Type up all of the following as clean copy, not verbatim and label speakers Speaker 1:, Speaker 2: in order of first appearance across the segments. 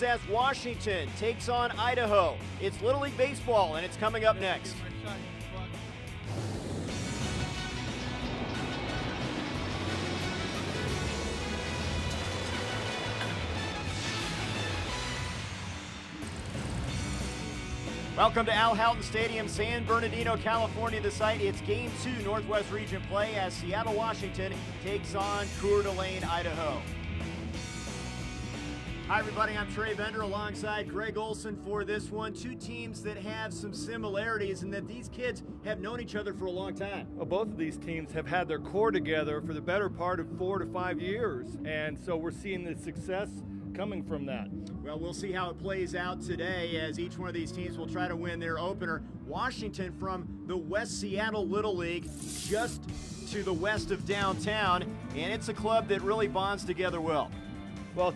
Speaker 1: As Washington takes on Idaho. It's Little League Baseball, and it's coming up next. Welcome to Al Houghton Stadium, San Bernardino, California. The site, it's Game 2 Northwest Region play as Seattle, Washington takes on Coeur d'Alene, Idaho. Hi everybody, I'm Trey Bender alongside Greg Olson for this one. Two teams that have some similarities in that these kids have known each other for a long time.
Speaker 2: Well, both of these teams have had their core together for the better part of 4 to 5 years, and so we're seeing the success coming from that.
Speaker 1: Well, we'll see how it plays out today as each one of these teams will try to win their opener. Washington from the West Seattle Little League, just to the west of downtown, and it's a club that really bonds together well.
Speaker 2: Well,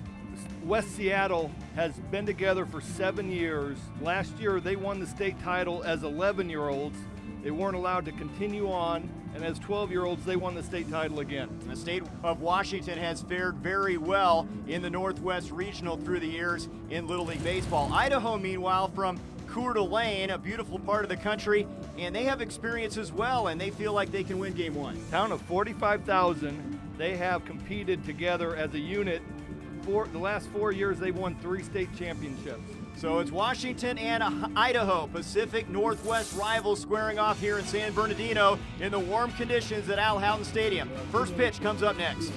Speaker 2: West Seattle has been together for 7 years. Last year they won the state title as 11-year-olds. They weren't allowed to continue on, and as 12-year-olds they won the state title again.
Speaker 1: The state of Washington has fared very well in the Northwest Regional through the years in Little League Baseball. Idaho, meanwhile, from Coeur d'Alene, a beautiful part of the country, and they have experience as well, and they feel like they can win Game 1.
Speaker 2: Town of 45,000, they have competed together as a unit. For the last 4 years, they've won 3 state championships.
Speaker 1: So it's Washington and Idaho, Pacific Northwest rivals squaring off here in San Bernardino in the warm conditions at Al Houghton Stadium. First pitch comes up next.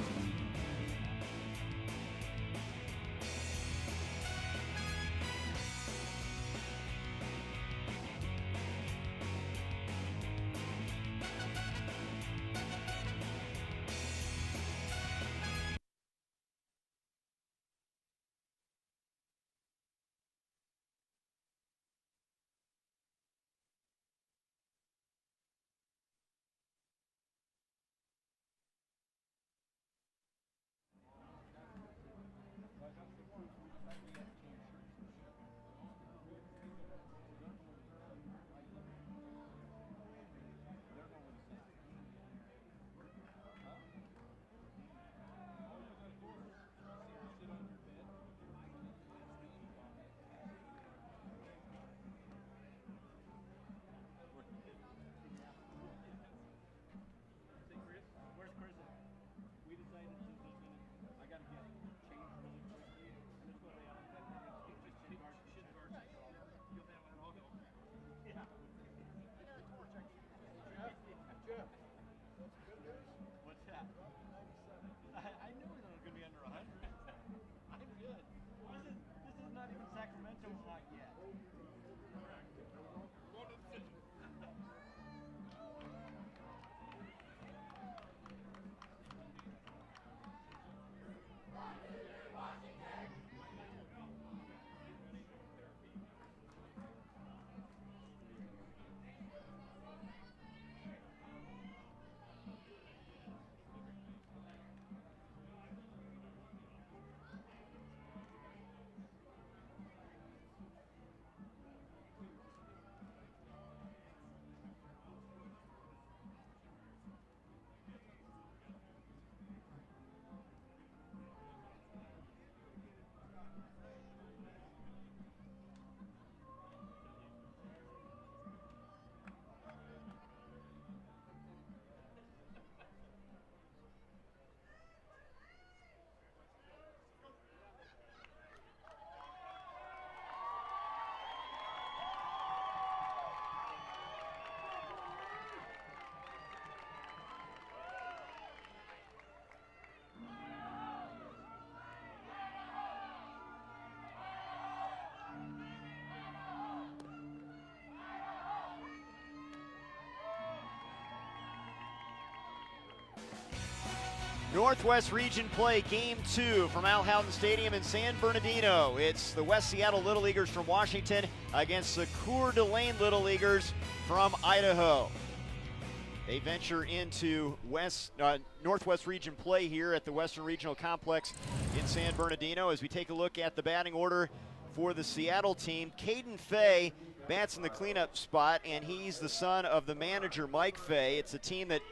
Speaker 1: Northwest Region play, Game 2 from Al Houghton Stadium in San Bernardino. It's the West Seattle Little Leaguers from Washington against the Coeur d'Alene Little Leaguers from Idaho. They venture into Northwest Region play here at the Western Regional Complex in San Bernardino. As we take a look at the batting order for the Seattle team, Caden Fay bats in the cleanup spot, and he's the son of the manager, Mike Fay. It's a team that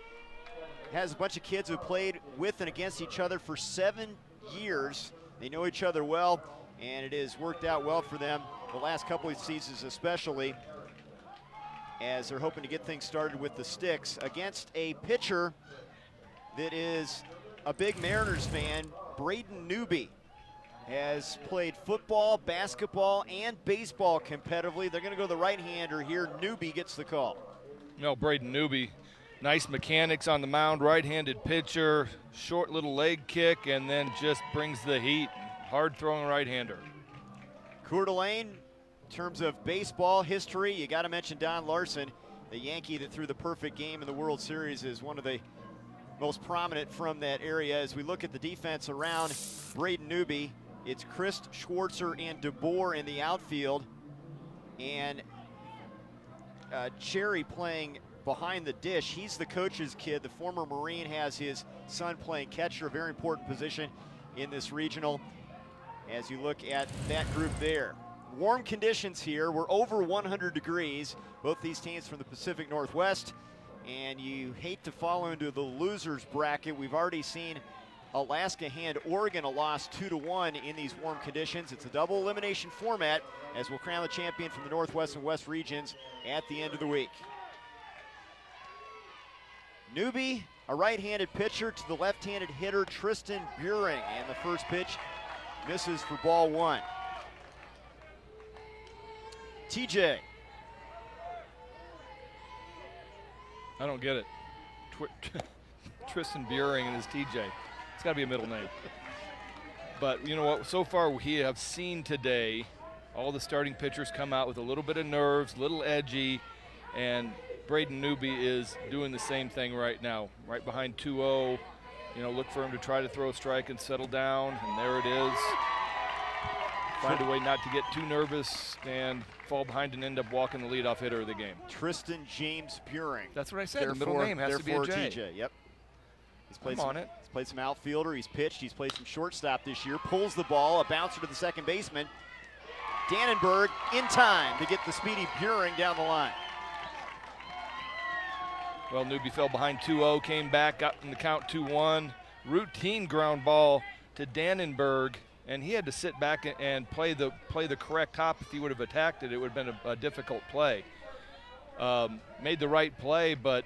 Speaker 1: has a bunch of kids who played with and against each other for 7 years. They know each other well. and it has worked out well for them the last couple of seasons, especially as they're hoping to get things started with the sticks against a pitcher that is a big Mariners fan. Braden Newby has played football, basketball, and baseball competitively. They're going to go the right-hander here. Newby gets the call.
Speaker 3: No, Braden Newby, nice mechanics on the mound, right-handed pitcher, short little leg kick, and then just brings the heat. Hard-throwing right-hander.
Speaker 1: Coeur d'Alene, in terms of baseball history, you got to mention Don Larson, the Yankee that threw the perfect game in the World Series, is one of the most prominent from that area. As we look at the defense around Braden Newby, it's Chris Schwartzer and DeBoer in the outfield, and Cherry playing behind the dish. He's the coach's kid. The former Marine has his son playing catcher, a very important position in this regional. As you look at that group there. Warm conditions here. We're over 100 degrees. Both these teams from the Pacific Northwest. And you hate to fall into the losers bracket. We've already seen Alaska hand Oregon a loss 2-1 in these warm conditions. It's a double elimination format as we'll crown the champion from the Northwest and West regions at the end of the week. Newby, a right-handed pitcher to the left-handed hitter Tristan Buring, and the first pitch misses for ball one. TJ.
Speaker 3: I don't get it. Tristan Buring and his TJ. It's got to be a middle name. But you know what? So far we have seen today all the starting pitchers come out with a little bit of nerves, a little edgy, and Braden Newby is doing the same thing right now. Right behind 2-0. You know, look for him to try to throw a strike and settle down, and there it is. Find a way not to get too nervous and fall behind and end up walking the leadoff hitter of the game.
Speaker 1: Tristan James Buring.
Speaker 3: That's what I said. The middle name has to be a J.
Speaker 1: TJ, yep. He's played
Speaker 3: He's
Speaker 1: played some outfielder. He's pitched. He's played some shortstop this year. Pulls the ball, a bouncer to the second baseman. Dannenberg in time to get the speedy Buring down the line.
Speaker 3: Well, Newby fell behind 2-0, came back, got in the count 2-1. Routine ground ball to Dannenberg, and he had to sit back and play the correct hop. If he would have attacked it, it would have been a difficult play. Made the right play, but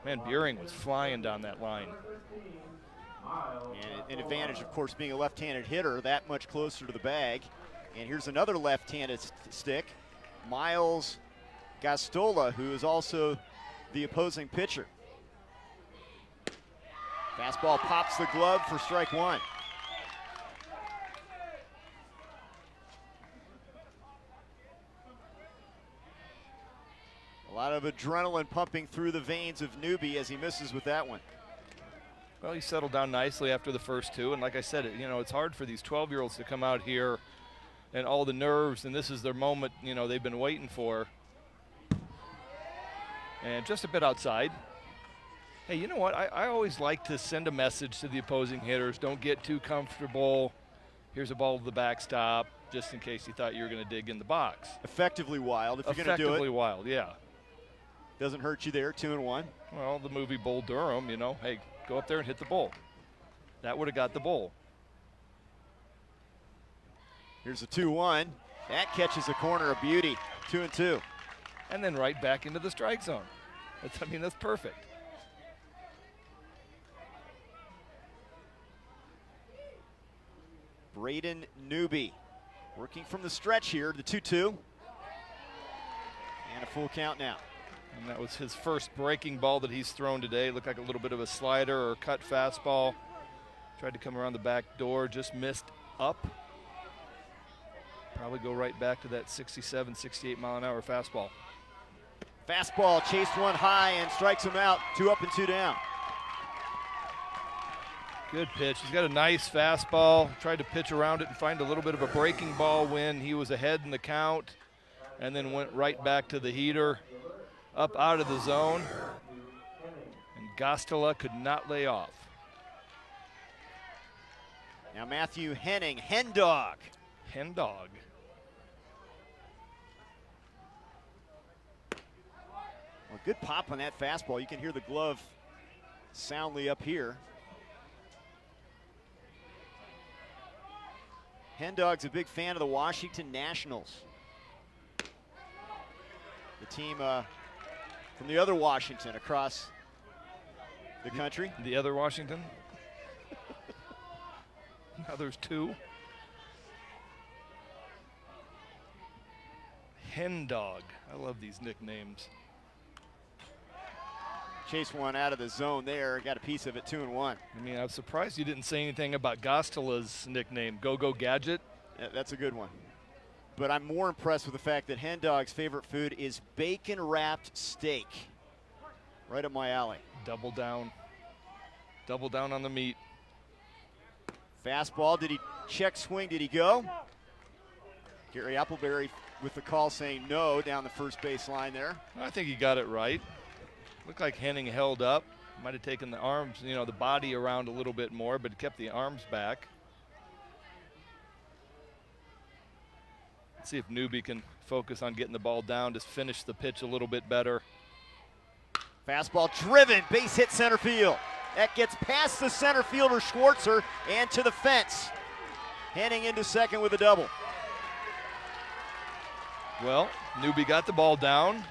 Speaker 3: man, Buring was flying down that line.
Speaker 1: And an advantage, of course, being a left-handed hitter, that much closer to the bag. And here's another left-handed stick, Miles Gastola, who is also the opposing pitcher. Fastball pops the glove for strike one. A lot of adrenaline pumping through the veins of Newby as he misses with that one.
Speaker 3: Well, he settled down nicely after the first two, and like I said, you know, it's hard for these 12-year-olds to come out here and all the nerves, and this is their moment, you know, they've been waiting for. And just a bit outside. Hey, you know what? I always like to send a message to the opposing hitters. Don't get too comfortable. Here's a ball to the backstop, just in case you thought you were going to dig in the box.
Speaker 1: Effectively wild, if you're going to do it.
Speaker 3: Effectively wild, yeah.
Speaker 1: Doesn't hurt you there, 2-1.
Speaker 3: Well, the movie Bull Durham, you know, hey, go up there and hit the bull. That would have got the bull.
Speaker 1: Here's a 2-1. That catches a corner of beauty, 2-2.
Speaker 3: And then right back into the strike zone. That's perfect.
Speaker 1: Braden Newby working from the stretch here, the 2-2. And a full count now.
Speaker 3: And that was his first breaking ball that he's thrown today. Looked like a little bit of a slider or cut fastball. Tried to come around the back door, just missed up. Probably go right back to that 67, 68 mile an hour fastball.
Speaker 1: Fastball chased one high and strikes him out. 2 up and 2 down.
Speaker 3: Good pitch. He's got a nice fastball. Tried to pitch around it and find a little bit of a breaking ball when he was ahead in the count, and then went right back to the heater, up out of the zone. And Gostola could not lay off.
Speaker 1: Now Matthew Henning, Hen Dog.
Speaker 3: Hen Dog.
Speaker 1: Well, good pop on that fastball. You can hear the glove soundly up here. Hendog's a big fan of the Washington Nationals. The team from the other Washington across the country.
Speaker 3: The other Washington? Now there's two. Hendog. I love these nicknames.
Speaker 1: Chase one out of the zone there. Got a piece of it, 2-1.
Speaker 3: I mean, I'm surprised you didn't say anything about Gostela's nickname, Go-Go Gadget.
Speaker 1: Yeah, that's a good one. But I'm more impressed with the fact that Hendog's favorite food is bacon-wrapped steak. Right up my alley.
Speaker 3: Double down. Double down on the meat.
Speaker 1: Fastball, did he check swing, did he go? Gary Appleberry with the call saying no down the first base line there.
Speaker 3: I think he got it right. Looked like Henning held up. Might have taken the arms, you know, the body around a little bit more, but kept the arms back. Let's see if Newby can focus on getting the ball down, just finish the pitch a little bit better.
Speaker 1: Fastball driven, base hit center field. That gets past the center fielder Schwartzer and to the fence. Henning into second with a double.
Speaker 3: Well, Newby got the ball down,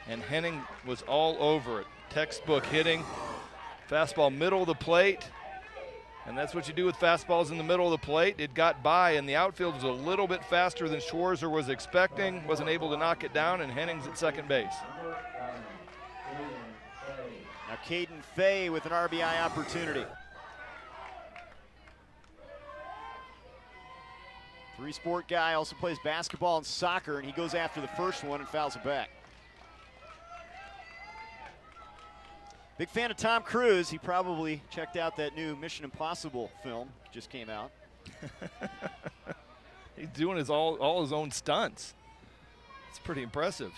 Speaker 3: and Henning was all over it. Textbook hitting, fastball middle of the plate, and that's what you do with fastballs in the middle of the plate. It got by, and the outfield was a little bit faster than Schwarzer was expecting, wasn't able to knock it down, and Henning's at second base.
Speaker 1: Now Caden Fay with an RBI opportunity. Three-sport guy, also plays basketball and soccer, and he goes after the first one and fouls it back. Big fan of Tom Cruise. He probably checked out that new Mission Impossible film, just came out.
Speaker 3: He's doing all his own stunts. It's pretty impressive.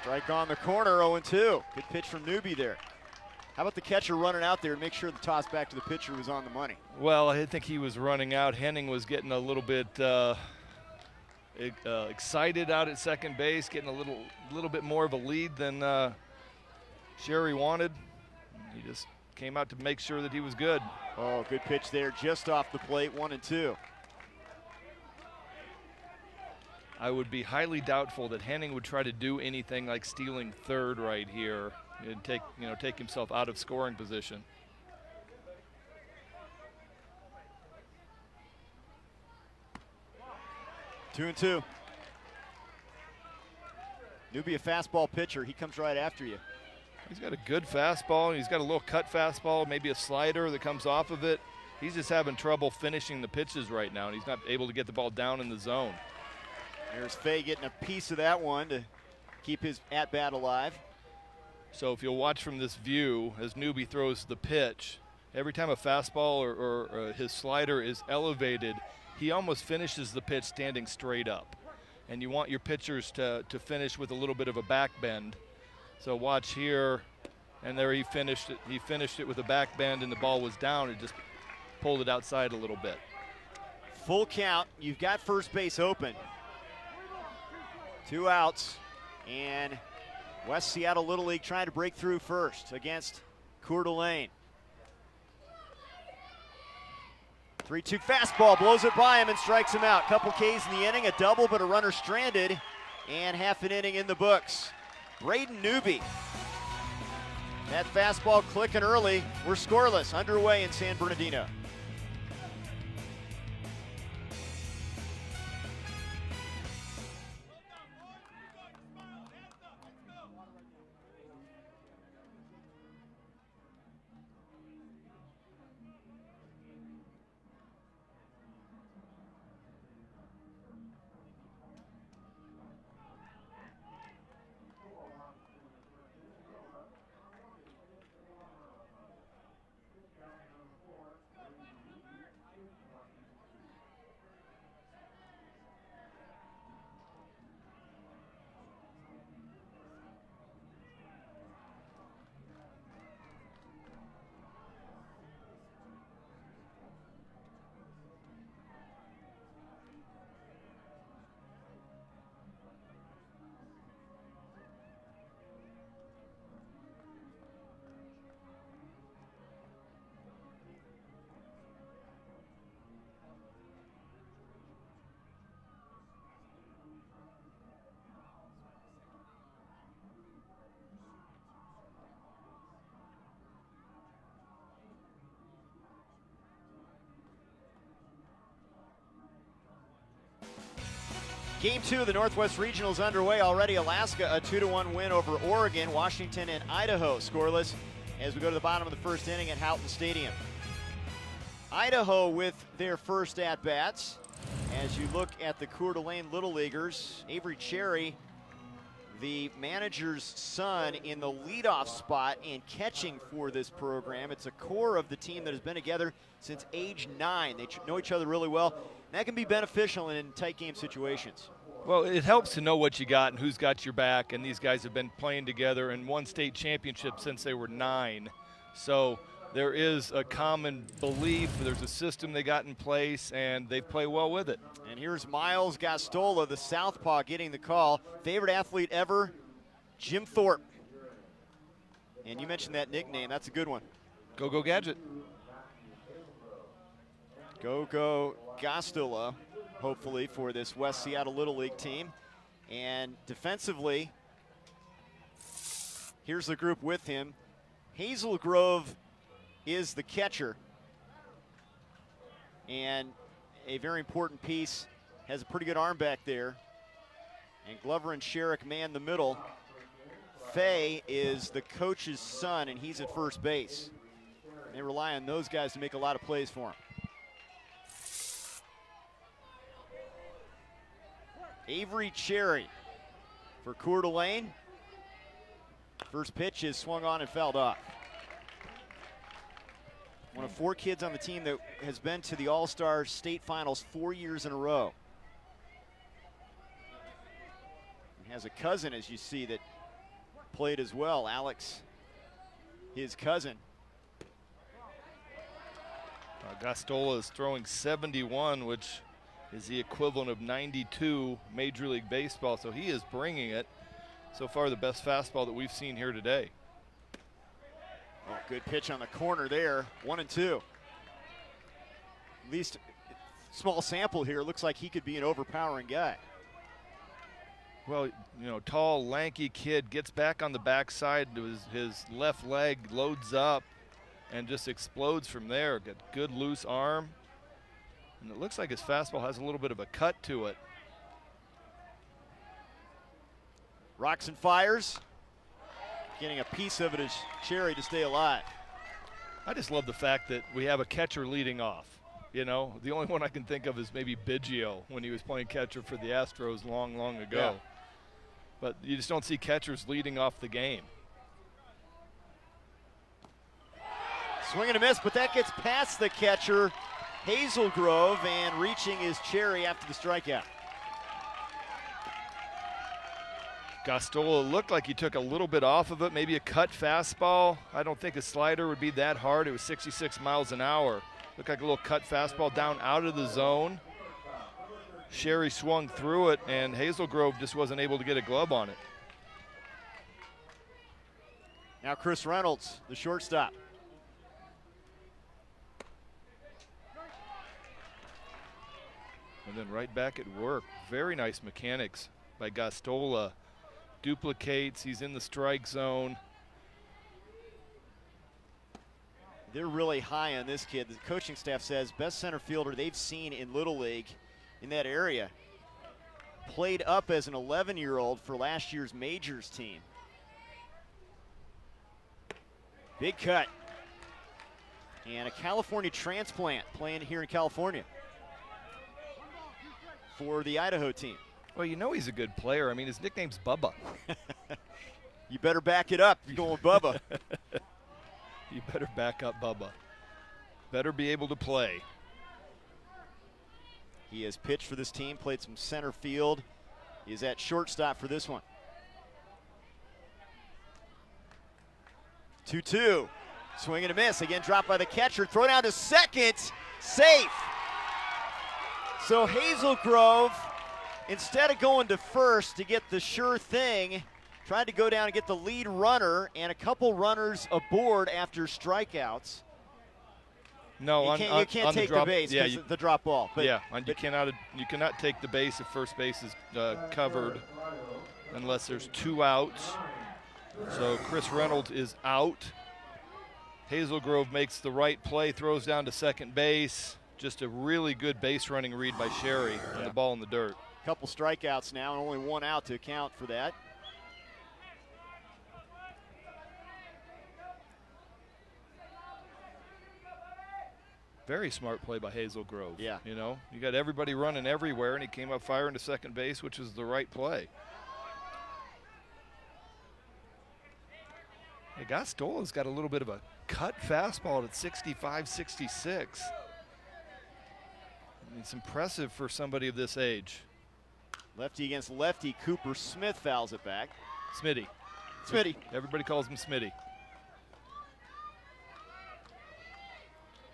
Speaker 1: Strike on the corner, 0-2. Good pitch from Newby there. How about the catcher running out there and make sure the toss back to the pitcher was on the money?
Speaker 3: Well, I think he was running out. Henning was getting a little bit excited out at second base, getting a little bit more of a lead than Sherry wanted. He just came out to make sure that he was good.
Speaker 1: Oh, good pitch there, just off the plate, 1-2.
Speaker 3: I would be highly doubtful that Henning would try to do anything like stealing third right here and take himself out of scoring position.
Speaker 1: 2-2. Newby, a fastball pitcher. He comes right after you.
Speaker 3: He's got a good fastball. He's got a little cut fastball, maybe a slider that comes off of it. He's just having trouble finishing the pitches right now, and he's not able to get the ball down in the zone.
Speaker 1: There's Fay getting a piece of that one to keep his at-bat alive.
Speaker 3: So if you'll watch from this view, as Newby throws the pitch, every time a fastball or his slider is elevated, he almost finishes the pitch standing straight up. And you want your pitchers to finish with a little bit of a back bend. So watch here, and there he finished it. He finished it with a back bend, and the ball was down. It just pulled it outside a little bit.
Speaker 1: Full count. You've got first base open. 2 outs, and West Seattle Little League trying to break through first against Coeur d'Alene. 3-2 fastball, blows it by him and strikes him out. Couple Ks in the inning, a double, but a runner stranded, and half an inning in the books. Braden Newby. That fastball clicking early. We're scoreless, underway in San Bernardino. Game 2 of the Northwest Regionals underway already. Alaska, a 2-1 win over Oregon. Washington and Idaho scoreless as we go to the bottom of the first inning at Houghton Stadium. Idaho with their first at-bats. As you look at the Coeur d'Alene Little Leaguers, Avery Cherry, the manager's son, in the leadoff spot and catching for this program. It's a core of the team that has been together since age 9. They know each other really well. That can be beneficial in tight game situations.
Speaker 3: Well, it helps to know what you got and who's got your back, and these guys have been playing together and won state championships since they were 9. So there is a common belief, there's a system they got in place, and they play well with it.
Speaker 1: And here's Miles Gastola, the southpaw, getting the call. Favorite athlete ever, Jim Thorpe. And you mentioned that nickname, that's a good one.
Speaker 3: Go Gadget.
Speaker 1: Go Gastola, hopefully, for this West Seattle Little League team. And defensively, here's the group with him. Hazel Grove is the catcher. And a very important piece, has a pretty good arm back there. And Glover and Sherrick man the middle. Fay is the coach's son, and he's at first base. They rely on those guys to make a lot of plays for him. Avery Cherry for Coeur d'Alene. First pitch is swung on and fouled off. One of 4 kids on the team that has been to the All-Star State Finals 4 years in a row. He has a cousin, as you see, that played as well. Alex, his cousin.
Speaker 3: Gastola is throwing 71, which is the equivalent of 92 Major League Baseball, so he is bringing it. So far, the best fastball that we've seen here today.
Speaker 1: Oh, good pitch on the corner there, 1-2. At least small sample here. Looks like he could be an overpowering guy.
Speaker 3: Well, you know, tall, lanky kid gets back on the backside. His left leg loads up and just explodes from there. Got good loose arm. And it looks like his fastball has a little bit of a cut to it.
Speaker 1: Rocks and fires. Getting a piece of it is Cherry to stay alive.
Speaker 3: I just love the fact that we have a catcher leading off. You know, the only one I can think of is maybe Biggio when he was playing catcher for the Astros long, long ago.
Speaker 1: Yeah.
Speaker 3: But you just don't see catchers leading off the game.
Speaker 1: Swing and a miss, but that gets past the catcher, Hazel Grove, and reaching is Cherry after the strikeout.
Speaker 3: Gastola looked like he took a little bit off of it, maybe a cut fastball. I don't think a slider would be that hard. It was 66 miles an hour. Looked like a little cut fastball down out of the zone. Sherry swung through it, and Hazel Grove just wasn't able to get a glove on it.
Speaker 1: Now Chris Reynolds, the shortstop.
Speaker 3: And then right back at work. Very nice mechanics by Gastola. Duplicates, he's in the strike zone.
Speaker 1: They're really high on this kid. The coaching staff says best center fielder they've seen in Little League in that area. Played up as an 11-year-old for last year's majors team. Big cut. And a California transplant playing here in California for the Idaho team.
Speaker 3: Well, you know he's a good player. I mean, his nickname's Bubba.
Speaker 1: You better back it up. You're going Bubba.
Speaker 3: You better back up Bubba. Better be able to play.
Speaker 1: He has pitched for this team, played some center field. He is at shortstop for this one. 2-2. Swing and a miss. Again, dropped by the catcher. Throw down to second. Safe. So Hazel Grove, instead of going to first to get the sure thing, tried to go down and get the lead runner and a couple runners aboard after strikeouts.
Speaker 3: No,
Speaker 1: you can't take the base because the drop ball. But,
Speaker 3: you cannot take the base if first base is covered unless there's 2 outs. So Chris Reynolds is out. Hazel Grove makes the right play, throws down to second base. Just a really good base running read by Sherry and the ball in the dirt.
Speaker 1: Couple strikeouts now, and only one out to account for that.
Speaker 3: Very smart play by Hazel Grove.
Speaker 1: Yeah.
Speaker 3: You know, you got everybody running everywhere, and he came up firing to second base, which is the right play. Hey, Gostola's got a little bit of a cut fastball at 65, 66. I mean, it's impressive for somebody of this age.
Speaker 1: Lefty against lefty. Cooper Smith fouls it back.
Speaker 3: Smitty.
Speaker 1: Smitty.
Speaker 3: Everybody calls him Smitty.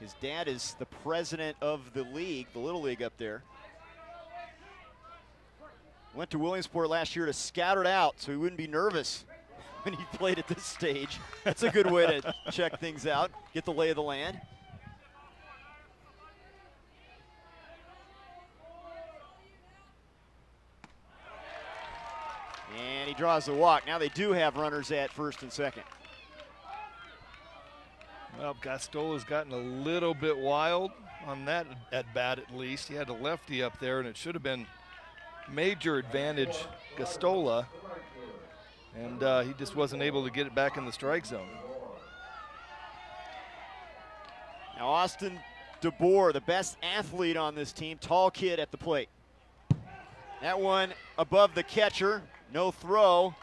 Speaker 1: His dad is the president of the league, the Little League up there. Went to Williamsport last year to scout it out so he wouldn't be nervous when he played at this stage. That's a good way to check things out, get the lay of the land. And he draws the walk. Now they do have runners at first and second.
Speaker 3: Well, Gostola's gotten a little bit wild on that at bat at least. He had a lefty up there, and it should have been major advantage Gostola, and he just wasn't able to get it back in the strike zone.
Speaker 1: Now Austin DeBoer, the best athlete on this team, tall kid at the plate. That one above the catcher, no throw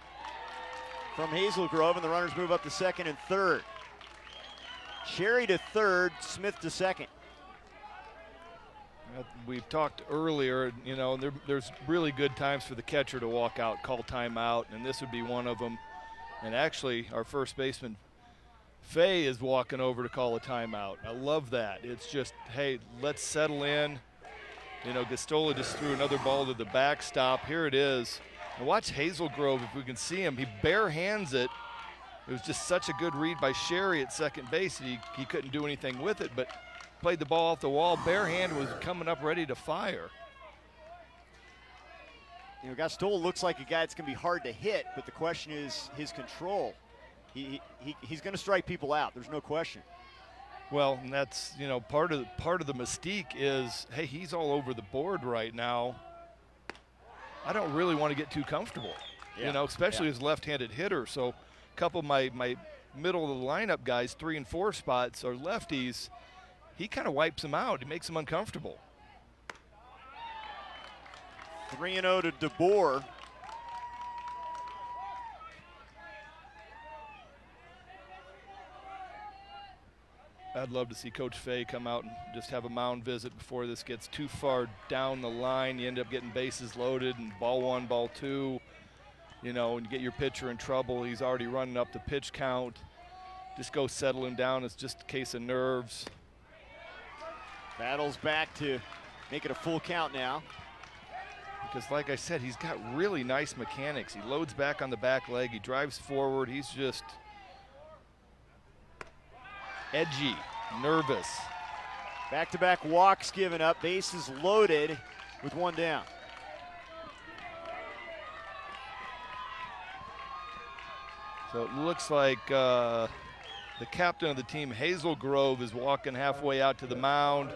Speaker 1: from Hazel Grove, and the runners move up to second and third. Sherry to third, Smith to second.
Speaker 3: We've talked earlier, you know, there's really good times for the catcher to walk out, call timeout, and this would be one of them. And actually, our first baseman, Faye, is walking over to call a timeout. I love that. It's just, hey, let's settle in. You know, Gostola just threw another ball to the backstop. Here it is. And watch Hazel Grove, if we can see him. He bare hands it. It was just such a good read by Sherry at second base that he couldn't do anything with it, but played the ball off the wall. Bare hand was coming up ready to fire.
Speaker 1: You know, Gostola looks like a guy that's going to be hard to hit, but the question is his control. He's going to strike people out. There's no question.
Speaker 3: Well, and that's, you know, part of the mystique is, hey, he's all over the board right now. I don't really want to get too comfortable, you know, especially as left-handed hitter. So a couple of my middle of the lineup guys, 3 and 4 spots, are lefties. He kind of wipes them out. He makes them uncomfortable.
Speaker 1: 3-0 to DeBoer.
Speaker 3: I'd love to see Coach Fay come out and just have a mound visit before this gets too far down the line. You end up getting bases loaded and ball 1, ball 2, you know, and you get your pitcher in trouble. He's already running up the pitch count. Just go settle him down. It's just a case of nerves.
Speaker 1: Battles back to make it a full count now.
Speaker 3: Because like I said, he's got really nice mechanics. He loads back on the back leg. He drives forward. He's just edgy, nervous.
Speaker 1: Back-to-back walks given up, bases loaded with 1 down.
Speaker 3: So it looks like the captain of the team, Hazel Grove, is walking halfway out to the mound.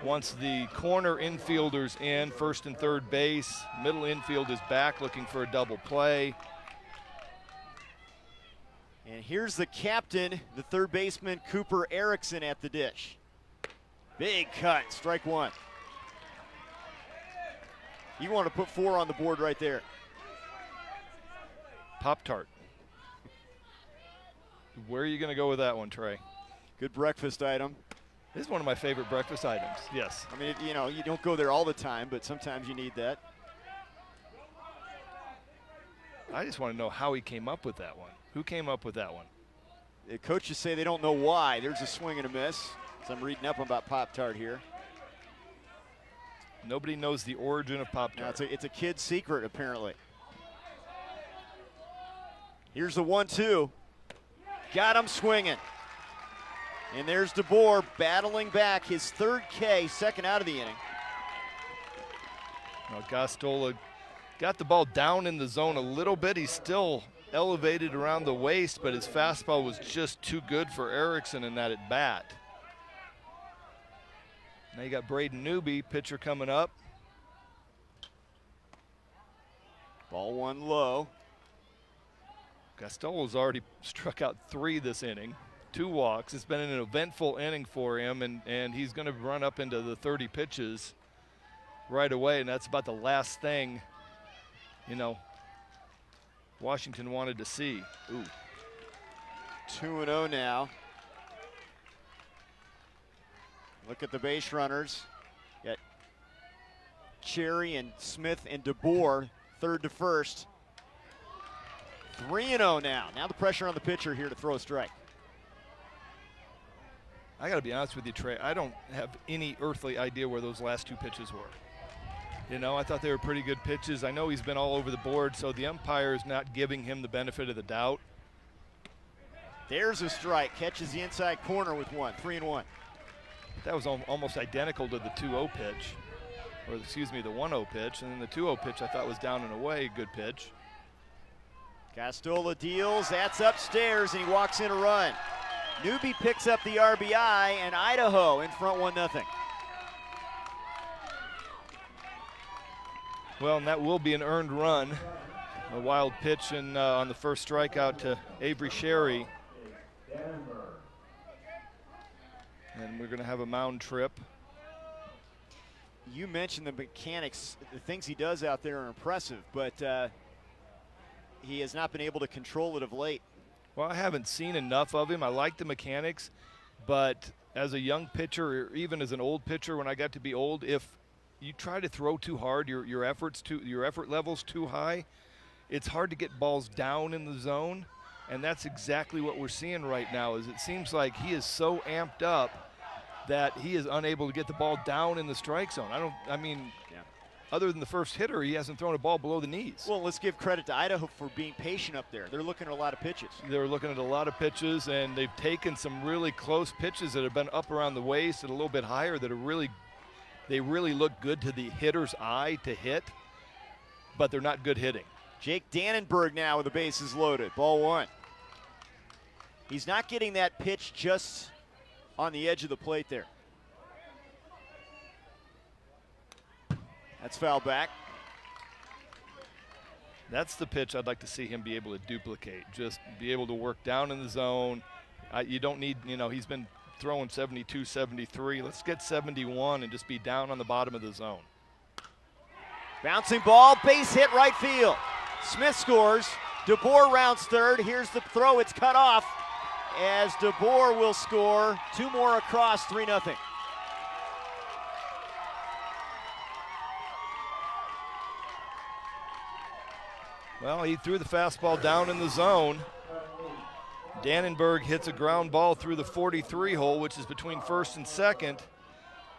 Speaker 3: Wants the corner infielders in, first and third base. Middle infield is back looking for a double play.
Speaker 1: And here's the captain, the third baseman, Cooper Erickson, at the dish. Big cut, strike 1. You want to put 4 on the board right there.
Speaker 3: Pop-Tart. Where are you going to go with that one, Trey?
Speaker 1: Good breakfast item.
Speaker 3: This is one of my favorite breakfast items, yes.
Speaker 1: I mean, you know, you don't go there all the time, but sometimes you need that.
Speaker 3: I just want to know how he came up with that one. Who came up with that one?
Speaker 1: The coaches say they don't know why. There's a swing and a miss. So I'm reading up about Pop-Tart here.
Speaker 3: Nobody knows the origin of Pop-Tart.
Speaker 1: No, it's a kid's secret, apparently. Here's the 1-2. Got him swinging. And there's DeBoer battling back his 3rd K, second out of the inning.
Speaker 3: Well, Gostola got the ball down in the zone a little bit. He's still elevated around the waist, but his fastball was just too good for Erickson in that at bat. Now you got Braden Newby, pitcher, coming up.
Speaker 1: Ball one low.
Speaker 3: Gastola's already struck out 3 this inning, 2 walks. It's been an eventful inning for him, and he's going to run up into the 30 pitches right away, and that's about the last thing, you know, Washington wanted to see. Ooh.
Speaker 1: 2-0 now. Look at the base runners. Got Cherry and Smith and DeBoer, third to first. 3-0 now. Now the pressure on the pitcher here to throw a strike.
Speaker 3: I got to be honest with you, Trey. I don't have any earthly idea where those last 2 pitches were. You know, I thought they were pretty good pitches. I know he's been all over the board, so the umpire is not giving him the benefit of the doubt.
Speaker 1: There's a strike. Catches the inside corner with 1. 3-1.
Speaker 3: That was almost identical to the 2-0 pitch, or excuse me, the 1-0 pitch. And then the 2-0 pitch I thought was down and away, good pitch.
Speaker 1: Gastola deals, that's upstairs, and he walks in a run. Newby picks up the RBI, and Idaho in front 1-0.
Speaker 3: Well, and that will be an earned run. A wild pitch on the first strikeout to Avery Sherry. And we're going to have a mound trip.
Speaker 1: You mentioned the mechanics. The things he does out there are impressive, but he has not been able to control it of late.
Speaker 3: Well, I haven't seen enough of him. I like the mechanics, but as a young pitcher, or even as an old pitcher, when I got to be old, if you try to throw too hard, your effort level's too high, it's hard to get balls down in the zone, and that's exactly what we're seeing right now. Is it seems like he is so amped up that he is unable to get the ball down in the strike zone. Other than the first hitter, he hasn't thrown a ball below the knees.
Speaker 1: Well, let's give credit to Idaho for being patient up there. They're looking at a lot of pitches.
Speaker 3: They're looking at a lot of pitches, and they've taken some really close pitches that have been up around the waist and a little bit higher that are they really look good to the hitter's eye to hit, but they're not good hitting.
Speaker 1: Jake Dannenberg now with the bases loaded. Ball 1. He's not getting that pitch just on the edge of the plate there. That's foul back.
Speaker 3: That's the pitch I'd like to see him be able to duplicate. Just be able to work down in the zone. You don't need, he's been throwing 72, 73. Let's get 71 and just be down on the bottom of the zone.
Speaker 1: Bouncing ball, base hit right field. Smith scores. DeBoer rounds third. Here's the throw. It's cut off as DeBoer will score. 2 more across, 3-0.
Speaker 3: Well, he threw the fastball down in the zone. Dannenberg hits a ground ball through the 43 hole, which is between first and second.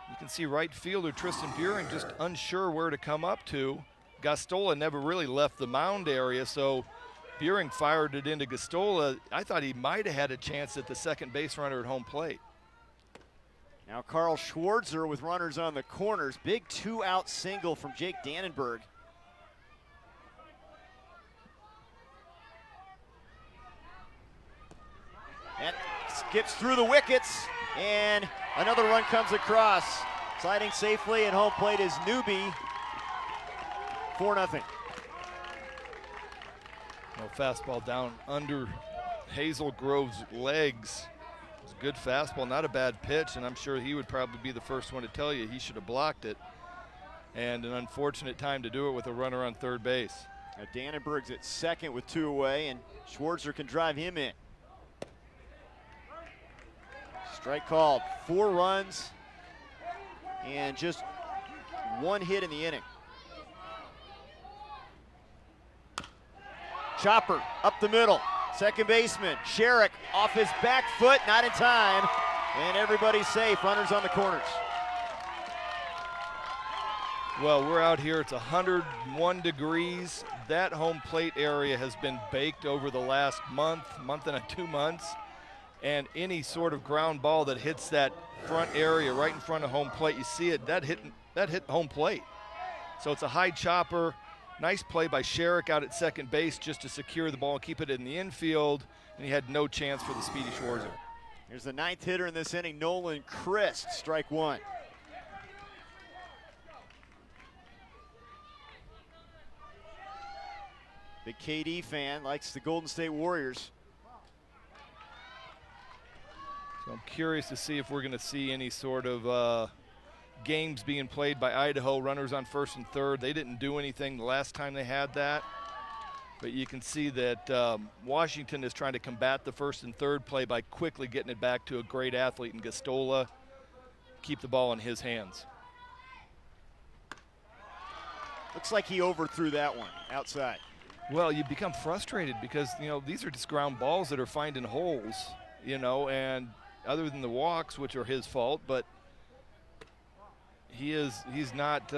Speaker 3: You can see right fielder Tristan Buehring just unsure where to come up to. Gastola never really left the mound area, so Buehring fired it into Gastola. I thought he might have had a chance at the second base runner at home plate.
Speaker 1: Now Carl Schwarzer with runners on the corners. Big 2-out single from Jake Dannenberg. That skips through the wickets, and another run comes across. Sliding safely at home plate is Newby. 4-0.
Speaker 3: No fastball down under Hazel Grove's legs. It's a good fastball, not a bad pitch, and I'm sure he would probably be the first one to tell you he should have blocked it. And an unfortunate time to do it with a runner on third base.
Speaker 1: Now Dannenberg's at second with 2 away, and Schwarzer can drive him in. Strike called. 4 runs and just 1 hit in the inning. Chopper up the middle. Second baseman Sherrick off his back foot, not in time, and everybody's safe. Runners on the corners.
Speaker 3: Well, we're out here. It's 101 degrees. That home plate area has been baked over the last month and 2 months. And any sort of ground ball that hits that front area right in front of home plate, you see it, that hit home plate. So it's a high chopper. Nice play by Sherrick out at second base just to secure the ball and keep it in the infield, and he had no chance for the speedy Schwarzer.
Speaker 1: Here's the 9th hitter in this inning, Nolan Christ, strike 1. Big KD fan, likes the Golden State Warriors.
Speaker 3: So I'm curious to see if we're going to see any sort of games being played by Idaho, runners on first and third. They didn't do anything the last time they had that. But you can see that Washington is trying to combat the first and third play by quickly getting it back to a great athlete in Gastola. Keep the ball in his hands.
Speaker 1: Looks like he overthrew that one outside.
Speaker 3: Well, you become frustrated because, you know, these are just ground balls that are finding holes, you know, and other than the walks, which are his fault, but he's not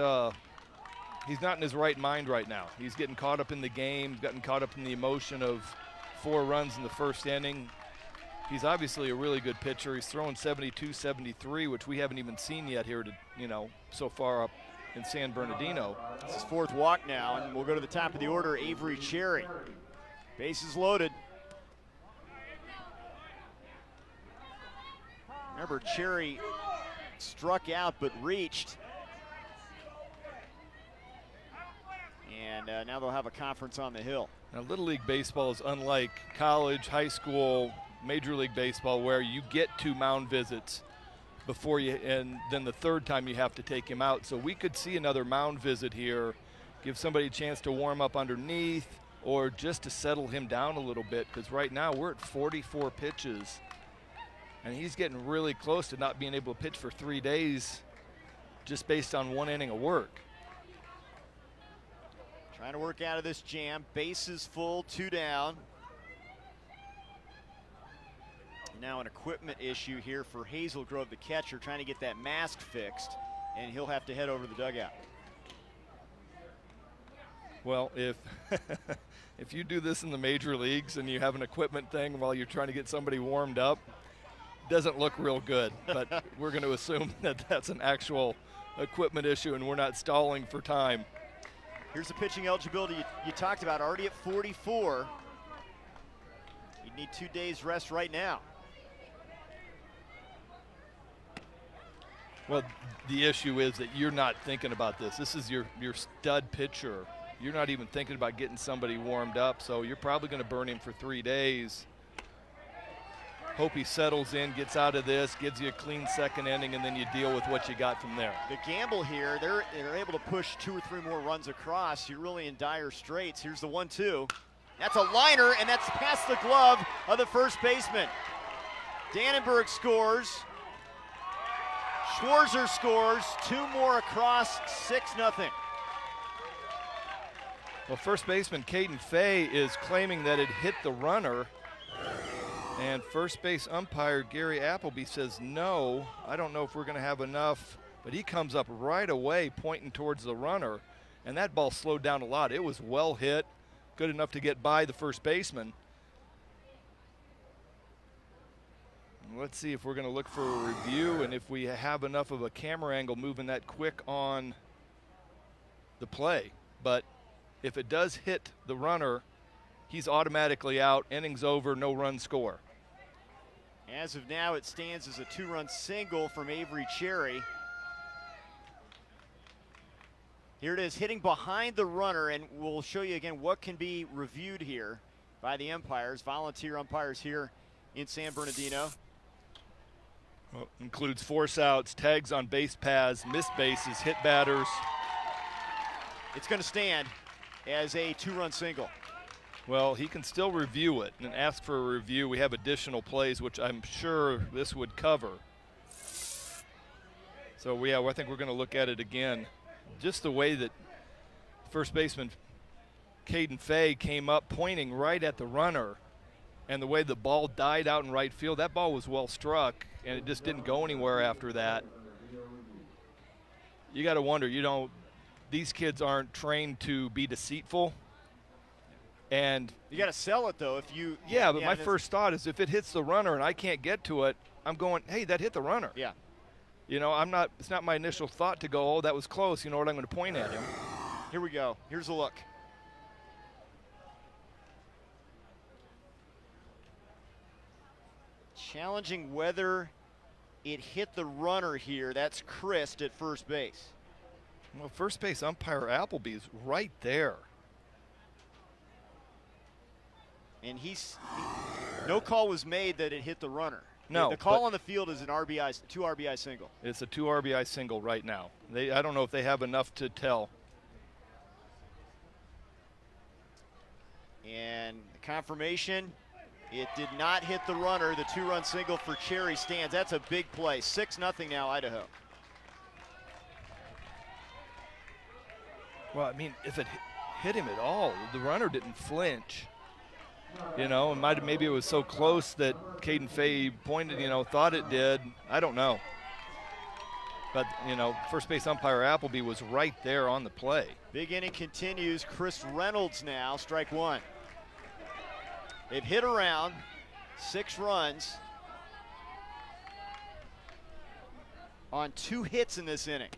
Speaker 3: in his right mind right now. He's getting caught up in the game, getting caught up in the emotion of 4 runs in the first inning. He's obviously a really good pitcher. He's throwing 72, 73, which we haven't even seen yet here, so far up in San Bernardino.
Speaker 1: This is 4th walk now, and we'll go to the top of the order, Avery Cherry. Bases loaded. Remember, Cherry struck out but reached. And now they'll have a conference on the hill.
Speaker 3: Now, Little League Baseball is unlike college, high school, Major League Baseball, where you get 2 mound visits before you, and then the 3rd time you have to take him out. So we could see another mound visit here, give somebody a chance to warm up underneath or just to settle him down a little bit, because right now we're at 44 pitches, and he's getting really close to not being able to pitch for 3 days just based on 1 inning of work.
Speaker 1: Trying to work out of this jam. Bases full, 2 down. Now an equipment issue here for Hazelgrove, the catcher, trying to get that mask fixed, and he'll have to head over to the dugout.
Speaker 3: Well, if if you do this in the major leagues and you have an equipment thing while you're trying to get somebody warmed up, it doesn't look real good. But we're going to assume that that's an actual equipment issue and we're not stalling for time.
Speaker 1: Here's the pitching eligibility you talked about, already at 44. You need 2 days rest right now.
Speaker 3: Well, the issue is that you're not thinking about this. This is your stud pitcher. You're not even thinking about getting somebody warmed up, so you're probably going to burn him for 3 days. Hope he settles in, gets out of this, gives you a clean 2nd inning, and then you deal with what you got from there.
Speaker 1: The gamble here, they're able to push 2 or 3 more runs across. You're really in dire straits. Here's the 1-2. That's a liner, and that's past the glove of the first baseman. Dannenberg scores. Schwarzer scores. 2 more across, 6-0.
Speaker 3: Well, first baseman Caden Fay is claiming that it hit the runner. And first base umpire Gary Appleby says no. I don't know if we're going to have enough, but he comes up right away pointing towards the runner, and that ball slowed down a lot. It was well hit, good enough to get by the first baseman. Let's see if we're going to look for a review and if we have enough of a camera angle moving that quick on the play. But if it does hit the runner, he's automatically out, innings over, no run score.
Speaker 1: As of now, it stands as a 2-run single from Avery Cherry. Here it is, hitting behind the runner, and we'll show you again what can be reviewed here by the umpires, volunteer umpires here in San Bernardino.
Speaker 3: Well, includes force outs, tags on base paths, missed bases, hit batters.
Speaker 1: It's going to stand as a 2-run single.
Speaker 3: Well, he can still review it and ask for a review. We have additional plays, which I'm sure this would cover. So, yeah, I think we're going to look at it again. Just the way that first baseman Caden Fay came up pointing right at the runner, and the way the ball died out in right field, that ball was well struck, and it just didn't go anywhere after that. You got to wonder, these kids aren't trained to be deceitful. And
Speaker 1: you got to sell it, though. If you
Speaker 3: but my first thought is if it hits the runner and I can't get to it, I'm going, hey, that hit the runner.
Speaker 1: Yeah.
Speaker 3: It's not my initial thought to go, oh, that was close. You know what, I'm going to point at him.
Speaker 1: Here we go. Here's a look. Challenging whether it hit the runner here. That's Christ at first base.
Speaker 3: Well, first base umpire Appleby's right there.
Speaker 1: And no call was made that it hit the runner.
Speaker 3: No.
Speaker 1: The call on the field is an RBI, 2 RBI single.
Speaker 3: It's a 2 RBI single right now. I don't know if they have enough to tell.
Speaker 1: And the confirmation, it did not hit the runner. The 2-run single for Cherry stands. That's a big play. 6-0 now, Idaho.
Speaker 3: Well, I mean, if it hit him at all, the runner didn't flinch. You know, and maybe it was so close that Caden Fay pointed, thought it did. I don't know. But, first base umpire Appleby was right there on the play.
Speaker 1: Big inning continues. Chris Reynolds now, strike 1. They've hit around 6 runs on 2 hits in this inning.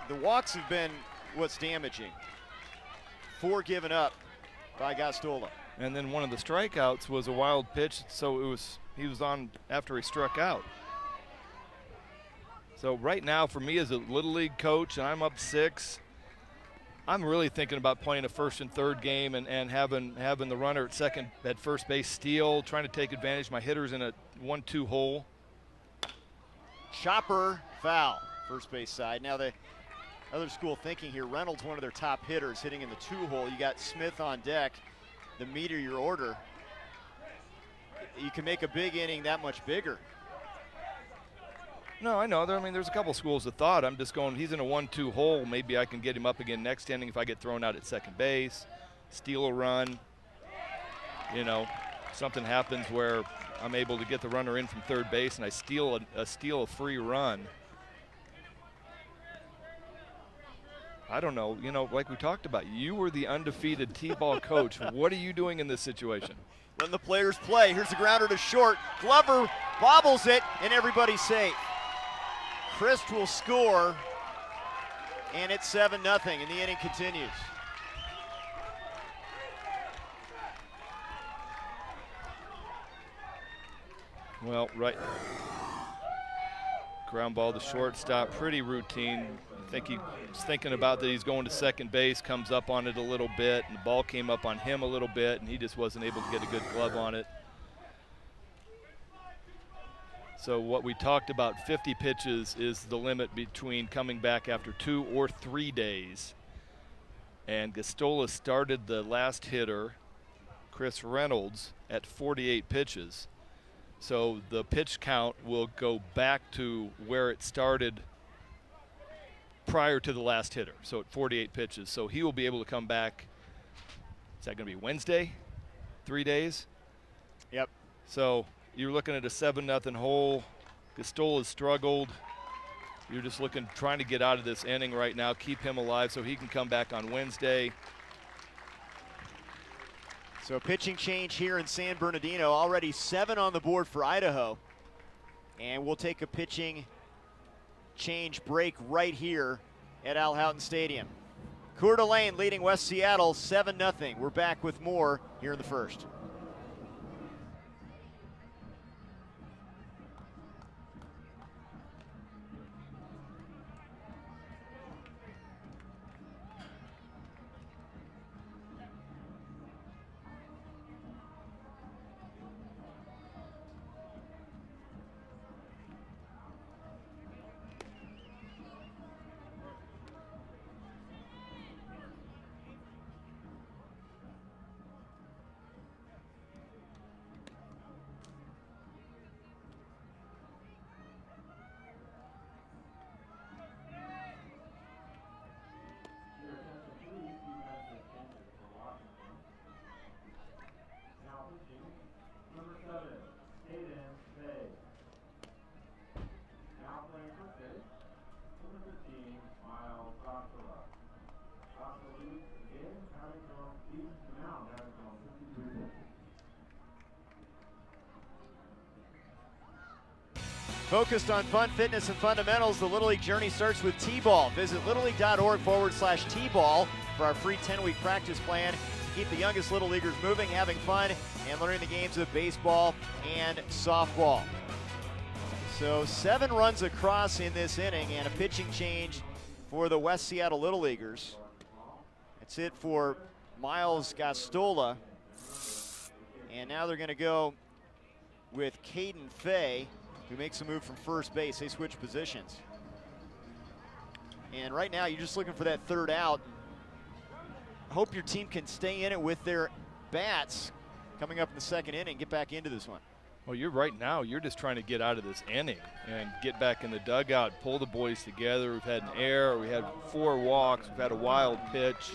Speaker 1: The walks have been what's damaging. 4 given up by Gastola.
Speaker 3: And then one of the strikeouts was a wild pitch, so he was on after he struck out. So right now, for me as a Little League coach, and I'm up 6, I'm really thinking about playing a first and third game and having the runner at first base steal, trying to take advantage of my hitters in a 1-2 hole.
Speaker 1: Chopper, foul, first base side. Now the other school thinking here, Reynolds, one of their top hitters, hitting in the 2 hole. You got Smith on deck. The meter your order. You can make a big inning that much bigger.
Speaker 3: No, I know. There's a couple schools of thought. I'm just going, he's in a 1-2 hole. Maybe I can get him up again next inning if I get thrown out at second base, steal a run. Something happens where I'm able to get the runner in from third base and I steal a free run. I don't know. Like we talked about, you were the undefeated T-ball coach. What are you doing in this situation?
Speaker 1: Letting the players play. Here's the grounder to short. Glover bobbles it, and everybody's safe. Christ will score, and it's 7-0, and the inning continues.
Speaker 3: Well, right. Ground ball to shortstop, pretty routine. I think he's thinking about that he's going to second base, comes up on it a little bit, and the ball came up on him a little bit, and he just wasn't able to get a good glove on it. So what we talked about, 50 pitches is the limit between coming back after 2 or 3 days. And Gastola started the last hitter, Chris Reynolds, at 48 pitches. So the pitch count will go back to where it started prior to the last hitter, so at 48 pitches. So he will be able to come back, is that going to be Wednesday? 3 days?
Speaker 1: Yep.
Speaker 3: So you're looking at a 7-0 hole. Gastola struggled. You're just trying to get out of this inning right now, keep him alive so he can come back on Wednesday.
Speaker 1: So a pitching change here in San Bernardino. Already 7 on the board for Idaho. And we'll take a pitching change break right here at Al Houghton Stadium. Coeur d'Alene leading West Seattle 7-0. We're back with more here in the first. Focused on fun, fitness, and fundamentals, the Little League journey starts with T-ball. Visit littleLeague.org/T-ball for our free 10-week practice plan to keep the youngest Little Leaguers moving, having fun, and learning the games of baseball and softball. So 7 runs across in this inning and a pitching change for the West Seattle Little Leaguers. That's it for Miles Gastola. And now they're going to go with Caden Fay, who makes a move from first base. They switch positions. And right now, you're just looking for that third out. I hope your team can stay in it with their bats coming up in the second inning, get back into this one.
Speaker 3: Well, you're right now, you're just trying to get out of this inning and get back in the dugout, pull the boys together. We've had an error, we had 4 walks, we've had a wild pitch.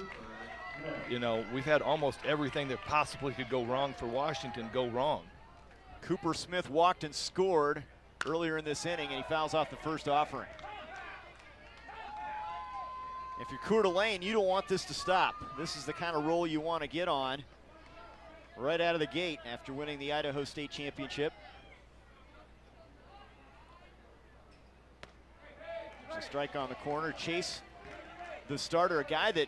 Speaker 3: You know, we've had almost everything that possibly could go wrong for Washington go wrong.
Speaker 1: Cooper Smith walked and scored earlier in this inning, and he fouls off the first offering. If you're Coeur d'Alene, you don't want this to stop. This is the kind of roll you want to get on right out of the gate after winning the Idaho State Championship. There's a strike on the corner. Chase, the starter, a guy that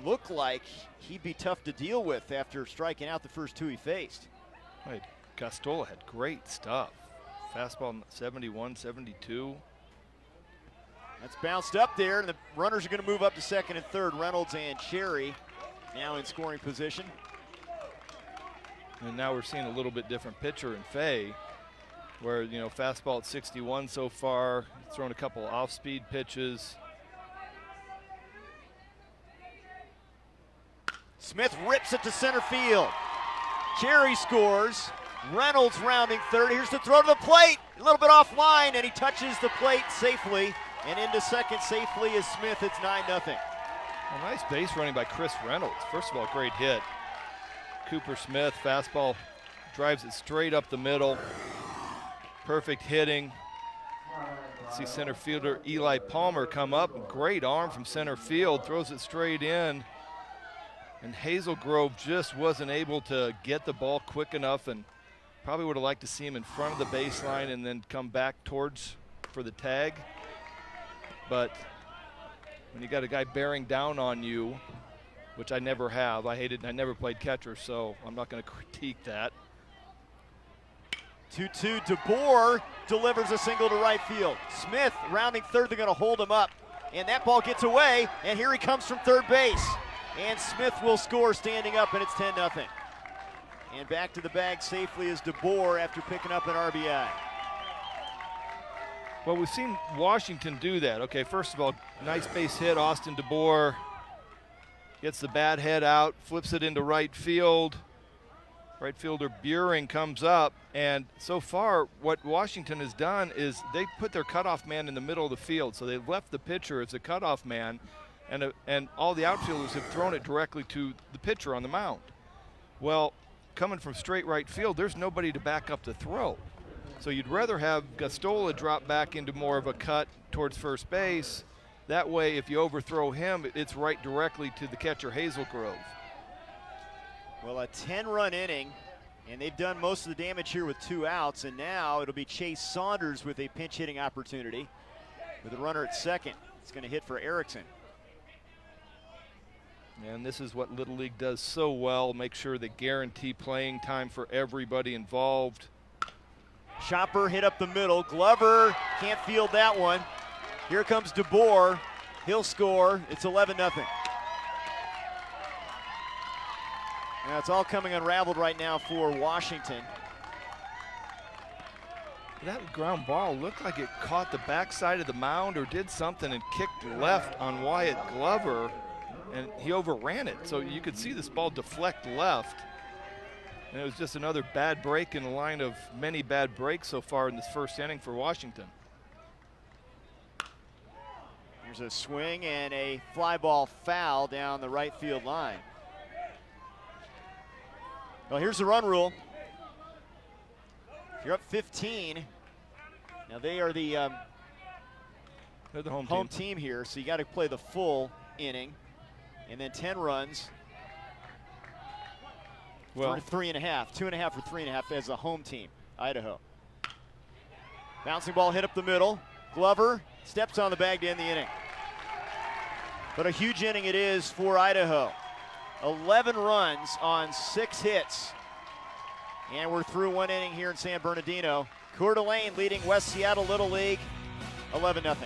Speaker 1: looked like he'd be tough to deal with after striking out the first 2 he faced.
Speaker 3: Right. Gastola had great stuff. Fastball 71, 72.
Speaker 1: That's bounced up there, and the runners are going to move up to second and third. Reynolds and Cherry now in scoring position.
Speaker 3: And now we're seeing a little bit different pitcher in Fay, where, you know, fastball at 61 so far, thrown a couple off-speed pitches.
Speaker 1: Smith rips it to center field. Cherry scores. Reynolds rounding third. Here's the throw to the plate. A little bit offline, and he touches the plate safely. And into second safely is Smith. It's 9-0.
Speaker 3: A nice base running by Chris Reynolds. First of all, great hit. Cooper Smith, fastball, drives it straight up the middle. Perfect hitting. See center fielder Eli Palmer come up. Great arm from center field, throws it straight in. And Hazelgrove just wasn't able to get the ball quick enough, and probably would have liked to see him in front of the baseline and then come back towards for the tag. But when you got a guy bearing down on you, which I never have, I never played catcher, so I'm not going to critique that.
Speaker 1: 2-2, DeBoer delivers a single to right field. Smith rounding third, they're going to hold him up. And that ball gets away, and here he comes from third base. And Smith will score standing up, and it's 10-0. And back to the bag safely is DeBoer after picking up an RBI.
Speaker 3: Well, we've seen Washington do that. Okay, first of all, nice base hit. Austin DeBoer gets the bat head out, flips it into right field. Right fielder Buring comes up, and so far what Washington has done is they put their cutoff man in the middle of the field. So they've left the pitcher as a cutoff man, and all the outfielders have thrown it directly to the pitcher on the mound. Well, coming from straight right field, there's nobody to back up the throw. So you'd rather have Gastola drop back into more of a cut towards first base. That way, if you overthrow him, it's right directly to the catcher, Hazelgrove.
Speaker 1: Well, a 10-run inning, and they've done most of the damage here with 2 outs, and now it'll be Chase Saunders with a pinch-hitting opportunity. With a runner at second, it's going to hit for Erickson.
Speaker 3: And this is what Little League does so well, make sure they guarantee playing time for everybody involved.
Speaker 1: Chopper hit up the middle. Glover can't field that one. Here comes DeBoer. He'll score. It's 11-0. Now it's all coming unraveled right now for Washington.
Speaker 3: That ground ball looked like it caught the backside of the mound or did something and kicked left on Wyatt Glover, and he overran it. So you could see this ball deflect left. And it was just another bad break in the line of many bad breaks so far in this first inning for Washington.
Speaker 1: Here's a swing and a fly ball foul down the right field line. Well, here's the run rule. If you're up 15, now they are the
Speaker 3: they're the home
Speaker 1: team here, so you got to play the full inning, and then 10 runs.
Speaker 3: Well,
Speaker 1: 3.5, 2.5 for 3.5 as a home team, Idaho. Bouncing ball hit up the middle. Glover steps on the bag to end the inning. But a huge inning it is for Idaho. 11 runs on 6 hits. And we're through 1 inning here in San Bernardino. Coeur d'Alene leading West Seattle Little League 11-0.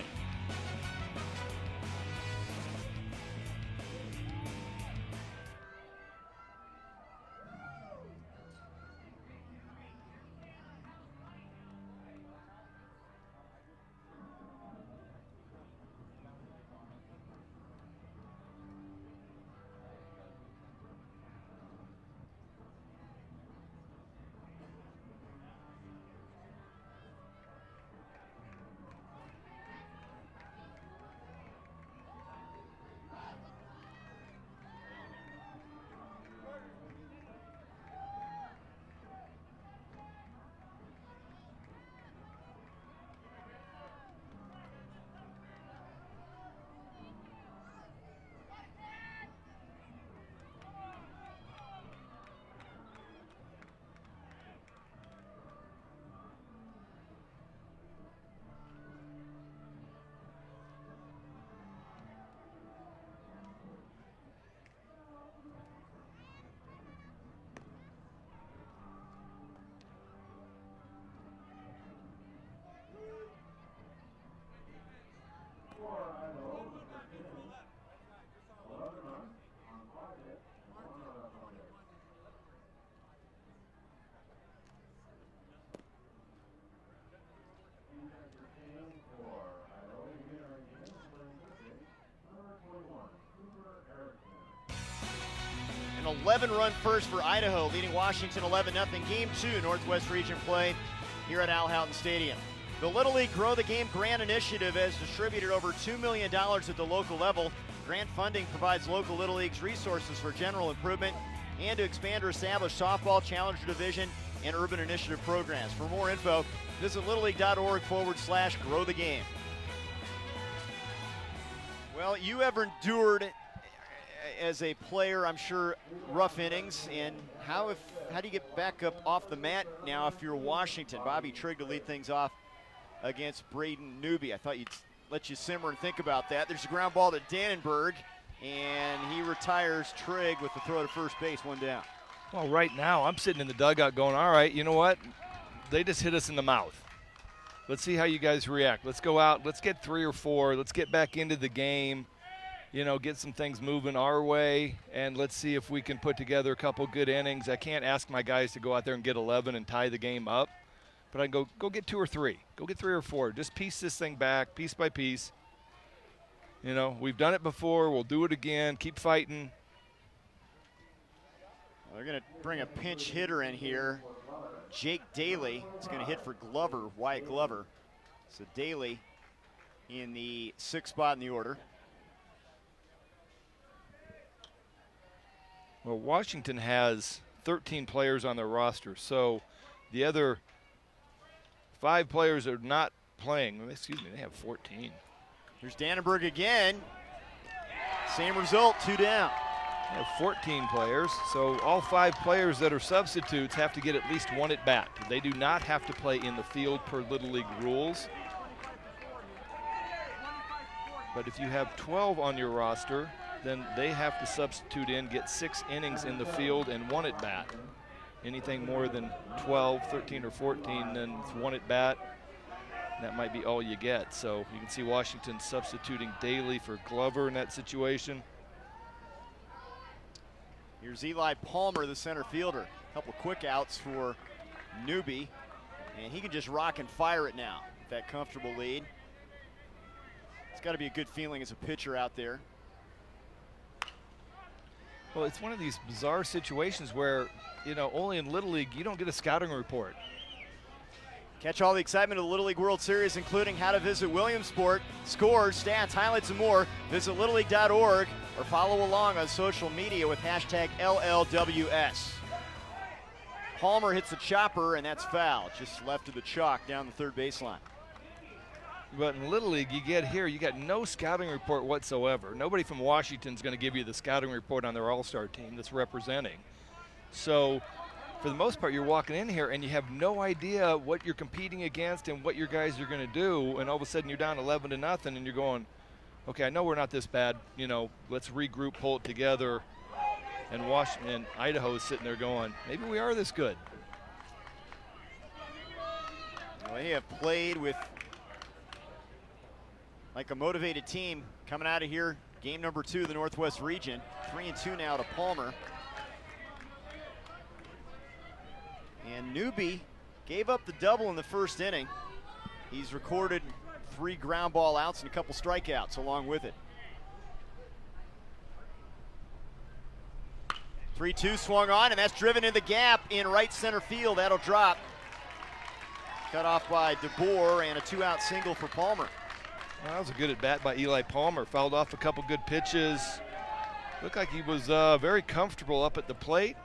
Speaker 1: 11-run first for Idaho, leading Washington 11-0. Game 2, Northwest Region play here at Al Houghton Stadium. The Little League Grow the Game Grant Initiative has distributed over $2 million at the local level. Grant funding provides local Little Leagues resources for general improvement and to expand or establish softball, challenger division, and urban initiative programs. For more info, visit littleleague.org/grow the game. Well, you have endured as a player, I'm sure, rough innings, and how do you get back up off the mat now if you're Washington? Bobby Trigg to lead things off against Braden Newby. I thought you'd let you simmer and think about that. There's a ground ball to Dannenberg, and he retires Trigg with the throw to first base, 1 down.
Speaker 3: Well, right now I'm sitting in the dugout going, all right, you know what? They just hit us in the mouth. Let's see how you guys react. Let's go out. Let's get 3 or 4. Let's get back into the game, you know, get some things moving our way, and let's see if we can put together a couple good innings. I can't ask my guys to go out there and get 11 and tie the game up, but I can go get 2 or 3. Go get 3 or 4. Just piece this thing back piece by piece. You know, we've done it before. We'll do it again. Keep fighting.
Speaker 1: Well, they're going to bring a pinch hitter in here. Jake Daly is going to hit for Glover, Wyatt Glover. So Daly in the 6th spot in the order.
Speaker 3: Well, Washington has 13 players on their roster, so the other 5 players are not playing. Excuse me, they have 14.
Speaker 1: Here's Dannenberg again. Same result, 2 down.
Speaker 3: They have 14 players, so all 5 players that are substitutes have to get at least 1 at bat. They do not have to play in the field per Little League rules. But if you have 12 on your roster, then they have to substitute in, get 6 innings in the field and 1 at bat. Anything more than 12, 13, or 14, then it's 1 at bat. That might be all you get. So you can see Washington substituting Daly for Glover in that situation.
Speaker 1: Here's Eli Palmer, the center fielder. A couple quick outs for Newby, and he can just rock and fire it now with that comfortable lead. It's got to be a good feeling as a pitcher out there.
Speaker 3: Well, it's one of these bizarre situations where, you know, only in Little League you don't get a scouting report.
Speaker 1: Catch all the excitement of the Little League World Series, including how to visit Williamsport, scores, stats, highlights, and more. Visit littleleague.org or follow along on social media with hashtag LLWS. Palmer hits the chopper, and that's foul. Just left of the chalk down the third baseline.
Speaker 3: But in Little League, you get here, you got no scouting report whatsoever. Nobody from Washington's going to give you the scouting report on their all-star team that's representing. So for the most part, you're walking in here and you have no idea what you're competing against and what your guys are going to do, and all of a sudden you're down 11-0 and you're going, okay, I know we're not this bad, you know, let's regroup, pull it together. And Washington, Idaho is sitting there going, maybe we are this good.
Speaker 1: Well, they have played with like a motivated team coming out of here. Game number 2 of the Northwest region. 3-2 now to Palmer. And Newby gave up the double in the first inning. He's recorded 3 ground ball outs and a couple strikeouts along with it. 3-2 swung on, and that's driven in the gap in right center field. That'll drop. Cut off by DeBoer, and a 2-out single for Palmer.
Speaker 3: Well, that was a good at-bat by Eli Palmer. Fouled off a couple good pitches. Looked like he was very comfortable up at the plate.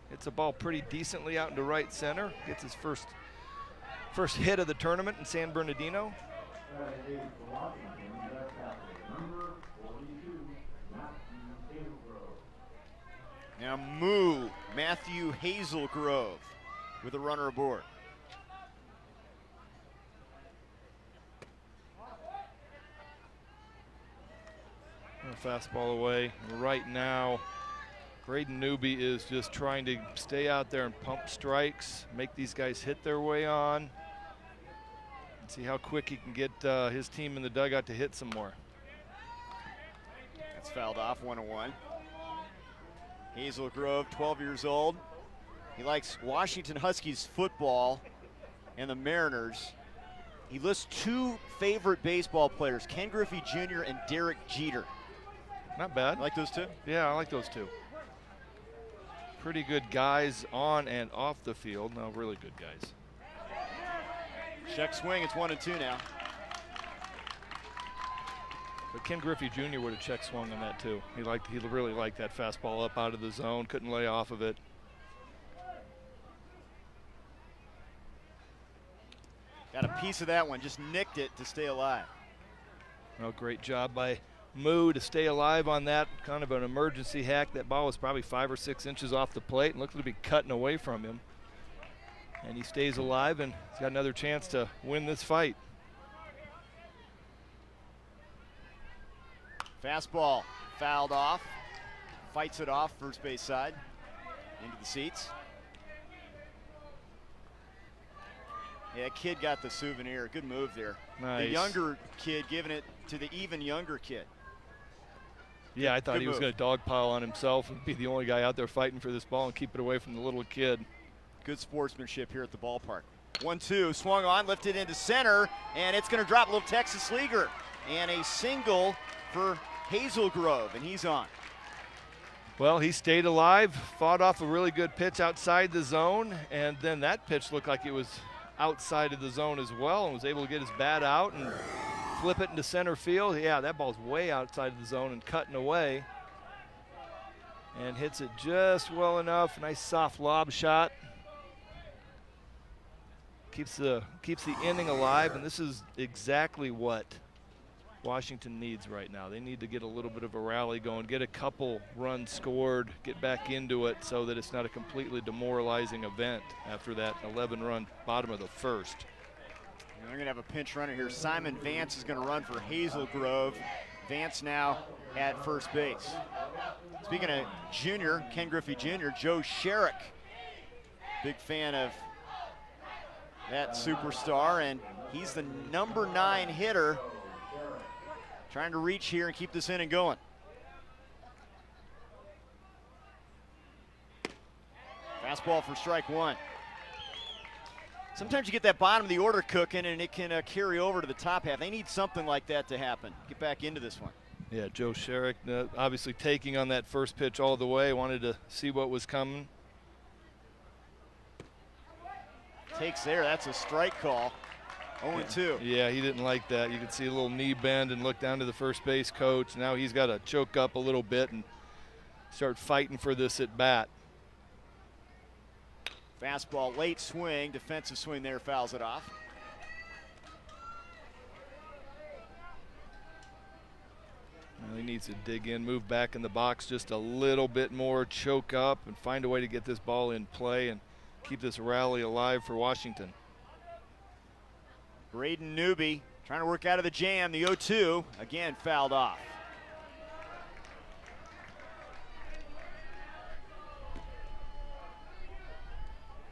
Speaker 3: Hits a ball pretty decently out into right center. Gets his first hit of the tournament in San Bernardino.
Speaker 1: Now Matthew Hazelgrove with a runner aboard.
Speaker 3: A fastball away. Right now, Braden Newby is just trying to stay out there and pump strikes, make these guys hit their way on, and see how quick he can get his team in the dugout to hit some more.
Speaker 1: That's fouled off, 1-1. Hazelgrove, 12 years old. He likes Washington Huskies football and the Mariners. He lists 2 favorite baseball players, Ken Griffey Jr. and Derek Jeter.
Speaker 3: Not bad.
Speaker 1: You like those 2?
Speaker 3: Yeah, I like those 2. pretty good guys on and off the field. No, really good guys.
Speaker 1: Check swing, it's 1-2 now.
Speaker 3: But Ken Griffey Jr. would have check swung on that too. He really liked that fastball up out of the zone, couldn't lay off of it.
Speaker 1: Got a piece of that one, just nicked it to stay alive.
Speaker 3: Well, great job by Moo to stay alive on that, kind of an emergency hack. That ball was probably 5 or 6 inches off the plate and looked to be cutting away from him. And he stays alive, and he's got another chance to win this fight.
Speaker 1: Fastball fouled off, fights it off first base side, into the seats. Yeah, kid got the souvenir, good move there.
Speaker 3: Nice.
Speaker 1: The younger kid giving it to the even younger kid.
Speaker 3: Yeah, I thought he was
Speaker 1: move.
Speaker 3: going to dogpile on himself and be the only guy out there fighting for this ball and keep it away from the little kid.
Speaker 1: Good sportsmanship here at the ballpark. 1-2, swung on, lifted into center, and it's going to drop a little Texas leaguer. And a single for Hazelgrove, and he's on.
Speaker 3: Well, he stayed alive, fought off a really good pitch outside the zone, and then that pitch looked like it was outside of the zone as well, and was able to get his bat out and flip it into center field. Yeah, that ball's way outside of the zone and cutting away. And hits it just well enough. Nice soft lob shot. Keeps the inning alive, and this is exactly what Washington needs right now. They need to get a little bit of a rally going, get a couple runs scored, get back into it so that it's not a completely demoralizing event after that 11-run bottom of the first.
Speaker 1: They're going to have a pinch runner here. Simon Vance is going to run for Hazelgrove. Vance now at first base. Speaking of junior, Ken Griffey Jr., Joe Sherrick. Big fan of that superstar, and he's the number 9 hitter. Trying to reach here and keep this inning going. Fastball for strike one. Sometimes you get that bottom of the order cooking and it can carry over to the top half. They need something like that to happen. Get back into this one.
Speaker 3: Yeah, Joe Sherrick obviously taking on that first pitch all the way. Wanted to see what was coming.
Speaker 1: Takes there, that's a strike call. 0-2.
Speaker 3: Yeah, he didn't like that. You could see a little knee bend and look down to the first base coach. Now he's got to choke up a little bit and start fighting for this at bat.
Speaker 1: Fastball, late swing, defensive swing there, fouls it off.
Speaker 3: Well, he needs to dig in, move back in the box just a little bit more, choke up, and find a way to get this ball in play and keep this rally alive for Washington.
Speaker 1: Braden Newby trying to work out of the jam. The 0-2, again fouled off.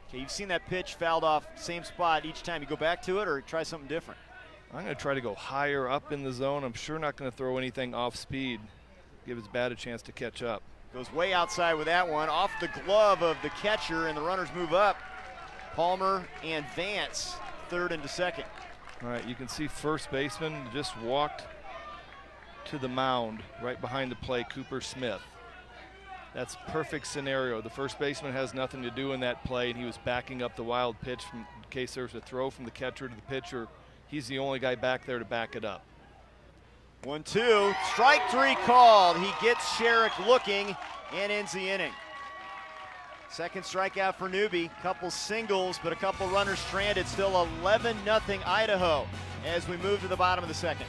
Speaker 1: Okay, you've seen that pitch fouled off same spot each time. You go back to it or try something different?
Speaker 3: I'm going to try to go higher up in the zone. I'm sure not going to throw anything off speed. Give his bat a chance to catch up.
Speaker 1: Goes way outside with that one. Off the glove of the catcher, and the runners move up. Palmer and Vance, third into second.
Speaker 3: All right, you can see first baseman just walked to the mound right behind the plate, Cooper Smith. That's perfect scenario. The first baseman has nothing to do in that play, and he was backing up the wild pitch in case there was a throw from the catcher to the pitcher. He's the only guy back there to back it up.
Speaker 1: 1-2, strike three called. He gets Sherrick looking and ends the inning. Second strikeout for Newby. Couple singles, but a couple runners stranded. Still 11-0 Idaho as we move to the bottom of the second.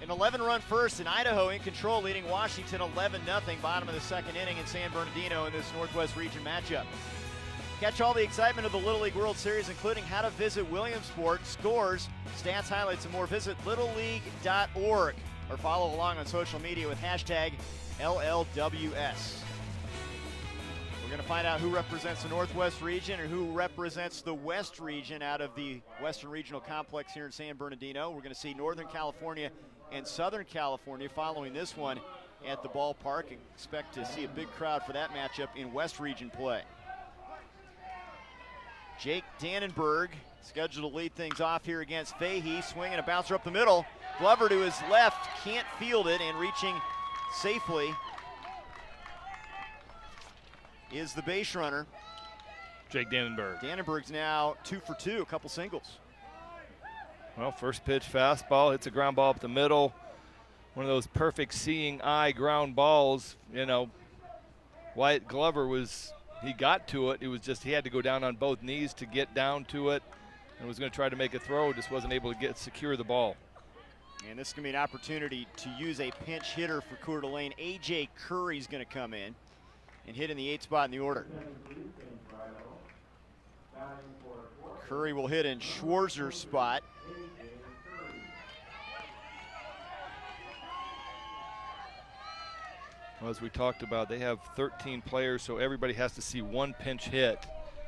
Speaker 1: An 11-run first, and Idaho in control, leading Washington 11-0, bottom of the second inning in San Bernardino in this Northwest Region matchup. Catch all the excitement of the Little League World Series, including how to visit Williamsport, scores, stats, highlights, and more. Visit littleleague.org or follow along on social media with hashtag LLWS. We're going to find out who represents the Northwest region or who represents the West region out of the Western Regional Complex here in San Bernardino. We're going to see Northern California and Southern California following this one at the ballpark. Expect to see a big crowd for that matchup in West region play. Jake Dannenberg scheduled to lead things off here against Fahey, swinging a bouncer up the middle. Glover to his left, can't field it, and reaching safely is the base runner,
Speaker 3: Jake Dannenberg.
Speaker 1: Dannenberg's now 2 for 2, a couple singles.
Speaker 3: Well, first pitch fastball, hits a ground ball up the middle. One of those perfect seeing eye ground balls. You know, Wyatt Glover he got to it. It was just he had to go down on both knees to get down to it and was going to try to make a throw, just wasn't able to secure the ball.
Speaker 1: And this is going to be an opportunity to use a pinch hitter for Coeur d'Alene. A.J. Curry's going to come in and hit in the 8th spot in the order. Curry will hit in Schwarzer's spot.
Speaker 3: Well, as we talked about, they have 13 players, so everybody has to see one pinch hit.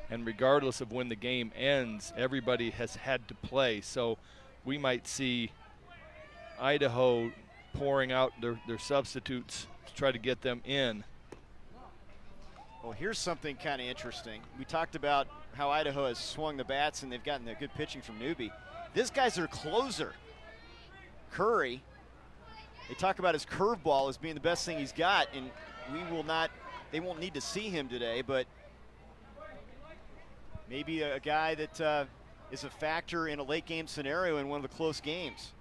Speaker 3: And regardless of when the game ends, everybody has had to play. So we might see Idaho pouring out their substitutes to try to get them in.
Speaker 1: Well, here's something kind of interesting. We talked about how Idaho has swung the bats and they've gotten the good pitching from Newby. This guy's their closer, Curry. They talk about his curveball as being the best thing he's got, and they won't need to see him today, but maybe a guy that is a factor in a late game scenario in one of the close games.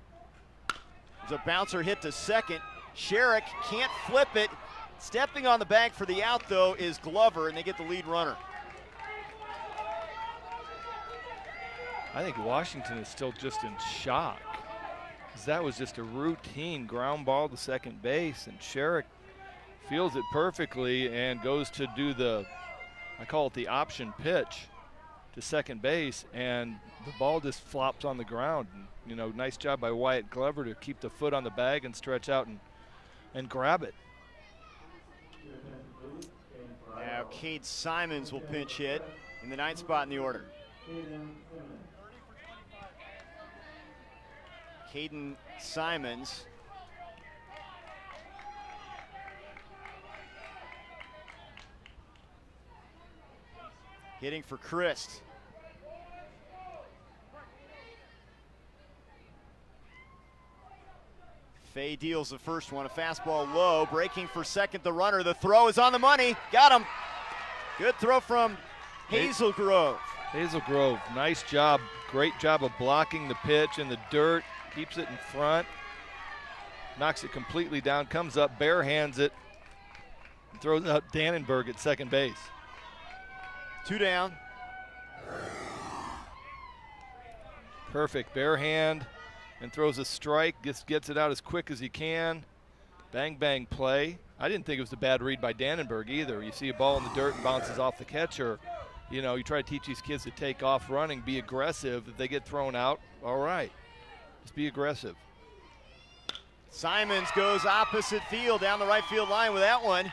Speaker 1: There's a bouncer hit to second. Sherrick can't flip it. Stepping on the bag for the out, though, is Glover, and they get the lead runner.
Speaker 3: I think Washington is still just in shock. That was just a routine ground ball to second base, and Sherrick fields it perfectly and goes to do I call it the option pitch to second base, and the ball just flops on the ground. And, you know, nice job by Wyatt Glover to keep the foot on the bag and stretch out and grab it.
Speaker 1: Now Cade Simons will pinch hit in the 9th spot in the order. Caden Simons hitting for Christ. Fay deals the first one, a fastball low, breaking for second, the runner. The throw is on the money, got him. Good throw from Hazelgrove.
Speaker 3: Hazelgrove, nice job, great job of blocking the pitch in the dirt. Keeps it in front, knocks it completely down, comes up, bare hands it, and throws out Dannenberg at second base.
Speaker 1: 2 down.
Speaker 3: Perfect, bare hand, and throws a strike, gets it out as quick as he can. Bang, bang play. I didn't think it was a bad read by Dannenberg either. You see a ball in the dirt and bounces off the catcher. You know, you try to teach these kids to take off running, be aggressive. If they get thrown out, all right. Just be aggressive.
Speaker 1: Simons goes opposite field down the right field line with that one.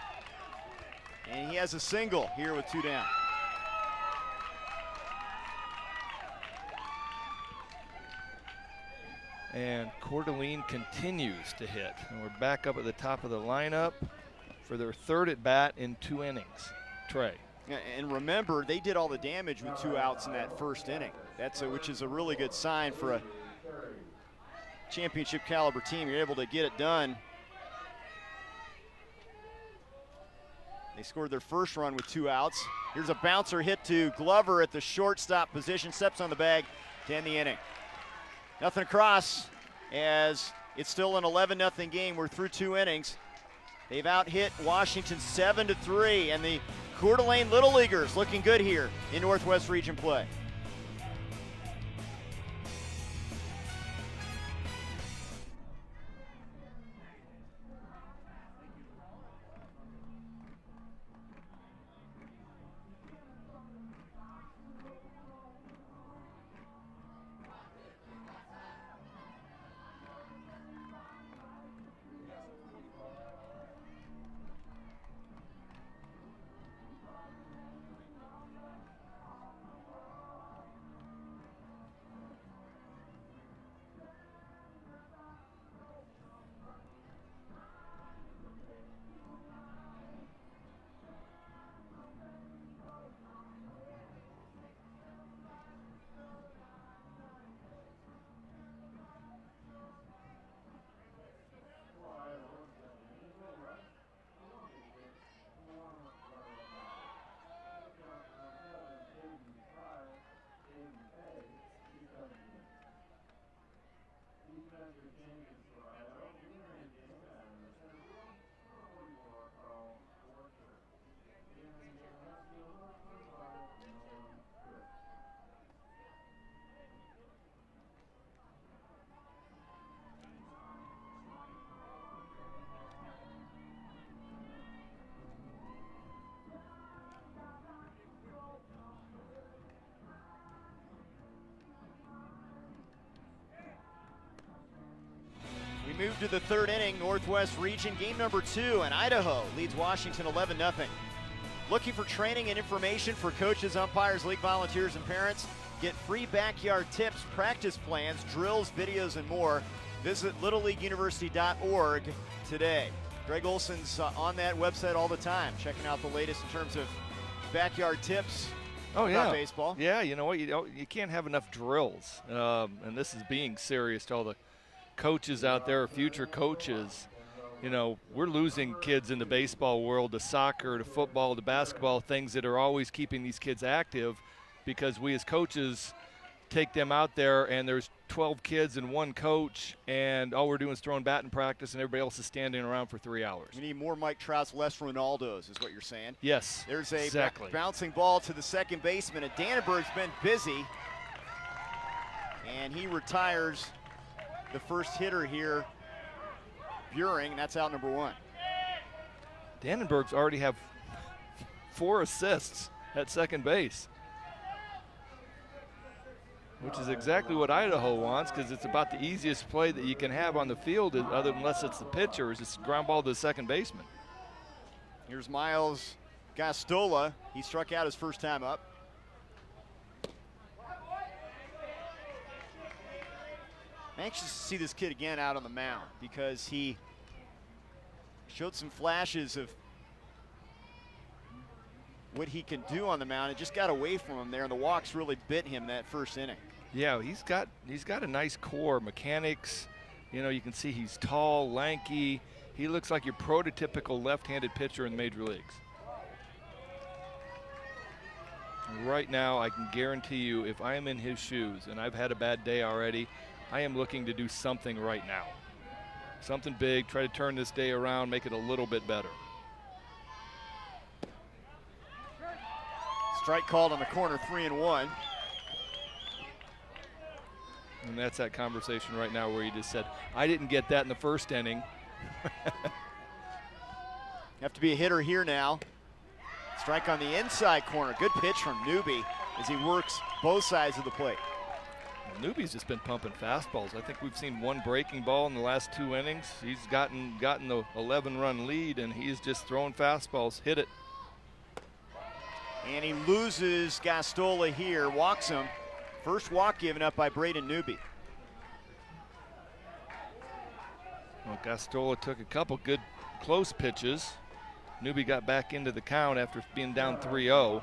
Speaker 1: And he has a single here with 2 down.
Speaker 3: And Coeur d'Alene continues to hit. And we're back up at the top of the lineup for their 3rd at bat in 2 innings. Trey.
Speaker 1: And remember, they did all the damage with 2 outs in that first inning. Which is a really good sign for a championship caliber team. You're able to get it done. They scored their first run with 2 outs. Here's a bouncer hit to Glover at the shortstop position, steps on the bag to end the inning. Nothing across as it's still an 11-0 game. We're through 2 innings. They've out-hit Washington 7-3, and the Coeur d'Alene Little Leaguers looking good here in Northwest Region play. We move to the third inning, Northwest Region, game number 2, and Idaho leads Washington 11-0. Looking for training and information for coaches, umpires, league volunteers, and parents? Get free backyard tips, practice plans, drills, videos, and more. Visit littleleagueuniversity.org today. Greg Olson's on that website all the time, checking out the latest in terms of backyard tips about baseball.
Speaker 3: Yeah, you know what? You can't have enough drills, and this is being serious to all the coaches out there, future coaches. You know, we're losing kids in the baseball world to soccer, to football, to basketball, things that are always keeping these kids active, because we as coaches take them out there and there's 12 kids and one coach, and all we're doing is throwing bat in practice and everybody else is standing around for 3 hours.
Speaker 1: We need more Mike Trouts, less Ronaldos is what you're saying.
Speaker 3: Yes,
Speaker 1: there's a
Speaker 3: exactly.
Speaker 1: Bouncing ball to the second baseman, and Dannenberg's been busy, and he retires the first hitter here, Buring, and that's out number 1.
Speaker 3: Dannenberg's already have 4 assists at second base, which is exactly what Idaho wants, because it's about the easiest play that you can have on the field, unless it's the pitcher, is just ground ball to the second baseman.
Speaker 1: Here's Miles Gastola. He struck out his first time up. I'm anxious to see this kid again out on the mound, because he showed some flashes of what he can do on the mound. It just got away from him there, and the walks really bit him that first inning.
Speaker 3: Yeah, he's got a nice core, mechanics. You know, you can see he's tall, lanky. He looks like your prototypical left-handed pitcher in the major leagues. Right now, I can guarantee you, if I am in his shoes, and I've had a bad day already, I am looking to do something right now. Something big, try to turn this day around, make it a little bit better.
Speaker 1: Strike called on the corner, 3-1.
Speaker 3: And that's that conversation right now where you just said, I didn't get that in the first inning.
Speaker 1: Have to be a hitter here now. Strike on the inside corner. Good pitch from Newby as he works both sides of the plate.
Speaker 3: Newby's just been pumping fastballs. I think we've seen one breaking ball in the last 2 innings. He's gotten the 11-run lead, and he's just throwing fastballs. Hit it.
Speaker 1: And he loses Gastola here, walks him. First walk given up by Braden Newby.
Speaker 3: Well, Gastola took a couple good close pitches. Newby got back into the count after being down 3-0.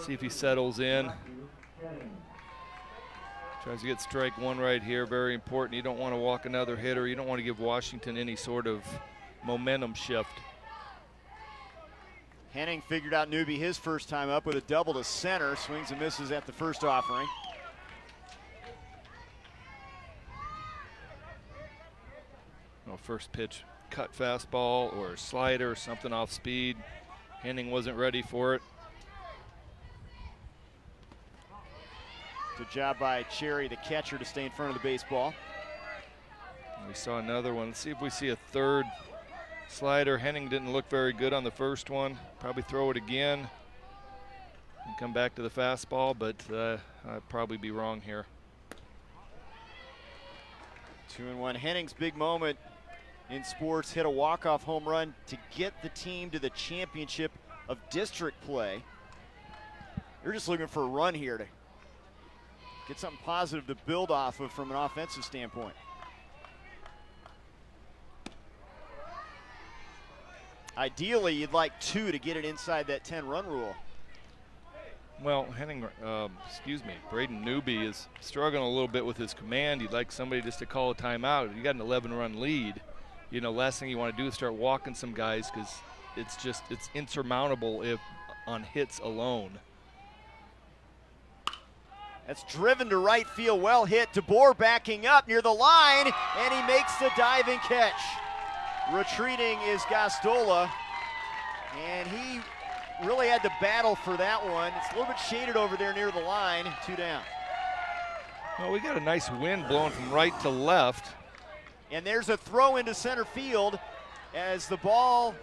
Speaker 3: See if he settles in. Tries to get strike 1 right here, very important. You don't want to walk another hitter. You don't want to give Washington any sort of momentum shift.
Speaker 1: Henning figured out Newby his first time up with a double to center. Swings and misses at the first offering.
Speaker 3: Well, first pitch, cut fastball or slider, something off speed. Henning wasn't ready for it.
Speaker 1: Good job by Cherry, the catcher, to stay in front of the baseball.
Speaker 3: We saw another one. Let's see if we see a third slider. Henning didn't look very good on the first one. Probably throw it again and come back to the fastball, but I'd probably be wrong here.
Speaker 1: 2-1. Henning's big moment in sports, hit a walk-off home run to get the team to the championship of district play. You're just looking for a run here to get something positive to build off of from an offensive standpoint. Ideally, you'd like 2 to get it inside that 10-run rule.
Speaker 3: Well, Braden Newby is struggling a little bit with his command. He'd like somebody just to call a timeout. You got an 11-run lead. You know, last thing you want to do is start walking some guys, because it's insurmountable if on hits alone.
Speaker 1: That's driven to right field, well hit. DeBoer backing up near the line, and he makes the diving catch. Retreating is Gastola, and he really had to battle for that one. It's a little bit shaded over there near the line, 2 down.
Speaker 3: Well, we got a nice wind blowing from right to left.
Speaker 1: And there's a throw into center field as the ball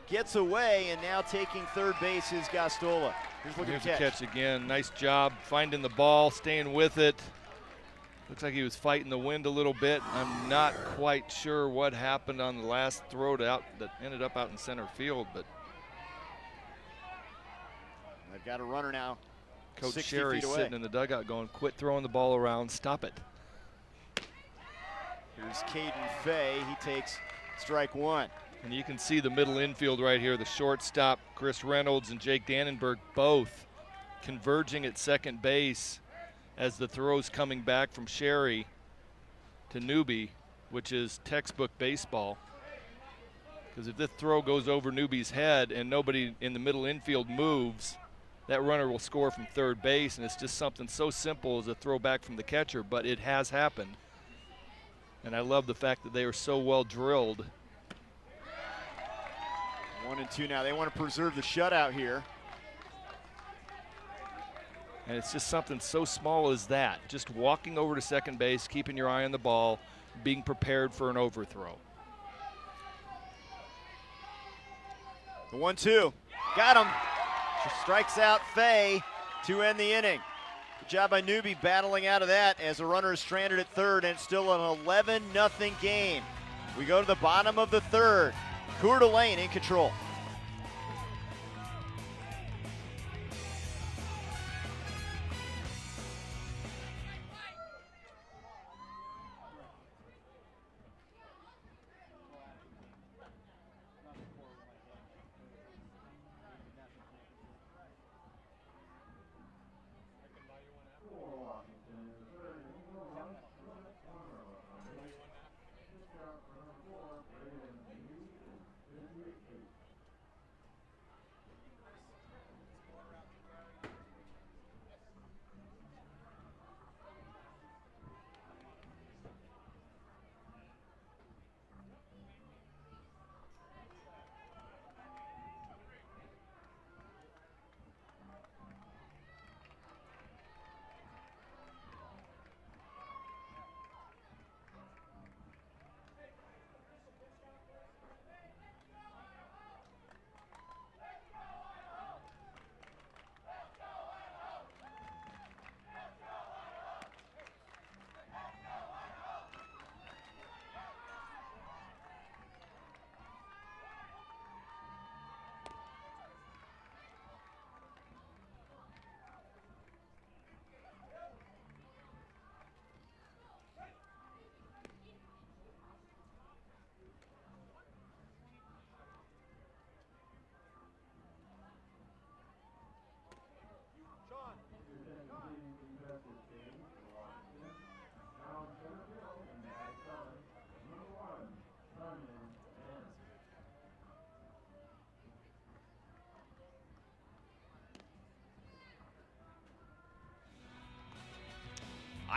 Speaker 1: gets away, and now taking third base is Gastola. Here's
Speaker 3: the catch again. Nice job finding the ball, staying with it. Looks like he was fighting the wind a little bit. I'm not quite sure what happened on the last throw that ended up out in center field, but
Speaker 1: they've got a runner now.
Speaker 3: Coach Sherry sitting in the dugout going, quit throwing the ball around, stop it.
Speaker 1: Here's Caden Fay. He takes strike one.
Speaker 3: And you can see the middle infield right here, the shortstop, Chris Reynolds and Jake Dannenberg, both converging at second base as the throw's coming back from Sherry to Newby, which is textbook baseball. Because if this throw goes over Newby's head and nobody in the middle infield moves, that runner will score from third base, and it's just something so simple as a throw back from the catcher, but it has happened. And I love the fact that they are so well drilled.
Speaker 1: 1-2 now. They want to preserve the shutout here.
Speaker 3: And it's just something so small as that. Just walking over to second base, keeping your eye on the ball, being prepared for an overthrow.
Speaker 1: The 1-2. Got him. Strikes out Fay to end the inning. Good job by Newby battling out of that as a runner is stranded at third, and it's still an 11-0 game. We go to the bottom of the third. Coeur d'Alene in control.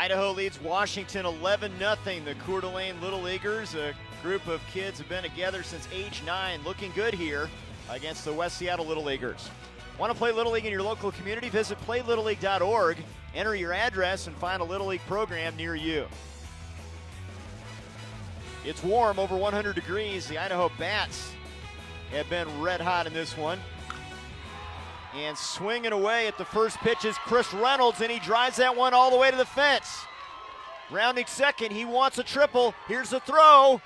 Speaker 1: Idaho leads Washington 11-0. The Coeur d'Alene Little Leaguers, a group of kids, have been together since age 9, looking good here against the West Seattle Little Leaguers. Want to play Little League in your local community? Visit playlittleleague.org. Enter your address and find a Little League program near you. It's warm, over 100 degrees. The Idaho Bats have been red hot in this one. And swinging away at the first pitch is Chris Reynolds, and he drives that one all the way to the fence. Rounding second, he wants a triple. Here's the throw.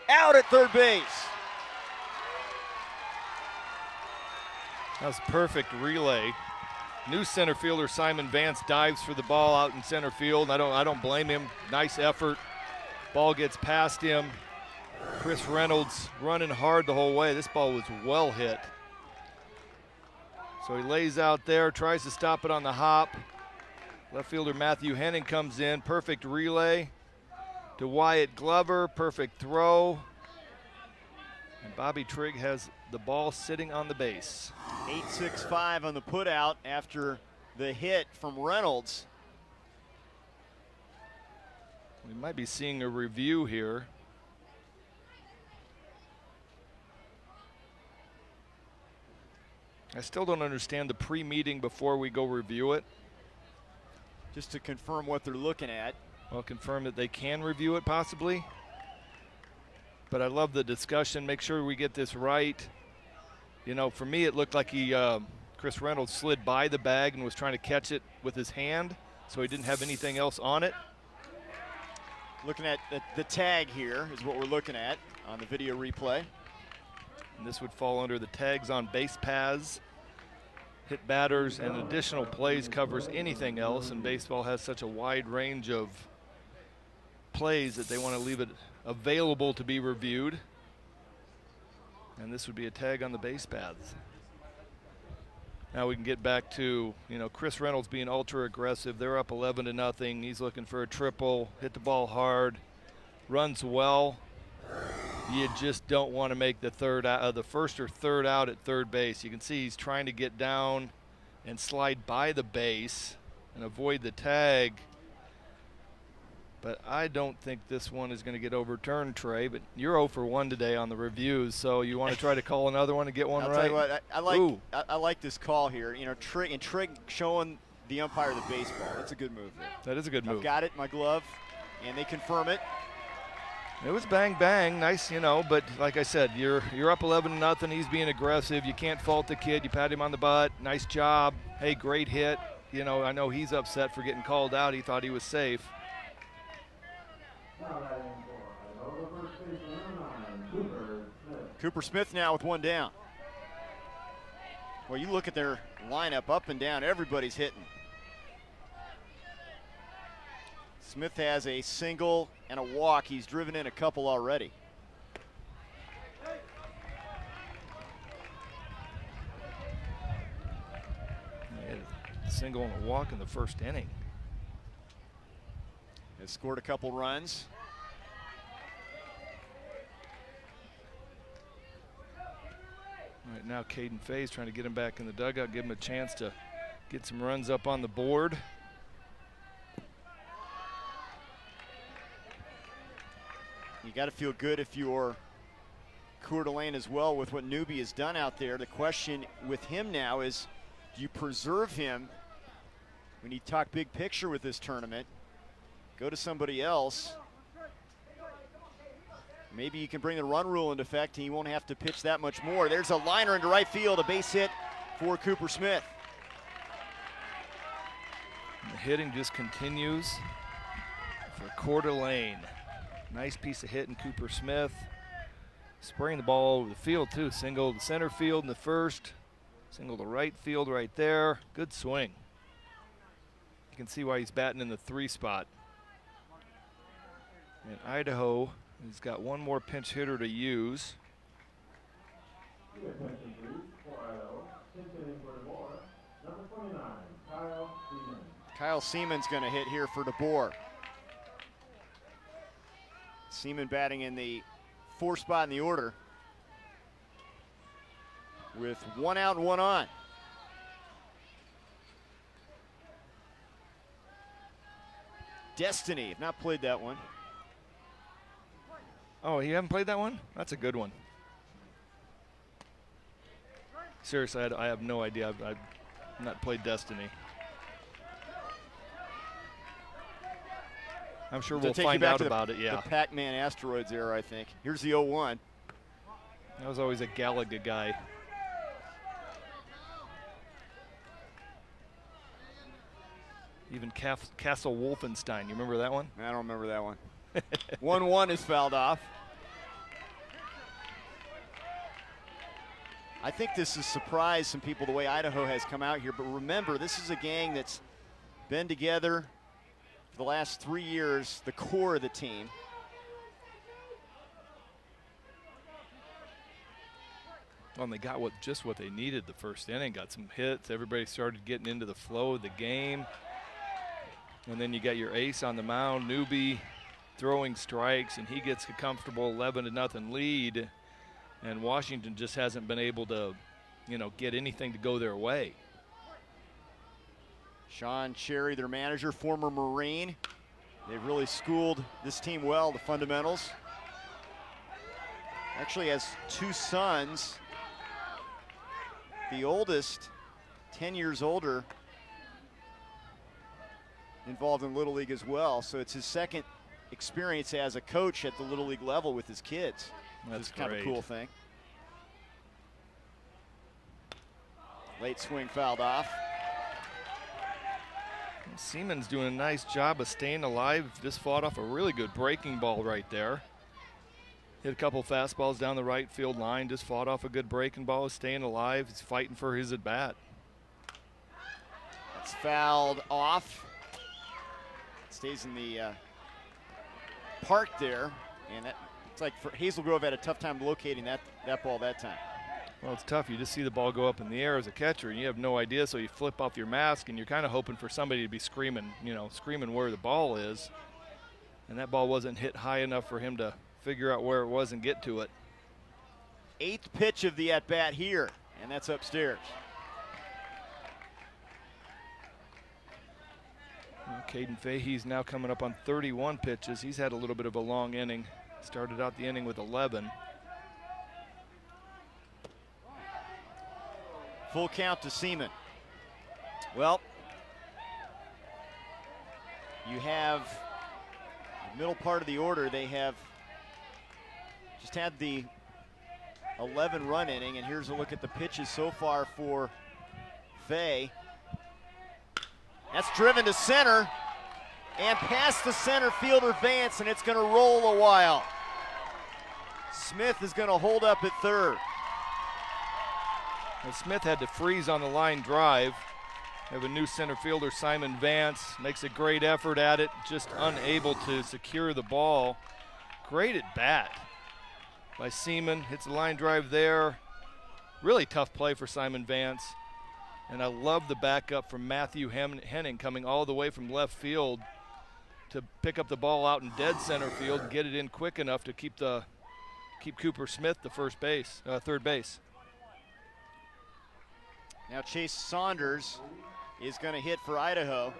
Speaker 1: Out at third base.
Speaker 3: That was perfect relay. New center fielder Simon Vance dives for the ball out in center field. I don't blame him. Nice effort. Ball gets past him. Chris Reynolds running hard the whole way. This ball was well hit. So he lays out there, tries to stop it on the hop. Left fielder Matthew Henning comes in. Perfect relay to Wyatt Glover. Perfect throw. And Bobby Trigg has the ball sitting on the base.
Speaker 1: 8-6-5 on the putout after the hit from Reynolds.
Speaker 3: We might be seeing a review here. I still don't understand the pre-meeting before we go review it.
Speaker 1: Just to confirm what they're looking at.
Speaker 3: Well, confirm that they can review it possibly. But I love the discussion. Make sure we get this right. You know, for me, it looked like Chris Reynolds slid by the bag and was trying to catch it with his hand. so he didn't have anything else on it.
Speaker 1: Looking at the tag here is what we're looking at on the video replay.
Speaker 3: And this would fall under the tags on base paths, hit batters, and additional plays covers anything else. And baseball has such a wide range of plays that they want to leave it available to be reviewed. And this would be a tag on the base paths. Now we can get back to, Chris Reynolds being ultra aggressive. They're up 11-0. He's looking for a triple, hit the ball hard, runs well. You just don't want to make the first or third out at third base. You can see he's trying to get down and slide by the base and avoid the tag. But I don't think this one is going to get overturned, Trey. But you're 0 for 1 today on the reviews, so you want to try to call another one and get one
Speaker 1: I'll
Speaker 3: right?
Speaker 1: tell you what, I like this call here. Trigg showing the umpire the baseball. That's a good move there.
Speaker 3: That is a good move.
Speaker 1: I've got it in my glove, and they confirm it.
Speaker 3: It was bang, bang, nice, but like I said, you're up 11-0. He's being aggressive. You can't fault the kid. You pat him on the butt. Nice job. Hey, great hit. I know he's upset for getting called out. He thought he was safe.
Speaker 1: Cooper Smith now with one down. Well, you look at their lineup up and down, everybody's hitting. Smith has a single and a walk. He's driven in a couple already.
Speaker 3: He had a single and a walk in the first inning.
Speaker 1: Has scored a couple runs.
Speaker 3: Right now, Caden Faye's trying to get him back in the dugout, give him a chance to get some runs up on the board.
Speaker 1: You got to feel good if you're Coeur d'Alene as well with what Newby has done out there. The question with him now is, do you preserve him when you talk big picture with this tournament? Go to somebody else. Maybe you can bring the run rule into effect and he won't have to pitch that much more. There's a liner into right field, a base hit for Cooper Smith.
Speaker 3: And the hitting just continues for Coeur d'Alene. Nice piece of hit in Cooper Smith. Spraying the ball over the field too. Single to center field in the first. Single to right field right there. Good swing. You can see why he's batting in the 3 spot. And Idaho has got one more pinch hitter to use.
Speaker 1: Kyle Seaman's going to hit here for DeBoer. Seaman batting in the 4 spot in the order with 1 out and 1 on. Destiny, have not played that one.
Speaker 3: Oh, you haven't played that one? That's a good one. Seriously, I have no idea. I've not played Destiny. I'm sure we'll find out about it, yeah.
Speaker 1: The Pac-Man Asteroids era, I think. Here's the 0-1.
Speaker 3: That was always a Galaga guy. Even Castle Wolfenstein, you remember that one?
Speaker 1: I don't remember that one. 1-1 is fouled off. I think this has surprised some people the way Idaho has come out here, but remember, this is a gang that's been together for the last 3 years, the core of the team.
Speaker 3: Well, and they got just what they needed the first inning, got some hits, everybody started getting into the flow of the game. And then you got your ace on the mound, Newby, throwing strikes, and he gets a comfortable 11-0 lead. And Washington just hasn't been able to, get anything to go their way.
Speaker 1: Sean Cherry, their manager, former Marine. They've really schooled this team well, the fundamentals. Actually has 2 sons. The oldest, 10 years older, involved in Little League as well. So it's his second experience as a coach at the Little League level with his kids.
Speaker 3: That's
Speaker 1: kind of a cool thing. Late swing fouled off.
Speaker 3: Seaman's doing a nice job of staying alive. Just fought off a really good breaking ball right there. Hit a couple fastballs down the right field line. Just fought off a good breaking ball. Staying alive. He's fighting for his at-bat.
Speaker 1: It's fouled off. Stays in the park there. And it's like Hazel Grove had a tough time locating that ball that time.
Speaker 3: Well, it's tough. You just see the ball go up in the air as a catcher, and you have no idea, so you flip off your mask, and you're kind of hoping for somebody to be screaming, screaming where the ball is. And that ball wasn't hit high enough for him to figure out where it was and get to it.
Speaker 1: 8th pitch of the at-bat here, and that's upstairs.
Speaker 3: Well, Caden Fahey's now coming up on 31 pitches. He's had a little bit of a long inning. Started out the inning with 11.
Speaker 1: Full count to Seaman. Well, you have the middle part of the order. They have just had the 11-run inning, and here's a look at the pitches so far for Fay. That's driven to center and past the center fielder Vance, and it's going to roll a while. Smith is going to hold up at third.
Speaker 3: And Smith had to freeze on the line drive. We have a new center fielder, Simon Vance, makes a great effort at it, just unable to secure the ball. Great at bat by Seaman, hits a line drive there. Really tough play for Simon Vance. And I love the backup from Matthew Henning coming all the way from left field to pick up the ball out in dead center field and get it in quick enough to keep Cooper Smith the third base.
Speaker 1: Now Chase Saunders is going to hit for Idaho.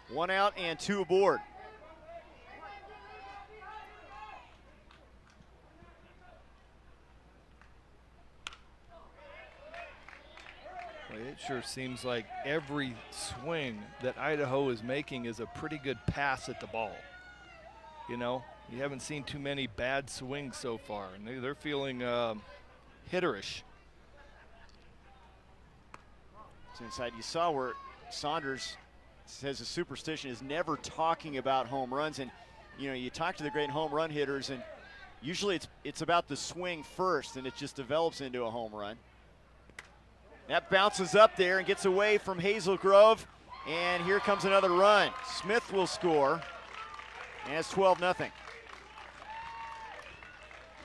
Speaker 1: One out and two aboard.
Speaker 3: Well, it sure seems like every swing that Idaho is making is a pretty good pass at the ball. You haven't seen too many bad swings so far, and they're feeling hitterish.
Speaker 1: So inside, you saw where Saunders says a superstition is never talking about home runs, and you talk to the great home run hitters, and usually it's about the swing first, and it just develops into a home run. That bounces up there and gets away from Hazel Grove, and here comes another run. Smith will score, and it's 12-0.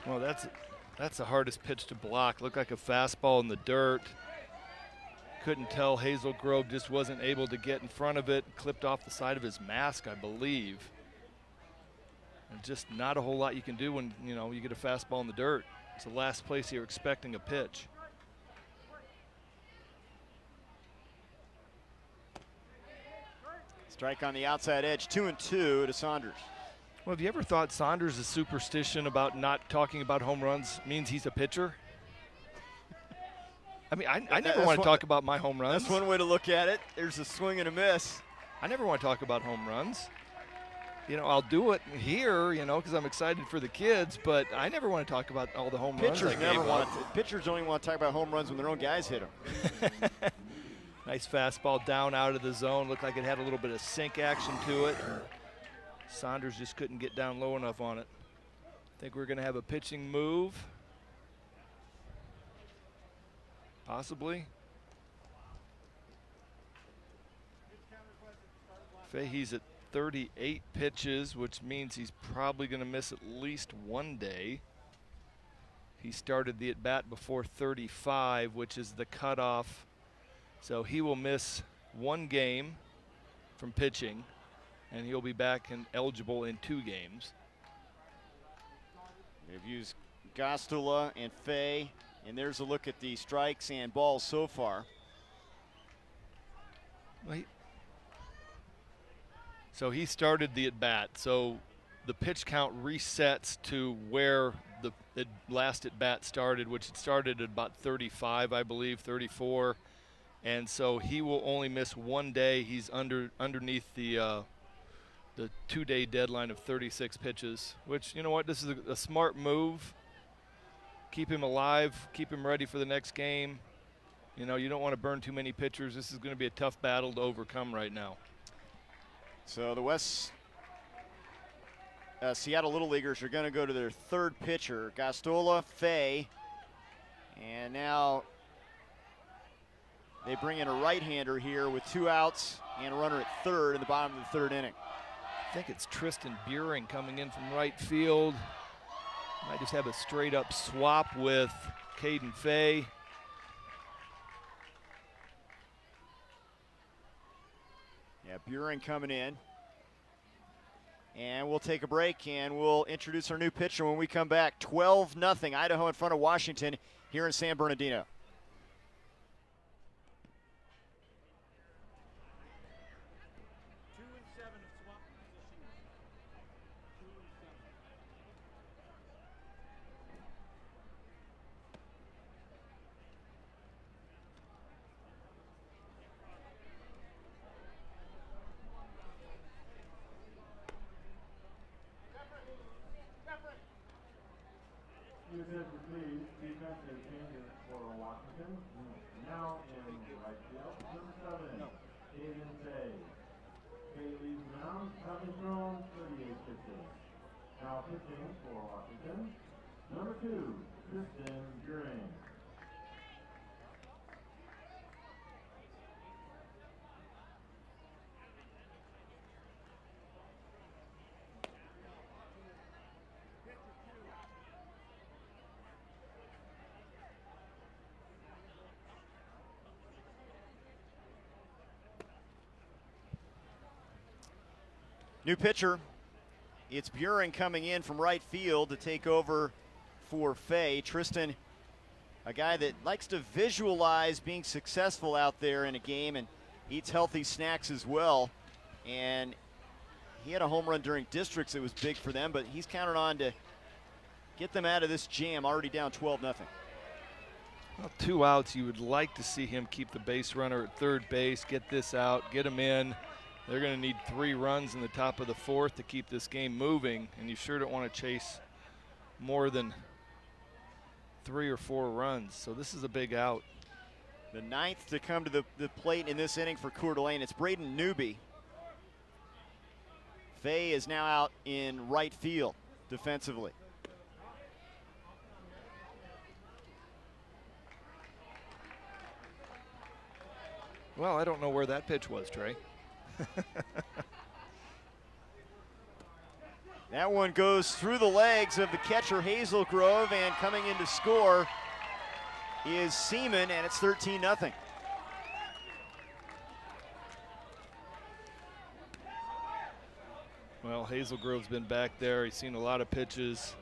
Speaker 3: Well, that's the hardest pitch to block. Looked like a fastball in the dirt. Couldn't tell. Hazel Grove just wasn't able to get in front of it. Clipped off the side of his mask, I believe. And just not a whole lot you can do when you get a fastball in the dirt. It's the last place you're expecting a pitch.
Speaker 1: Strike on the outside edge, 2-2 to Saunders.
Speaker 3: Well, have you ever thought Saunders' superstition about not talking about home runs means he's a pitcher? I mean, I never want to talk about my home runs.
Speaker 1: That's one way to look at it. There's a swing and a miss.
Speaker 3: I never want to talk about home runs. I'll do it here, because I'm excited for the kids, but I never want to talk about all the home runs.
Speaker 1: Pitchers don't even want to talk about home runs when their own guys hit them.
Speaker 3: Nice fastball down out of the zone. Looked like it had a little bit of sink action to it. Saunders just couldn't get down low enough on it. I think we're going to have a pitching move. Possibly. Fahey's at 38 pitches, which means he's probably going to miss at least one day. He started the at-bat before 35, which is the cutoff. So he will miss one game from pitching, and he'll be back and eligible in 2 games.
Speaker 1: They've used Gostula and Fay, and there's a look at the strikes and balls so far.
Speaker 3: Wait. So he started the at-bat. So the pitch count resets to where the last at-bat started, which it started at about 35, I believe, 34. And so he will only miss one day. He's underneath the 2-day deadline of 36 pitches, which, you know what, this is a smart move. keep him alive, keep him ready for the next game. You know, you don't want to burn too many pitchers. This is going to be a tough battle to overcome right now.
Speaker 1: So the Seattle Little Leaguers are going to go to their third pitcher, Gastola, Fay, and now they bring in a right-hander here with 2 outs and a runner at third in the bottom of the third inning.
Speaker 3: I think it's Tristan Buring coming in from right field. Might just have a straight-up swap with Caden Fay.
Speaker 1: Yeah, Buring coming in. And we'll take a break, and we'll introduce our new pitcher when we come back. 12-0 Idaho in front of Washington here in San Bernardino.
Speaker 4: Please, defense and changes for Washington. Now in right field, number 7, Caden Fay. Fay leaves the mound, having thrown 38 pitches. Now pitching for Washington, number 2, Tristan Buring.
Speaker 1: New pitcher, it's Buring coming in from right field to take over for Fay. Tristan, a guy that likes to visualize being successful out there in a game and eats healthy snacks as well. And he had a home run during districts that was big for them, but he's counted on to get them out of this jam, already down 12-0.
Speaker 3: Well, 2 outs, you would like to see him keep the base runner at third base, get this out, get him in. They're going to need 3 runs in the top of the 4th to keep this game moving, and you sure don't want to chase more than 3 or 4 runs. So this is a big out.
Speaker 1: The 9th to come to the plate in this inning for Coeur d'Alene. It's Braden Newby. Fay is now out in right field defensively.
Speaker 3: Well, I don't know where that pitch was, Trey.
Speaker 1: That one goes through the legs of the catcher Hazelgrove, and coming in to score is Seaman, and it's 13-0.
Speaker 3: Well, Hazelgrove's been back there. He's seen a lot of pitches.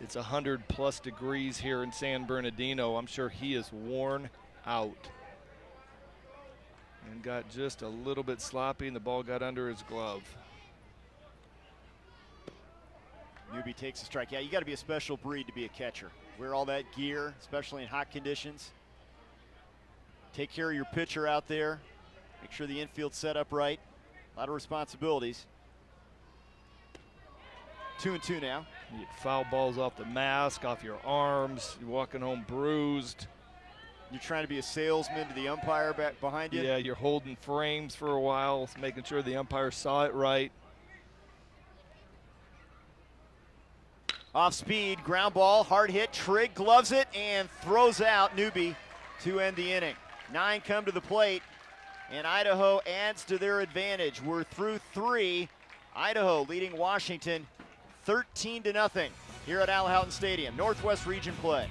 Speaker 3: It's 100+ degrees here in San Bernardino. I'm sure he is worn out. And got just a little bit sloppy, and the ball got under his glove.
Speaker 1: Newby takes a strike. Yeah, you got to be a special breed to be a catcher. Wear all that gear, especially in hot conditions. Take care of your pitcher out there. Make sure the infield's set up right. A lot of responsibilities. 2-2 now.
Speaker 3: You get foul balls off the mask, off your arms. You're walking home bruised.
Speaker 1: You're trying to be a salesman to the umpire back behind you?
Speaker 3: Yeah, you're holding frames for a while, making sure the umpire saw it right.
Speaker 1: Off speed, ground ball, hard hit. Trigg gloves it and throws out Newby to end the inning. 9 come to the plate, and Idaho adds to their advantage. We're through 3. Idaho leading Washington 13-0 here at Al Houghton Stadium. Northwest Region play.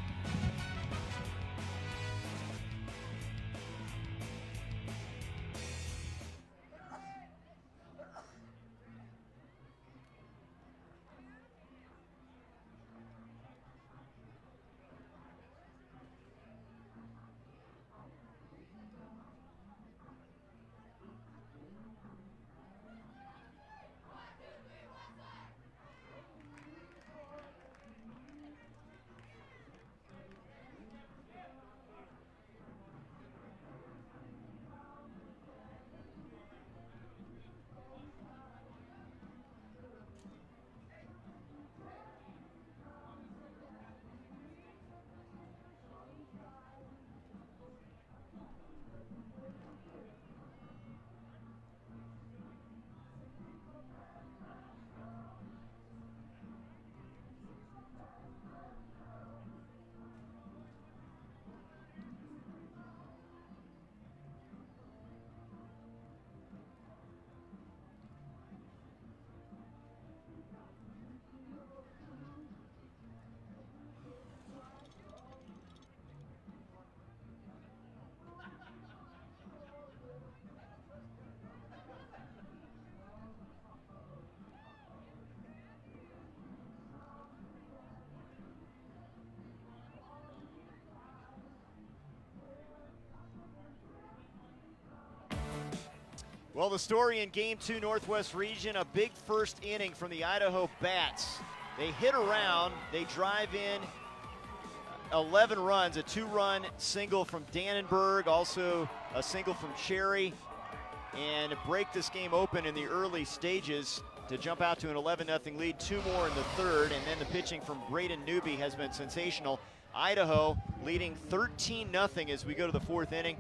Speaker 1: Well, the story in Game 2 Northwest Region, a big first inning from the Idaho Bats. They hit around, they drive in 11 runs, a 2-run single from Dannenberg, also a single from Cherry, and break this game open in the early stages to jump out to an 11-0 lead. 2 more in the third, and then the pitching from Braden Newby has been sensational. Idaho leading 13-0 as we go to the 4th inning,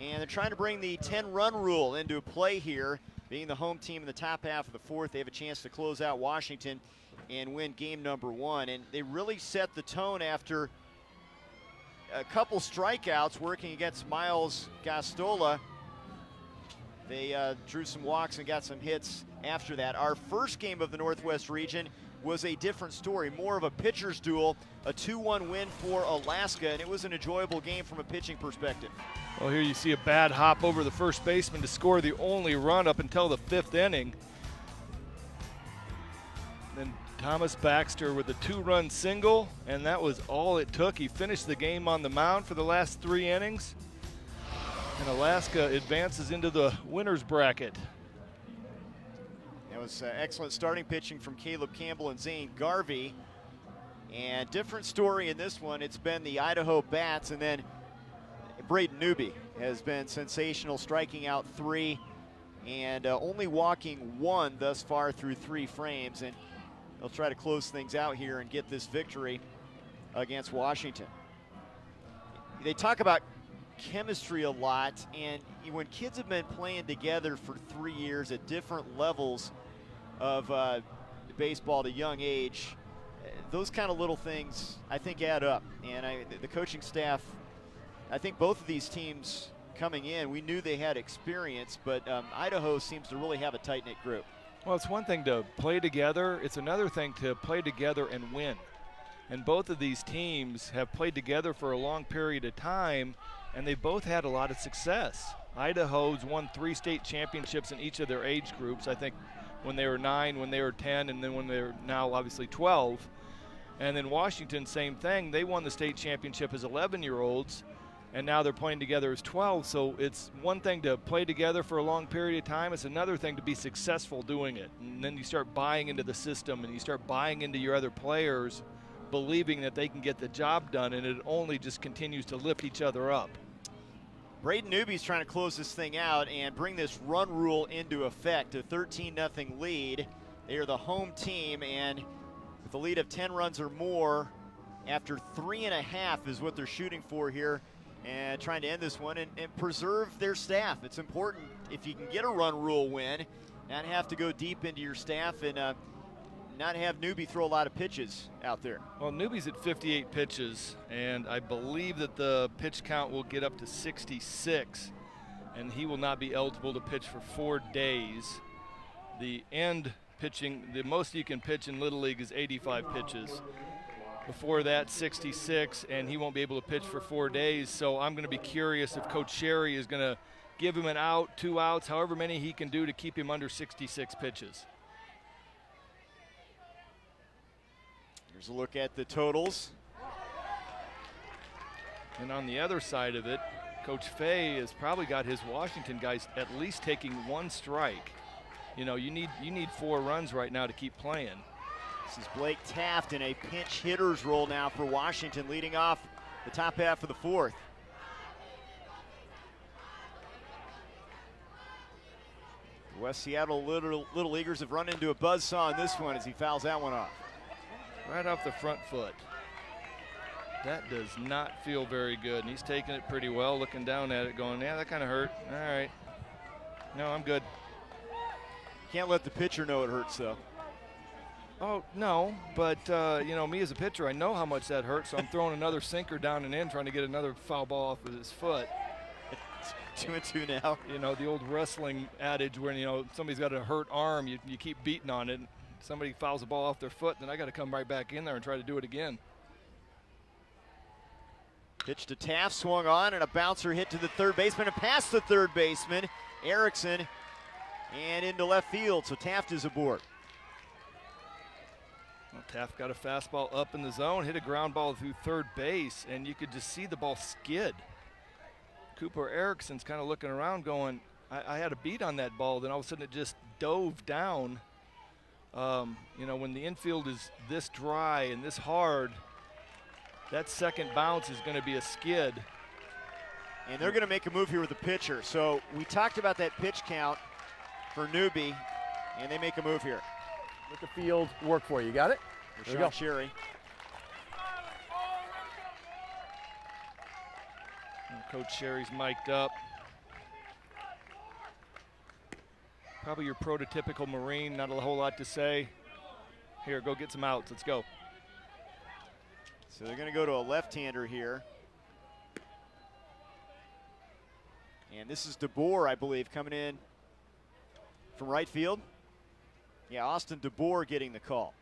Speaker 1: and they're trying to bring the 10-run rule into play here. Being the home team in the top half of the 4th, they have a chance to close out Washington and win game number 1. And they really set the tone after a couple strikeouts working against Miles Gastola. They drew some walks and got some hits after that. Our first game of the Northwest Region was a different story, more of a pitcher's duel, a 2-1 win for Alaska, and it was an enjoyable game from a pitching perspective.
Speaker 3: Well, here you see a bad hop over the first baseman to score the only run up until the 5th inning. Then Thomas Baxter with a 2-run single, and that was all it took. He finished the game on the mound for the last 3 innings. And Alaska advances into the winner's bracket.
Speaker 1: That was excellent starting pitching from Caleb Campbell and Zane Garvey. And different story in this one. It's been the Idaho Bats, and then Braden Newby has been sensational, striking out 3 and only walking 1 thus far through 3 frames. And they'll try to close things out here and get this victory against Washington. They talk about chemistry a lot, and when kids have been playing together for 3 years at different levels of baseball at a young age, those kind of little things I think add up. And the coaching staff, I think both of these teams coming in, we knew they had experience, but Idaho seems to really have a tight-knit group.
Speaker 3: Well, it's one thing to play together, it's another thing to play together and win. And both of these teams have played together for a long period of time, and they both had a lot of success. Idaho's won 3 state championships in each of their age groups, I think when they were 9, when they were 10, and then when they're now obviously 12. And then Washington, same thing. They won the state championship as 11-year-olds, and now they're playing together as 12. So it's one thing to play together for a long period of time. It's another thing to be successful doing it. And then you start buying into the system, and you start buying into your other players, believing that they can get the job done, and it only just continues to lift each other up.
Speaker 1: Braden Newby's trying to close this thing out and bring this run rule into effect. A 13-0 lead. They are the home team, and with a lead of 10 runs or more after 3.5 is what they're shooting for here, and trying to end this one and preserve their staff. It's important if you can get a run rule win, not have to go deep into your staff and not have Newby throw a lot of pitches out there.
Speaker 3: Well, Newby's at 58 pitches, and I believe that the pitch count will get up to 66, and he will not be eligible to pitch for 4 days. The end pitching, the most you can pitch in Little League is 85 pitches. Before that, 66, and he won't be able to pitch for 4 days. So I'm going to be curious if Coach Sherry is going to give him an out, 2 outs, however many he can do to keep him under 66 pitches.
Speaker 1: Here's a look at the totals.
Speaker 3: And on the other side of it, Coach Fay has probably got his Washington guys at least taking 1 strike. You know, you need 4 runs right now to keep playing.
Speaker 1: This is Blake Taft in a pinch hitter's role now for Washington, leading off the top half of the 4th. West Seattle Little Leaguers have run into a buzzsaw in this one as he fouls that one off.
Speaker 3: Right off the front foot. That does not feel very good, and he's taking it pretty well, looking down at it going, yeah, that kind of hurt. All right. No, I'm good.
Speaker 1: Can't let the pitcher know it hurts, though.
Speaker 3: Oh, no, but, you know, me as a pitcher, I know how much that hurts, so I'm throwing another sinker down and in, trying to get another foul ball off with his foot.
Speaker 1: 2-2 now.
Speaker 3: You know, the old wrestling adage where, you know, somebody's got a hurt arm, you keep beating on it, somebody fouls the ball off their foot, then I got to come right back in there and try to do it again.
Speaker 1: Pitch to Taft, swung on, and a bouncer hit to the third baseman and past the third baseman, Erickson, and into left field, so Taft is aboard.
Speaker 3: Well, Taft got a fastball up in the zone, hit a ground ball through third base, and you could just see the ball skid. Cooper Erickson's kind of looking around going, I had a beat on that ball, then all of a sudden it just dove down. You know, when the infield is this dry and this hard, that second bounce is going to be a skid.
Speaker 1: And they're going to make a move here with the pitcher. So we talked about that pitch count for Newby, and they make a move here.
Speaker 5: Let the field work for you. You got it? There you go.
Speaker 1: Sherry.
Speaker 3: And Coach Sherry's mic'd up. Probably your prototypical Marine, not a whole lot to say. Here, go get some outs, let's go.
Speaker 1: So they're gonna go to a left-hander here. And this is DeBoer, I believe, coming in from right field. Yeah, Austin DeBoer getting the call.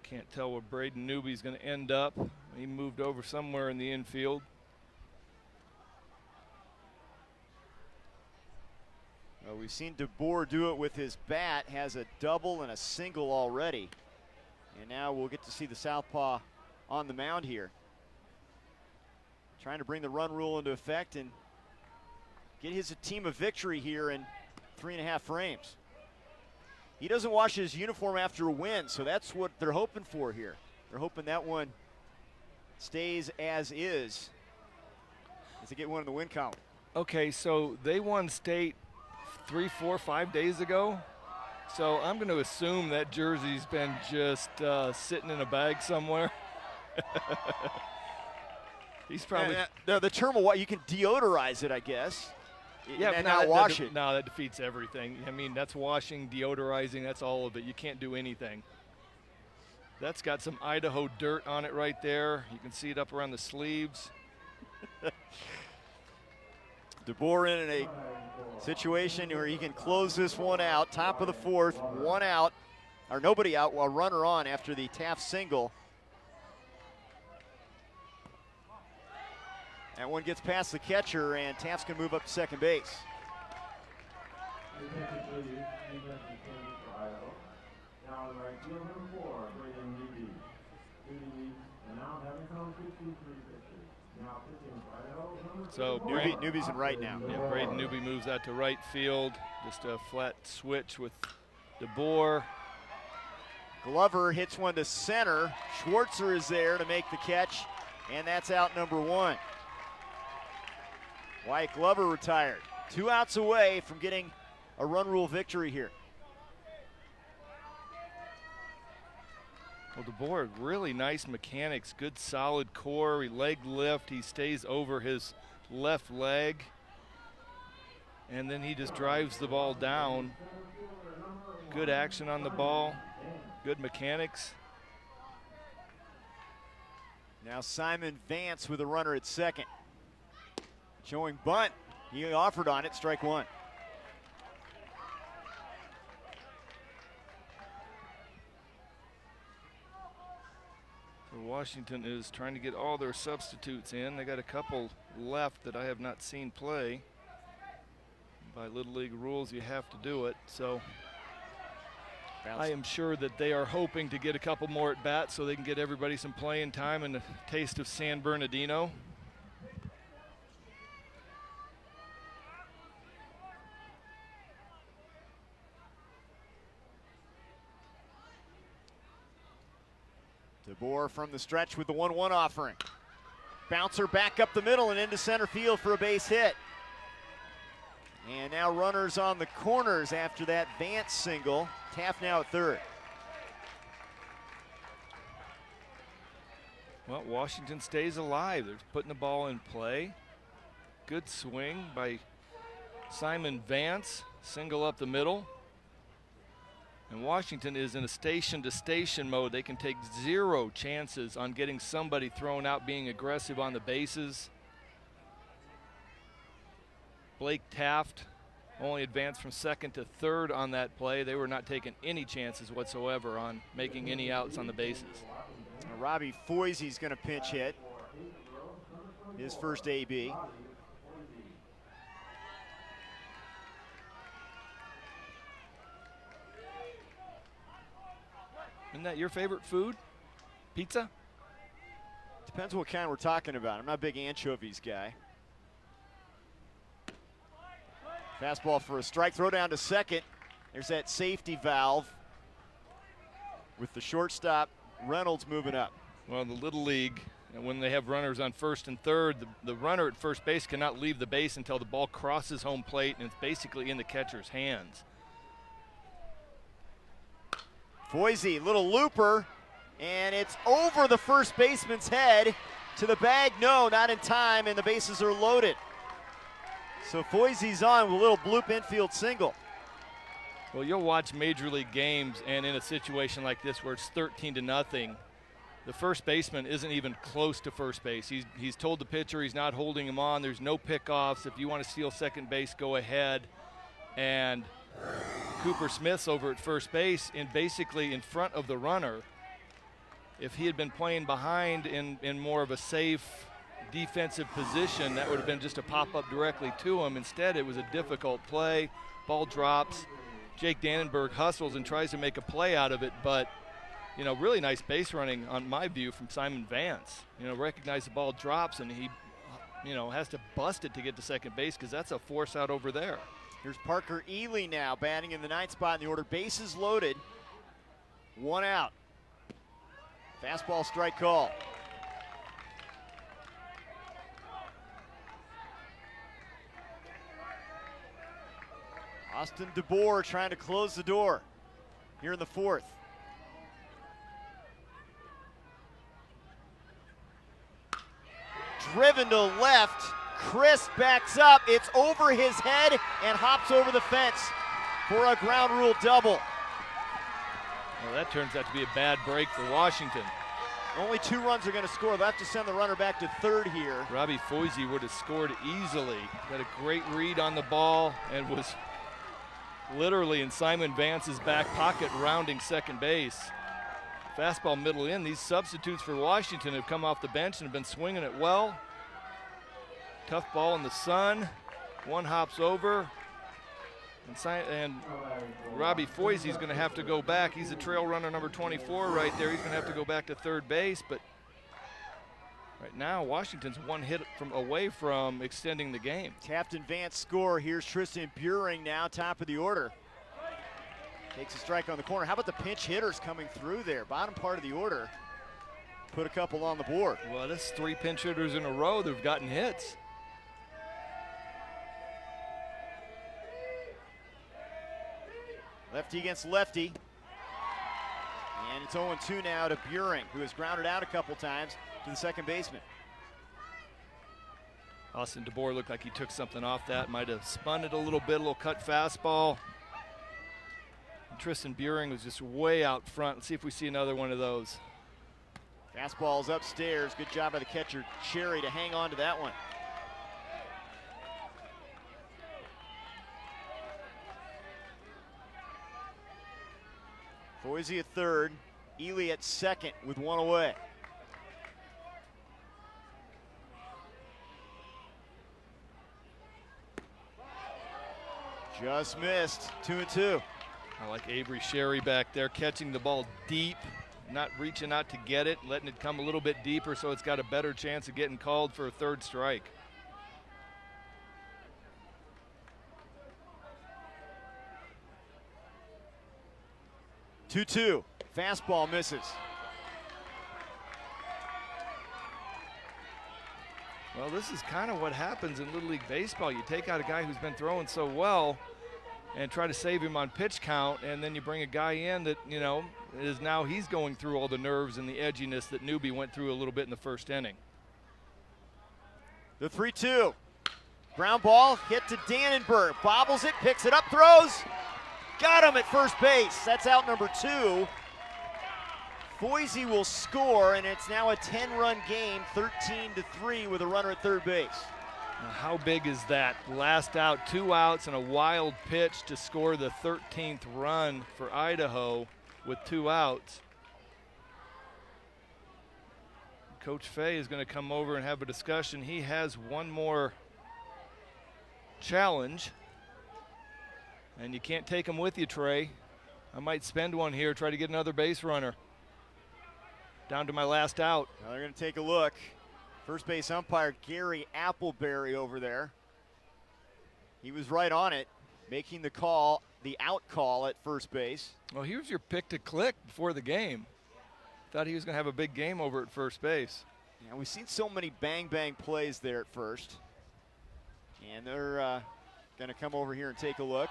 Speaker 3: Can't tell where Braden Newby's going to end up. He moved over somewhere in the infield.
Speaker 1: Well, we've seen DeBoer do it with his bat, has a double and a single already. And now we'll get to see the southpaw on the mound here. Trying to bring the run rule into effect and get his team a victory here in 3.5 frames. He doesn't wash his uniform after a win, so that's what they're hoping for here. They're hoping that one stays as is as they get one in the win column.
Speaker 3: Okay, so they won state 3, 4, 5 days ago. So I'm going to assume that jersey's been just sitting in a bag somewhere. He's probably
Speaker 1: the term of what you can deodorize it, I guess.
Speaker 3: Yeah,
Speaker 1: and not wash it.
Speaker 3: No, that defeats everything. I mean, that's washing, deodorizing, that's all of it. You can't do anything. That's got some Idaho dirt on it right there. You can see it up around the sleeves.
Speaker 1: DeBoer in a situation where he can close this one out. Top of the fourth, one out, or nobody out, while runner on after the Taft single. That one gets past the catcher, and Taft's going to move up to second base.
Speaker 4: Now the right field number 4, Braden Newby. Newby now having thrown 63 pitches. Now pitching Idaho number 2.
Speaker 3: So
Speaker 1: Newby's in right now.
Speaker 3: Yeah, Braden Newby moves out to right field. Just a flat switch with DeBoer.
Speaker 1: Glover hits one to center. Schwartzer is there to make the catch, and that's out number 1. Wyatt Glover retired. 2 outs away from getting a run rule victory here.
Speaker 3: Well, DeBoer, really nice mechanics, good solid core, leg lift. He stays over his left leg, and then he just drives the ball down. Good action on the ball, good mechanics.
Speaker 1: Now Simon Vance with a runner at second. Showing bunt. He offered on it, strike 1.
Speaker 3: So Washington is trying to get all their substitutes in. They got a couple left that I have not seen play. By Little League rules, you have to do it. So I am sure that they are hoping to get a couple more at bats so they can get everybody some playing time and a taste of San Bernardino.
Speaker 1: DeBoer from the stretch with the 1-1 offering. Bouncer back up the middle and into center field for a base hit. And now runners on the corners after that Vance single. Taft now at third.
Speaker 3: Well, Washington stays alive. They're putting the ball in play. Good swing by Simon Vance. Single up the middle. And Washington is in a station-to-station mode. They can take 0 chances on getting somebody thrown out, being aggressive on the bases. Blake Taft only advanced from second to third on that play. They were not taking any chances whatsoever on making any outs on the bases.
Speaker 1: Now Robbie Foisey's going to pinch hit. His first AB.
Speaker 3: Isn't that your favorite food? Pizza?
Speaker 1: Depends what kind we're talking about. I'm not a big anchovies guy. Fastball for a strike, throw down to second. There's that safety valve with the shortstop, Reynolds, moving up.
Speaker 3: Well, the Little League, when they have runners on first and third, the runner at first base cannot leave the base until the ball crosses home plate, and it's basically in the catcher's hands.
Speaker 1: Foisey, little looper, and it's over the first baseman's head to the bag. No, not in time, and the bases are loaded. So Foisey's on with a little bloop infield single.
Speaker 3: Well, you'll watch Major League games, and in a situation like this where it's 13-0, the first baseman isn't even close to first base. He's told the pitcher he's not holding him on. There's no pickoffs. If you want to steal second base, go ahead. And Cooper Smith's over at first base and basically in front of the runner. If he had been playing behind in more of a safe defensive position, that would have been just a pop-up directly to him. Instead, it was a difficult play. Ball drops. Jake Dannenberg hustles and tries to make a play out of it, but really nice base running on my view from Simon Vance. Recognize the ball drops and he, has to bust it to get to second base because that's a force out over there.
Speaker 1: Here's Parker Ely now batting in the ninth spot in the order. Bases loaded, one out. Fastball strike call. Austin DeBoer trying to close the door here in the fourth. Driven to left, Chris backs up, it's over his head and hops over the fence for a ground rule double.
Speaker 3: Well, that turns out to be a bad break for Washington.
Speaker 1: Only 2 runs are going to score. They'll have to send the runner back to third here.
Speaker 3: Robbie Foisey would have scored easily. Got a great read on the ball and was literally in Simon Vance's back pocket rounding second base. Fastball middle in. These substitutes for Washington have come off the bench and have been swinging it well. Tough ball in the sun. One hops over. And Robbie Foisey's going to have to go back. He's a trail runner number 24 right there. He's going to have to go back to third base. But right now, Washington's one hit away from extending the game.
Speaker 1: Captain Vance score. Here's Tristan Buring now, top of the order. Takes a strike on the corner. How about the pinch hitters coming through there? Bottom part of the order. Put a couple on the board.
Speaker 3: Well, that's 3 pinch hitters in a row that have gotten hits.
Speaker 1: Lefty against lefty. And it's 0-2 now to Buring, who has grounded out a couple times to the second baseman.
Speaker 3: Austin DeBoer looked like he took something off that. Might have spun it a little bit, a little cut fastball. And Tristan Buring was just way out front. Let's see if we see another one of those.
Speaker 1: Fastball's upstairs. Good job by the catcher, Cherry, to hang on to that one. Foisey at third, Ely at second with 1 away. Just missed, 2-2.
Speaker 3: I like Avery Sherry back there catching the ball deep, not reaching out to get it, letting it come a little bit deeper so it's got a better chance of getting called for a third strike.
Speaker 1: Two-two, fastball misses.
Speaker 3: Well, this is kind of what happens in Little League Baseball. You take out a guy who's been throwing so well and try to save him on pitch count, and then you bring a guy in that, is now he's going through all the nerves and the edginess that Newby went through a little bit in the first inning.
Speaker 1: The 3-2. Ground ball hit to Dannenberg. Bobbles it, picks it up, throws. Got him at first base. That's out number 2. Foisey will score, and it's now a 10-run game, 13-3 with a runner at third base.
Speaker 3: Now how big is that? Last out, 2 outs, and a wild pitch to score the 13th run for Idaho with 2 outs. Coach Fay is going to come over and have a discussion. He has one more challenge, and you can't take him with you, Trey. I might spend one here, try to get another base runner. Down to my last out.
Speaker 1: Now they're going to take a look. First base umpire Gary Appleberry over there. He was right on it, making the call, the out call at first base.
Speaker 3: Well, here's your pick to click before the game. Thought he was going to have a big game over at first base.
Speaker 1: Yeah, we've seen so many bang-bang plays there at first. And they're going to come over here and take a look.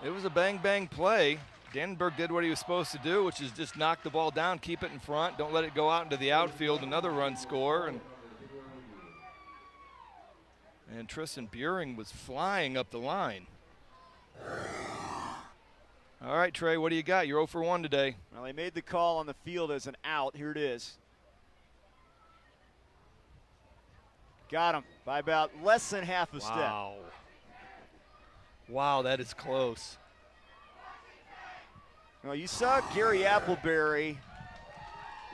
Speaker 3: It was a bang-bang play. Dannenberg did what he was supposed to do, which is just knock the ball down, keep it in front, don't let it go out into the outfield, another run score. And Tristan Buehring was flying up the line. All right, Trey, what do you got? You're 0 for 1 today.
Speaker 1: Well, they made the call on the field as an out. Here it is. Got him by about less than half a step.
Speaker 3: Wow, that is close.
Speaker 1: Well, you saw Gary Appleberry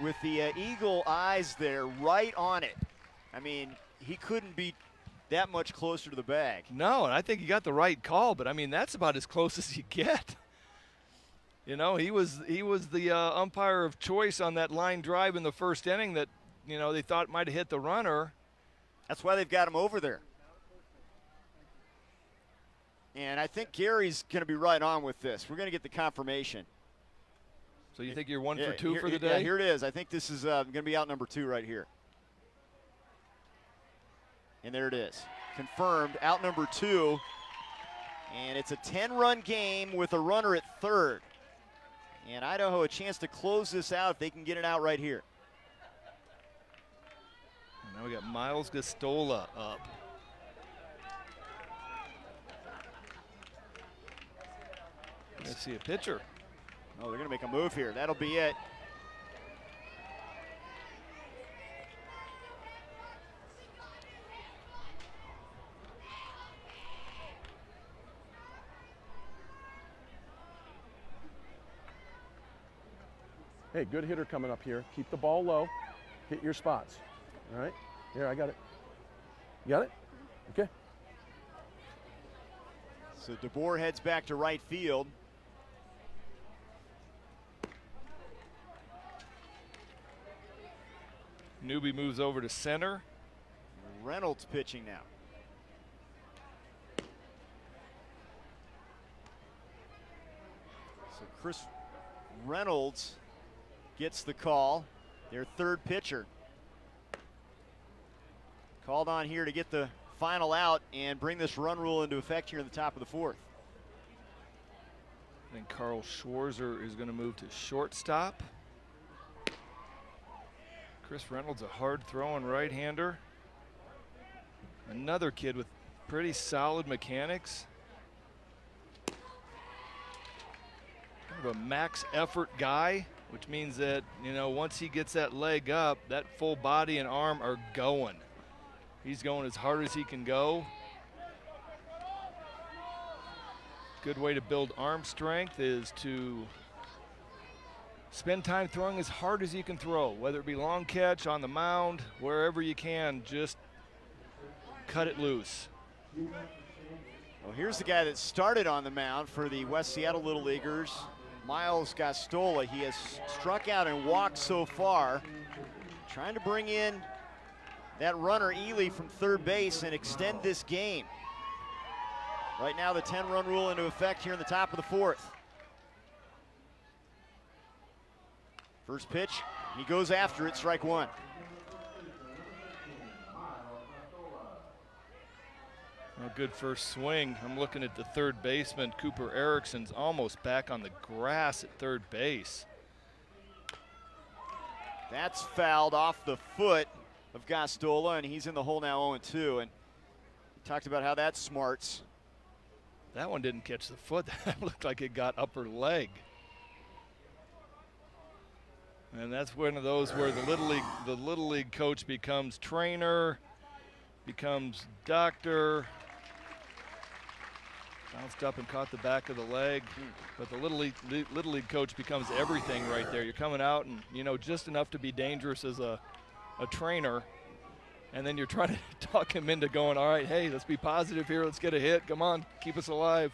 Speaker 1: with the eagle eyes there right on it. I mean, he couldn't be that much closer to the bag.
Speaker 3: No, and I think he got the right call, but I mean, that's about as close as you get. You know, he was the umpire of choice on that line drive in the first inning that, you know, they thought might have hit the runner.
Speaker 1: That's why they've got him over there. And I think Gary's going to be right on with this. We're going to get the confirmation.
Speaker 3: So you think you're 1 for 2 for the day?
Speaker 1: Yeah, here it is. I think this is going to be out number 2 right here. And there it is. Confirmed, out number 2. And it's a 10-run game with a runner at third. And Idaho a chance to close this out if they can get it out right here.
Speaker 3: Now we got Miles Gastola up. Let's see a pitcher.
Speaker 1: Oh, they're going to make a move here. That'll be it.
Speaker 5: Hey, good hitter coming up here. Keep the ball low. Hit your spots. All right? Here, I got it. You got it? Okay.
Speaker 1: So DeBoer heads back to right field.
Speaker 3: Newby moves over to center.
Speaker 1: Reynolds pitching now. So Chris Reynolds gets the call, their third pitcher. Called on here to get the final out and bring this run rule into effect here in the top of the fourth.
Speaker 3: I think Carl Schwarzer is going to move to shortstop. Chris Reynolds, a hard-throwing right-hander. Another kid with pretty solid mechanics. Kind of a max effort guy, which means that, you know, once he gets that leg up, that full body and arm are going. He's going as hard as he can go. Good way to build arm strength is to spend time throwing as hard as you can throw, whether it be long catch, on the mound, wherever you can, just cut it loose.
Speaker 1: Well, here's the guy that started on the mound for the West Seattle Little Leaguers, Miles Gastola. He has struck out and walked so far, trying to bring in that runner Ely from third base and extend this game. Right now the 10-run rule into effect here in the top of the fourth. First pitch, he goes after it, strike one.
Speaker 3: A good first swing. I'm looking at the third baseman, Cooper Erickson's almost back on the grass at third base.
Speaker 1: That's fouled off the foot of Gastola, and he's in the hole now 0-2. And we talked about how that smarts.
Speaker 3: That one didn't catch the foot. That looked like it got upper leg. And that's one of those where the little league coach becomes trainer, becomes doctor. Bounced up and caught the back of the leg, but the little league coach becomes everything right there. You're coming out and, you know, just enough to be dangerous as a trainer, and then you're trying to talk him into going, all right, hey, let's be positive here, let's get a hit, come on, keep us alive.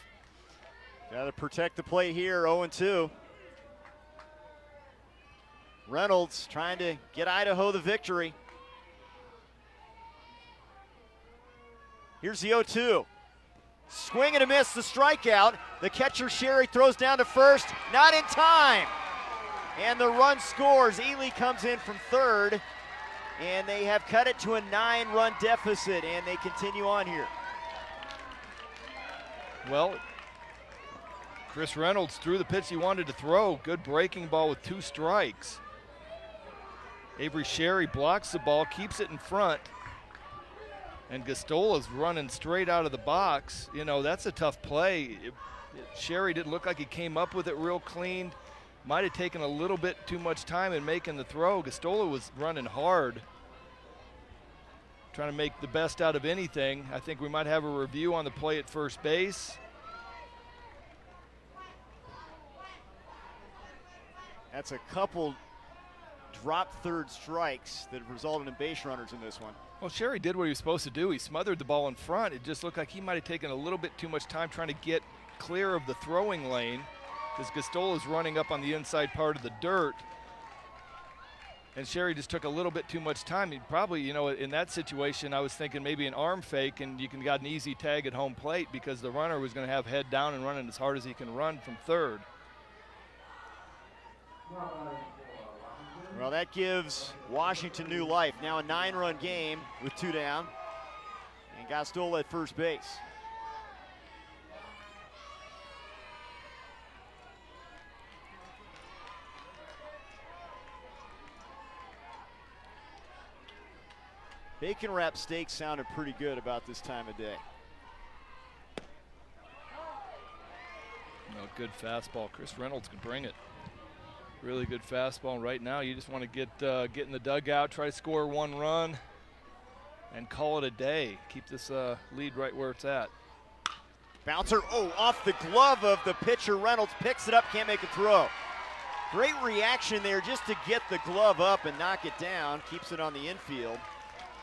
Speaker 1: Got to protect the plate here, 0-2. Reynolds trying to get Idaho the victory. Here's the 0-2. Swing and a miss, the strikeout. The catcher Sherry throws down to first, not in time. And the run scores. Ely comes in from third, and they have cut it to a 9-run deficit, and they continue on here.
Speaker 3: Well, Chris Reynolds threw the pitch he wanted to throw. Good breaking ball with 2 strikes. Avery Sherry blocks the ball, keeps it in front. And Gastola's running straight out of the box. You know, that's a tough play. Sherry didn't look like he came up with it real clean. Might have taken a little bit too much time in making the throw. Gastola was running hard, trying to make the best out of anything. I think we might have a review on the play at first base.
Speaker 1: That's a couple drop third strikes that have resulted in base runners in this one.
Speaker 3: Well, Sherry did what he was supposed to do. He smothered the ball in front. It just looked like he might have taken a little bit too much time trying to get clear of the throwing lane, because Gastola's running up on the inside part of the dirt. And Sherry just took a little bit too much time. He probably, you know, in that situation, I was thinking maybe an arm fake and you can got an easy tag at home plate, because the runner was going to have head down and running as hard as he can run from third.
Speaker 1: Well, that gives Washington new life. Now a 9-run game with 2 down. And Gastola at first base. Bacon wrap steak sounded pretty good about this time of day.
Speaker 3: No, good fastball. Chris Reynolds can bring it. Really good fastball. And right now, you just want to get in the dugout, try to score 1 run, and call it a day. Keep this lead right where it's at.
Speaker 1: Bouncer, off the glove of the pitcher. Reynolds picks it up, can't make a throw. Great reaction there just to get the glove up and knock it down. Keeps it on the infield.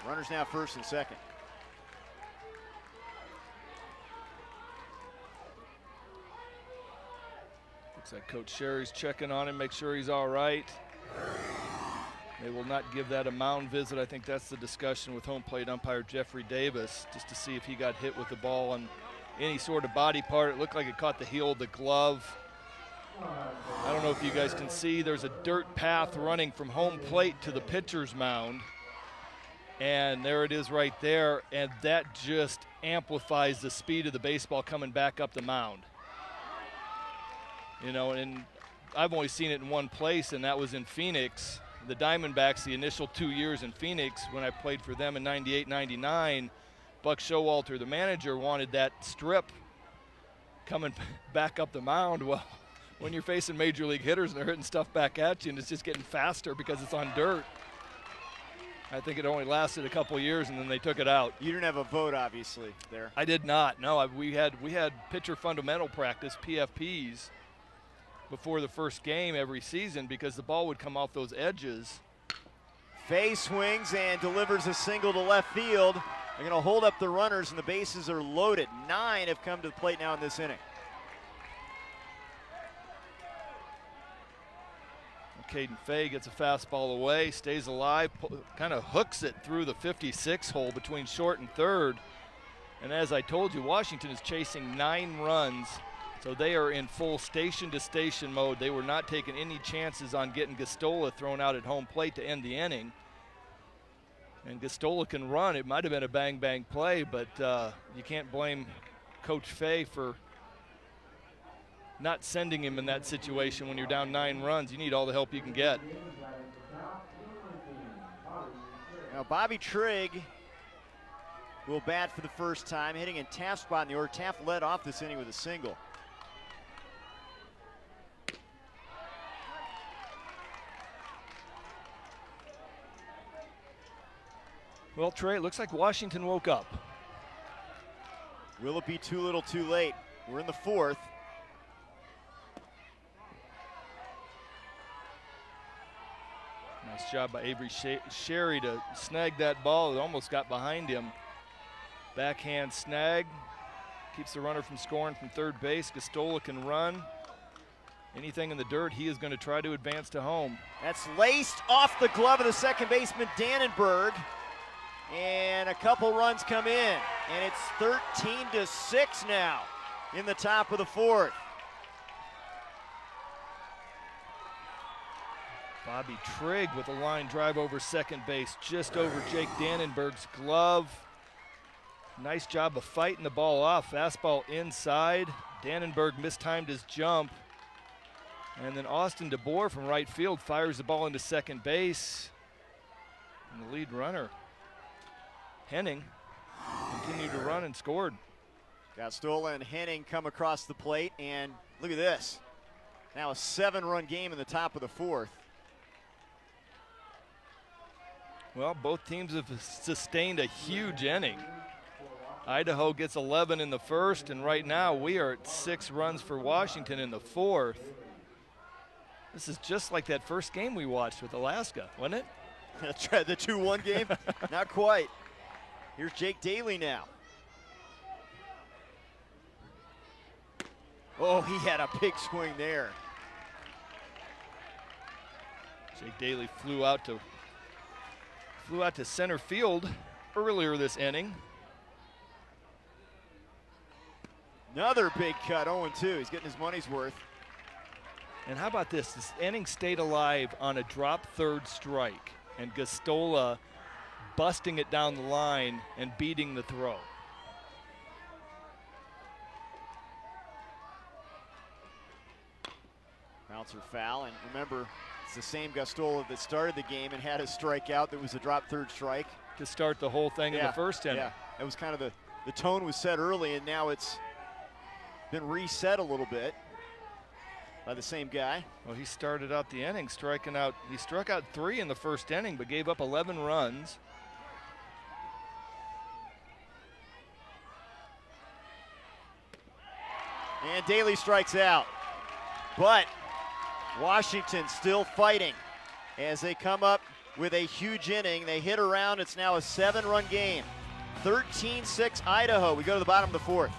Speaker 1: Runners now first and second.
Speaker 3: Looks like Coach Sherry's checking on him, make sure he's all right. They will not give that a mound visit. I think that's the discussion with home plate umpire Jeffrey Davis, just to see if he got hit with the ball on any sort of body part. It looked like it caught the heel of the glove. I don't know if you guys can see, there's a dirt path running from home plate to the pitcher's mound. And there it is right there, and that just amplifies the speed of the baseball coming back up the mound. You know, and I've only seen it in one place, and that was in Phoenix. The Diamondbacks, the initial 2 years in Phoenix, when I played for them in 98, 99, Buck Showalter, the manager, wanted that strip coming back up the mound. Well, when you're facing major league hitters and they're hitting stuff back at you and it's just getting faster because it's on dirt, I think it only lasted a couple years and then they took it out.
Speaker 1: You didn't have a vote, obviously, there.
Speaker 3: I did not. No, we had pitcher fundamental practice, PFPs, before the first game every season because the ball would come off those edges.
Speaker 1: Fay swings and delivers a single to left field. They're going to hold up the runners and the bases are loaded. 9 have come to the plate now in this inning.
Speaker 3: Caden Fay gets a fastball away, stays alive, kind of hooks it through the 56 hole between short and third. And as I told you, Washington is chasing 9 runs, so they are in full station-to-station mode. They were not taking any chances on getting Gastola thrown out at home plate to end the inning. And Gastola can run. It might have been a bang-bang play, but you can't blame Coach Fay for not sending him in that situation when you're down 9 runs. You need all the help you can get.
Speaker 1: Now Bobby Trigg will bat for the first time, hitting in Taft's spot in the order. Taft led off this inning with a single.
Speaker 3: Well, Trey, it looks like Washington woke up.
Speaker 1: Will it be too little too late? We're in the 4th.
Speaker 3: Nice job by Avery Sherry to snag that ball. It almost got behind him. Backhand snag. Keeps the runner from scoring from third base. Gastola can run. anything in the dirt, he is going to try to advance to home.
Speaker 1: That's laced off the glove of the second baseman, Dannenberg. And a couple runs come in. And it's 13-6 now in the top of the fourth.
Speaker 3: Bobby Trigg with a line drive over second base, just over Jake Dannenberg's glove. Nice job of fighting the ball off. Fastball inside. Dannenberg mistimed his jump. And then Austin DeBoer from right field fires the ball into second base. And the lead runner, Henning, continued to run and scored.
Speaker 1: Gastola and Henning come across the plate, and look at this. Now a 7-run game in the top of the fourth.
Speaker 3: Well, both teams have sustained a huge inning. Idaho gets 11 in the first, and right now we are at 6 runs for Washington in the fourth. This is just like that first game we watched with Alaska, wasn't it?
Speaker 1: That's right, the 2-1 game? Not quite. Here's Jake Daly now. Oh, he had a big swing there.
Speaker 3: Jake Daly flew out to center field earlier this inning.
Speaker 1: Another big cut, 0-2. He's getting his money's worth.
Speaker 3: And how about this? This inning stayed alive on a drop third strike, and Gastola busting it down the line and beating the throw.
Speaker 1: Bouncer foul, and remember, it's the same Gastola that started the game and had a strikeout that was a drop third strike.
Speaker 3: To start the whole thing in the first inning.
Speaker 1: Yeah, it was kind of the tone was set early, and now it's been reset a little bit by the same guy.
Speaker 3: Well, he started out the inning striking out. He struck out 3 in the first inning, but gave up 11 runs.
Speaker 1: And Daly strikes out. But Washington still fighting as they come up with a huge inning. They hit around. It's now a 7-run game. 13-6 Idaho. We go to the bottom of the fourth.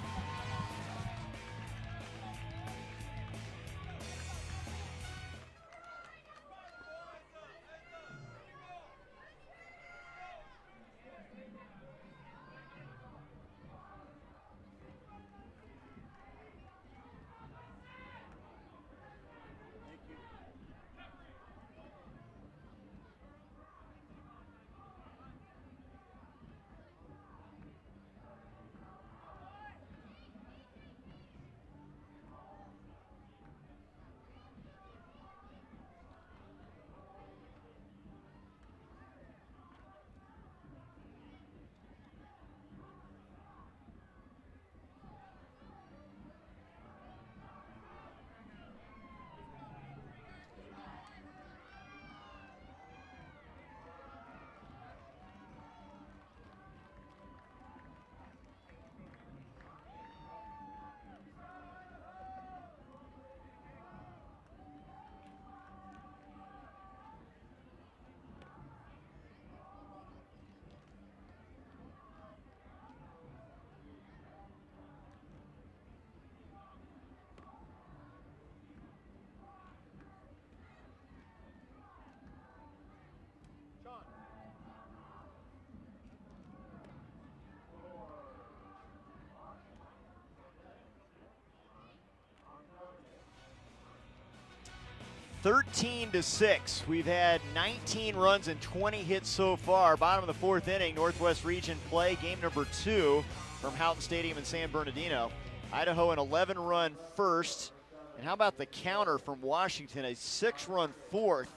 Speaker 1: Thirteen to 6. We've had 19 runs and 20 hits so far. Bottom of the fourth inning, Northwest Region play, game number 2 from Houghton Stadium in San Bernardino. Idaho an 11-run first. And how about the counter from Washington, a 6-run fourth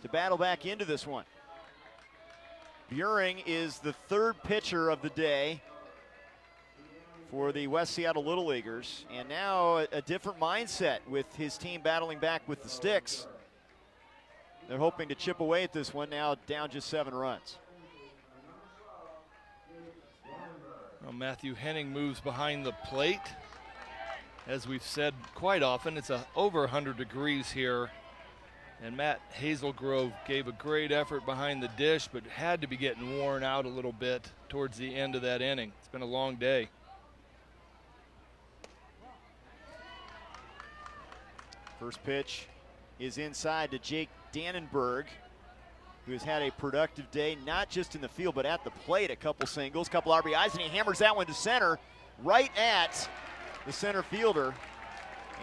Speaker 1: to battle back into this one. Buring is the 3rd pitcher of the day for the West Seattle Little Leaguers, and now a different mindset with his team battling back with the sticks. They're hoping to chip away at this one, now down just 7 runs.
Speaker 3: Well, Matthew Henning moves behind the plate. As we've said quite often, it's over 100 degrees here, and Matt Hazelgrove gave a great effort behind the dish, but had to be getting worn out a little bit towards the end of that inning. It's been a long day.
Speaker 1: First pitch is inside to Jake Dannenberg, who has had a productive day, not just in the field, but at the plate. A couple singles, couple RBIs, and he hammers that one to center, right at the center fielder.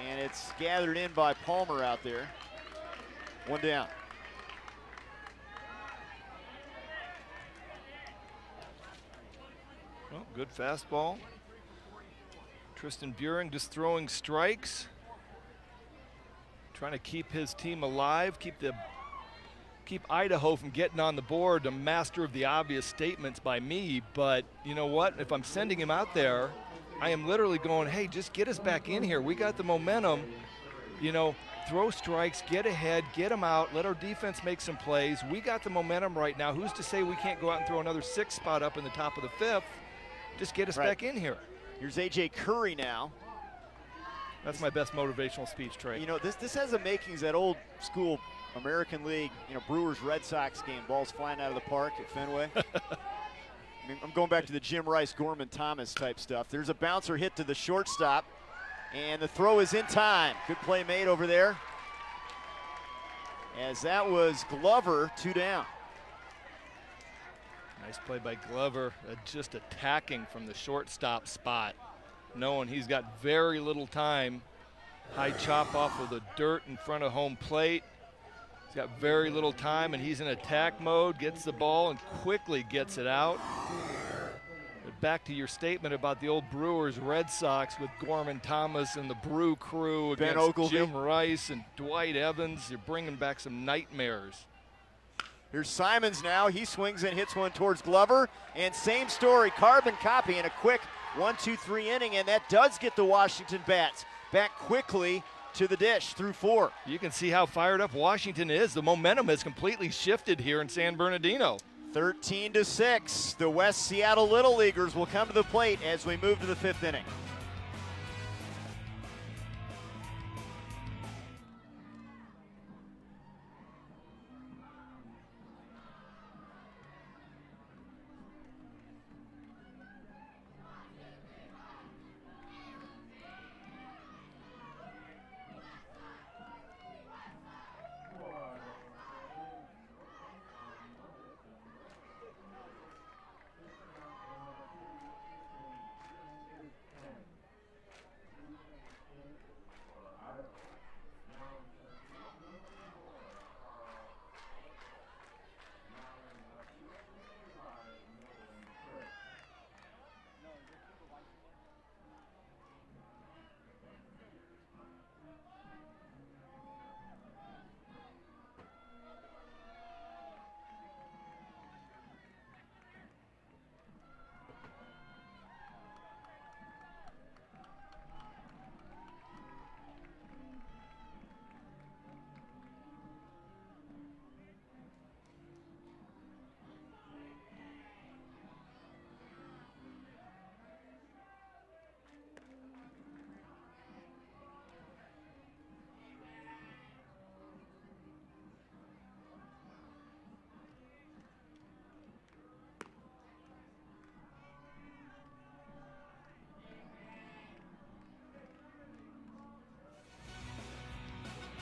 Speaker 1: And it's gathered in by Palmer out there. One down.
Speaker 3: Well, good fastball. Tristan Buring just throwing strikes, trying to keep his team alive, keep Idaho from getting on the board. A master of the obvious statements by me, but you know what? If I'm sending him out there, I am literally going, hey, just get us back in here. We got the momentum. You know, throw strikes, get ahead, get them out, let our defense make some plays. We got the momentum right now. Who's to say we can't go out and throw another 6th spot up in the top of the 5th? Just get us back in here.
Speaker 1: Here's A.J. Curry now.
Speaker 3: That's my best motivational speech, Trey.
Speaker 1: You know, this has the makings that old school American League, you know, Brewers-Red Sox game. Balls flying out of the park at Fenway. I mean, I'm going back to the Jim Rice, Gorman Thomas type stuff. There's a bouncer hit to the shortstop, and the throw is in time. Good play made over there. As that was Glover, 2 down.
Speaker 3: Nice play by Glover, just attacking from the shortstop spot, knowing he's got very little time. High chop off of the dirt in front of home plate. He's got very little time, and he's in attack mode, gets the ball and quickly gets it out. But back to your statement about the old Brewers Red Sox with Gorman Thomas and the Brew crew against Jim Rice and Dwight Evans. You're bringing back some nightmares.
Speaker 1: Here's Simons now. He swings and hits one towards Glover. And same story, carbon copy in a quick 1-2-3 inning, and that does get the Washington bats back quickly to the dish through 4.
Speaker 3: You can see how fired up Washington is. The momentum has completely shifted here in San Bernardino.
Speaker 1: 13-6. The West Seattle Little Leaguers will come to the plate as we move to the 5th inning.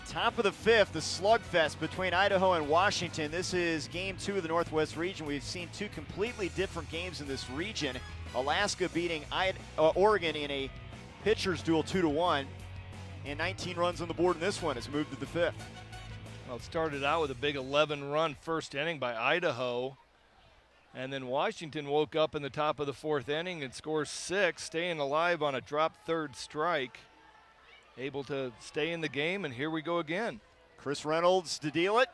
Speaker 1: Top of the 5th, the slugfest between Idaho and Washington. This is game 2 of the Northwest region. We've seen 2 completely different games in this region. Alaska beating Oregon in a pitcher's duel 2-1, and 19 runs on the board in this one has moved to the 5th.
Speaker 3: Well, it started out with a big 11-run first inning by Idaho, and then Washington woke up in the top of the 4th inning and scores 6, staying alive on a drop 3rd strike. Able to stay in the game, and here we go again.
Speaker 1: Chris Reynolds to deal it.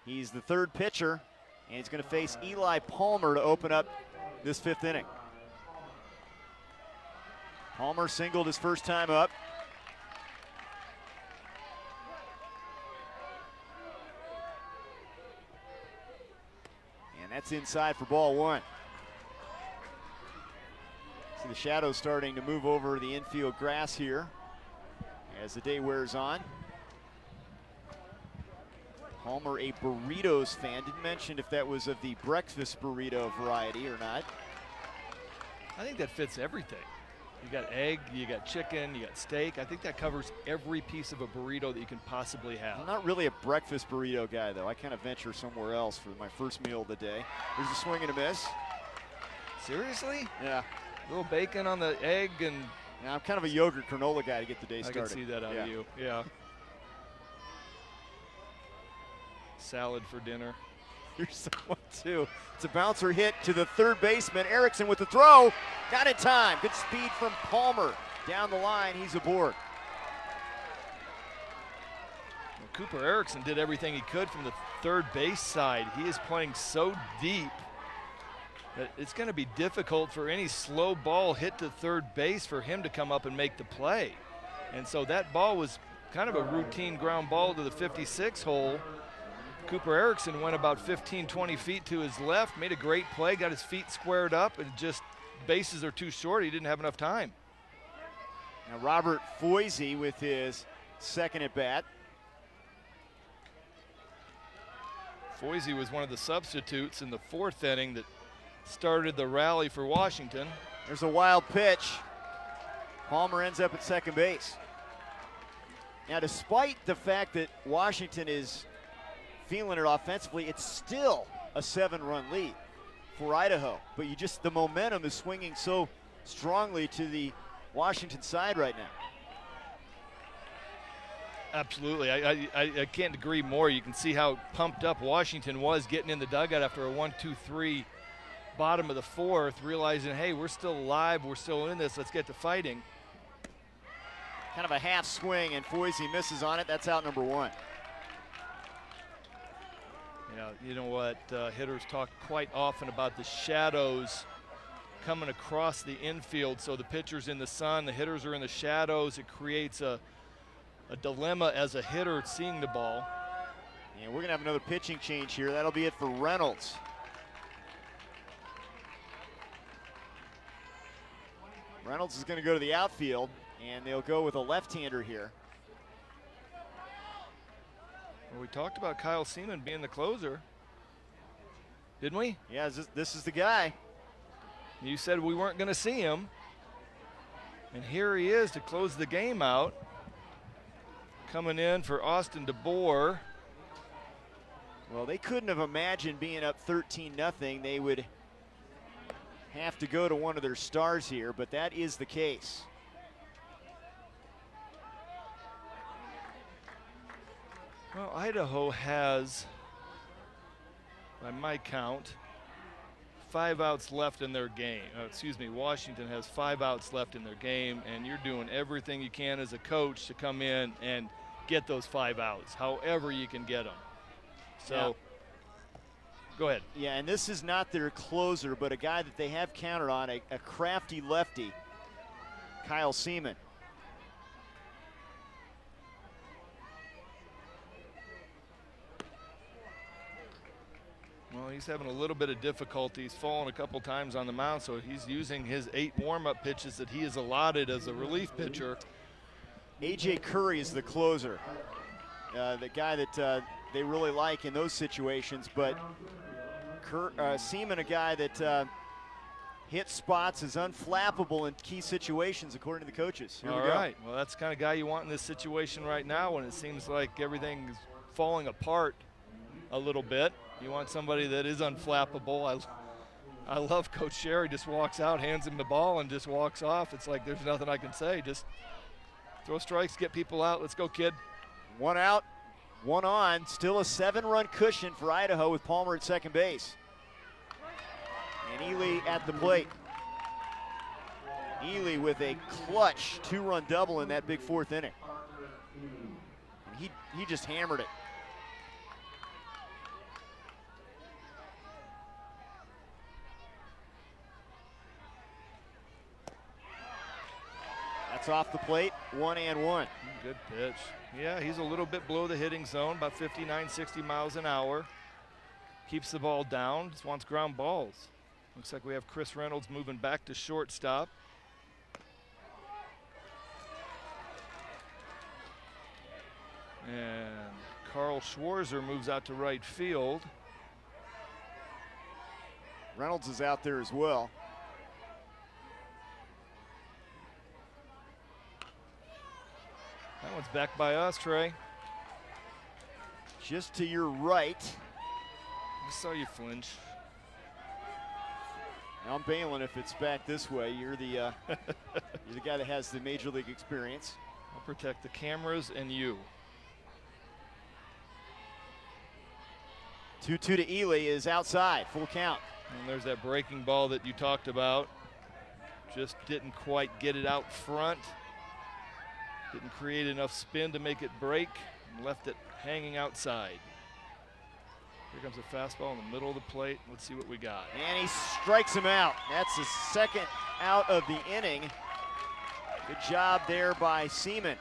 Speaker 1: He's the 3rd pitcher, and he's going to face Eli Palmer to open up this 5th inning. Palmer singled his first time up. And that's inside for ball 1. See the shadows starting to move over the infield grass here as the day wears on. Palmer, a burritos fan, didn't mention if that was of the breakfast burrito variety or not.
Speaker 3: I think that fits everything. You got egg, you got chicken, you got steak. I think that covers every piece of a burrito that you can possibly have.
Speaker 1: I'm not really a breakfast burrito guy, though. I kind of venture somewhere else for my first meal of the day. There's a swing and a miss.
Speaker 3: Seriously?
Speaker 1: Yeah.
Speaker 3: A little bacon on the egg, and
Speaker 1: Now, I'm kind of a yogurt granola guy to get the day started.
Speaker 3: I can see that out of you. Yeah. Salad for dinner.
Speaker 1: Here's someone, too. It's a bouncer hit to the third baseman. Erickson with the throw. Not in time. Good speed from Palmer. Down the line, he's aboard.
Speaker 3: Well, Cooper Erickson did everything he could from the third base side. He is playing so deep that it's going to be difficult for any slow ball hit to third base for him to come up and make the play. And so that ball was kind of a routine ground ball to the 56 hole. Cooper Erickson went about 15, 20 feet to his left, made a great play, got his feet squared up, and just bases are too short. He didn't have enough time.
Speaker 1: Now Robert Foisey with his second at bat.
Speaker 3: Foisey was one of the substitutes in the fourth inning that started the rally for Washington.
Speaker 1: There's a wild pitch. Palmer ends up at second base. Now, despite the fact that Washington is feeling it offensively, it's still a 7-run lead for Idaho. But the momentum is swinging so strongly to the Washington side right now.
Speaker 3: Absolutely. I can't agree more. You can see how pumped up Washington was getting in the dugout after a 1-2-3 bottom of the fourth, realizing, hey, we're still alive, we're still in this, let's get to fighting.
Speaker 1: Kind of a half swing, and Foisey misses on it. That's out number one.
Speaker 3: Yeah, you know what? Hitters talk quite often about the shadows coming across the infield. So the pitcher's in the sun, the hitters are in the shadows. It creates a dilemma as a hitter seeing the ball.
Speaker 1: And we're going to have another pitching change here. That'll be it for Reynolds. Reynolds is going to go to the outfield, and they'll go with a left-hander here.
Speaker 3: Well, we talked about Kyle Seaman being the closer, didn't we?
Speaker 1: Yeah, this is the guy.
Speaker 3: You said we weren't going to see him, and here he is to close the game out. Coming in for Austin DeBoer.
Speaker 1: Well, they couldn't have imagined being up 13-0. They would have to go to one of their stars here, but that is the case.
Speaker 3: Well, Idaho has, by my count, 5 outs left in their game. Washington has 5 outs left in their game, and you're doing everything you can as a coach to come in and get those 5 outs, however you can get them. So,
Speaker 1: yeah.
Speaker 3: Go ahead.
Speaker 1: Yeah, and this is not their closer, but a guy that they have counted on, a crafty lefty, Kyle Seaman.
Speaker 3: Well, he's having a little bit of difficulty. He's fallen a couple times on the mound, so he's using his 8 warm-up pitches that he is allotted as a relief pitcher.
Speaker 1: A.J. Curry is the closer, the guy that they really like in those situations, but Seaman, a guy that hits spots, is unflappable in key situations, according to the coaches. Here we go.
Speaker 3: All right, well, that's the kind of guy you want in this situation right now when it seems like everything is falling apart a little bit. You want somebody that is unflappable. I love Coach Sherry, just walks out, hands him the ball, and just walks off. It's like there's nothing I can say. Just throw strikes, get people out. Let's go, kid.
Speaker 1: 1 out, 1 on. Still a 7-run cushion for Idaho with Palmer at second base. And Ely at the plate. Ely with a clutch 2-run double in that big fourth inning. And he just hammered it. That's off the plate, 1-1.
Speaker 3: Good pitch. Yeah, he's a little bit below the hitting zone, about 59, 60 miles an hour. Keeps the ball down, just wants ground balls. Looks like we have Chris Reynolds moving back to shortstop. And Carl Schwarzer moves out to right field.
Speaker 1: Reynolds is out there as well.
Speaker 3: one's back by us, Trey.
Speaker 1: Just to your right.
Speaker 3: I saw you flinch.
Speaker 1: Now I'm bailing if it's back this way. You're the you're the guy that has the major league experience.
Speaker 3: I'll protect the cameras and you.
Speaker 1: 2-2 to Ely is outside, full count.
Speaker 3: And there's that breaking ball that you talked about. Just didn't quite get it out front. Didn't create enough spin to make it break, and left it hanging outside. Here comes a fastball in the middle of the plate. Let's see what we got.
Speaker 1: And he strikes him out. That's his second out of the inning. Good job there by Seaman.